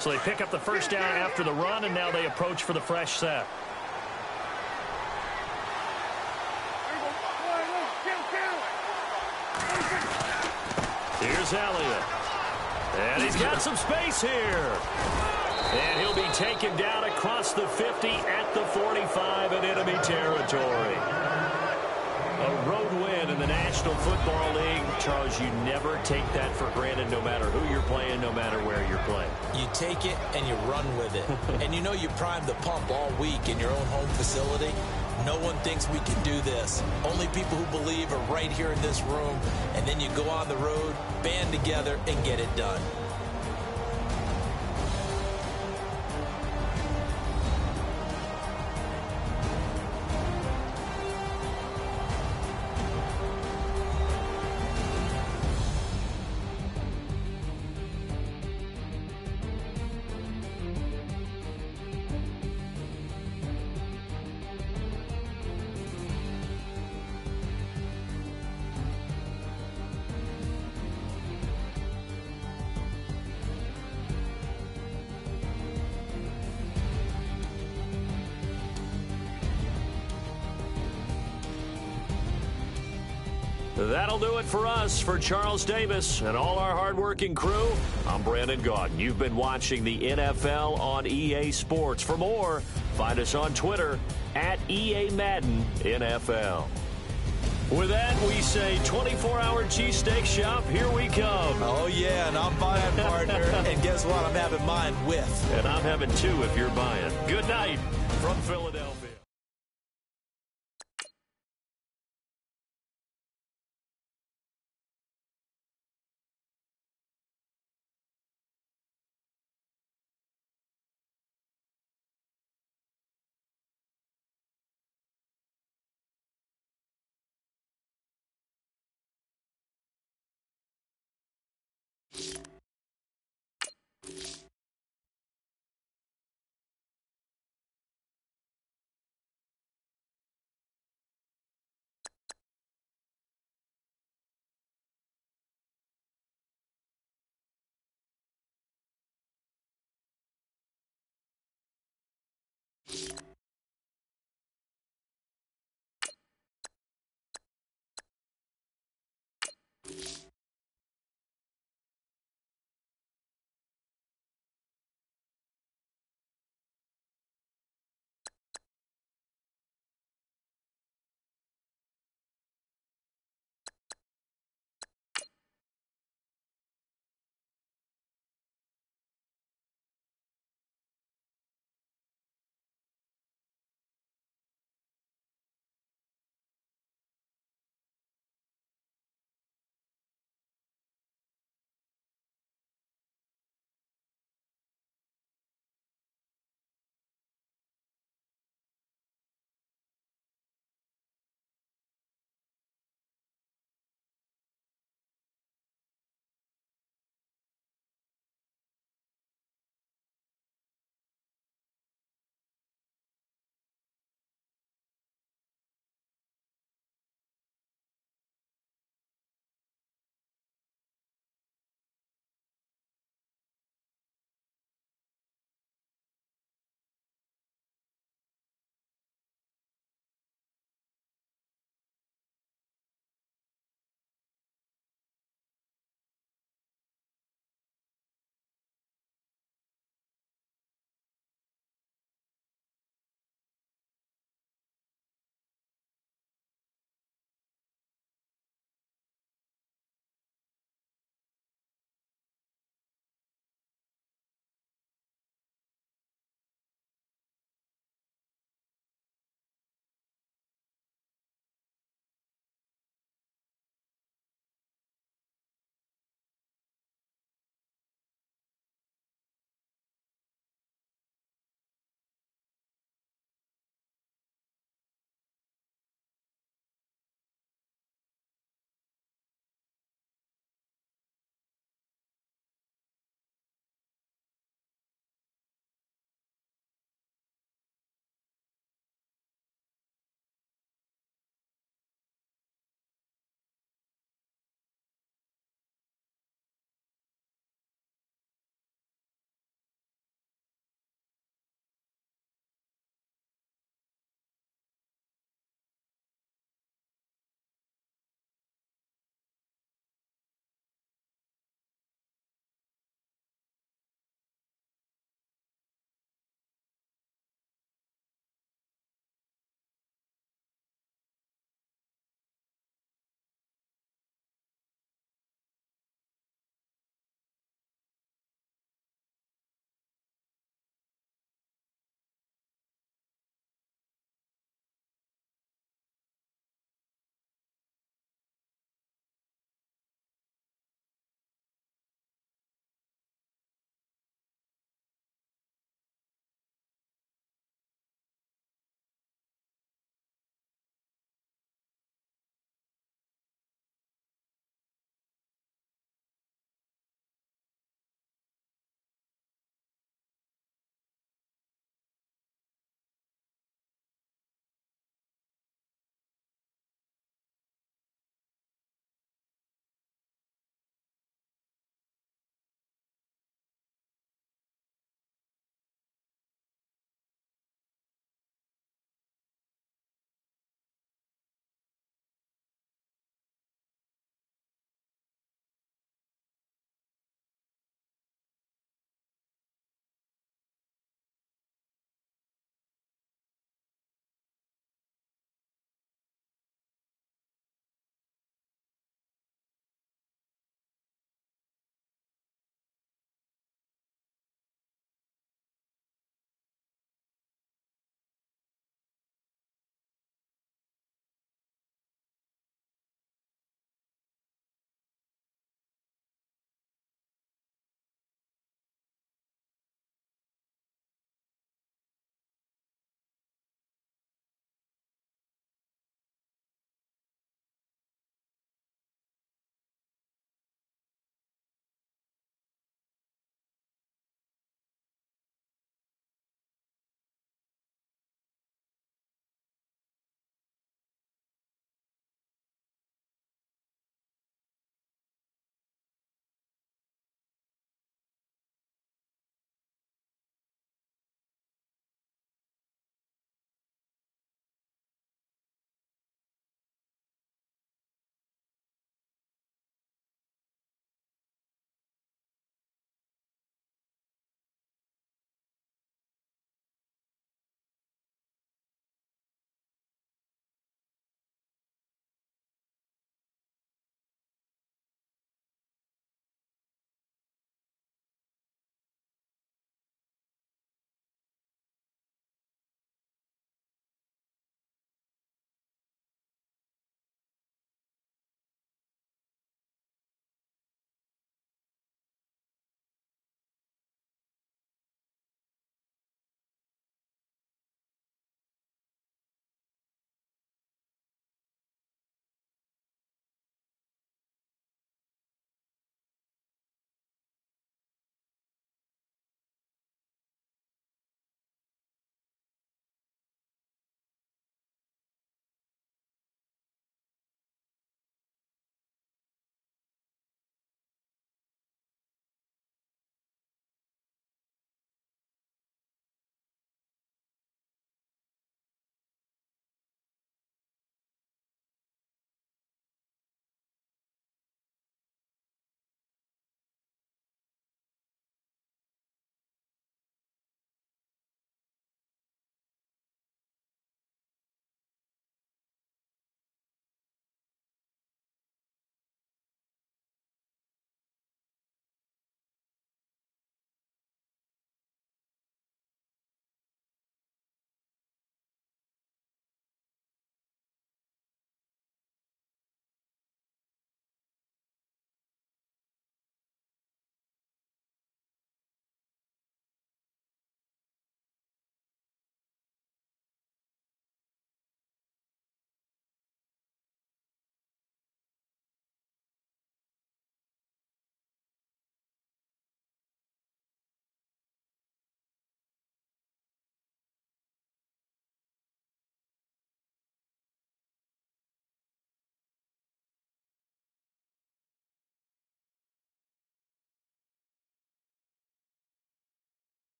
So they pick up the first down after the run, and now they approach for the fresh set. Here's Elliott. And he's got some space here. And he'll be taken down across the 50 at the 45 in enemy territory. A road win in the National Football League. Charles, you never take that for granted no matter who you're playing, no matter where you're playing. You take it and you run with it. And you know you primed the pump all week in your own home facility. No one thinks we can do this. Only people who believe are right here in this room. And then you go on the road, band together, and get it done. That'll do it for us. For Charles Davis and all our hardworking crew, I'm Brandon Gaudin. You've been watching the NFL on EA Sports. For more, find us on Twitter at EA Madden NFL. With that, we say 24-hour cheesesteak shop, here we come. Oh, yeah, and I'm buying, partner. And guess what? I'm having mine with. And I'm having two if you're buying. Good night from Philadelphia.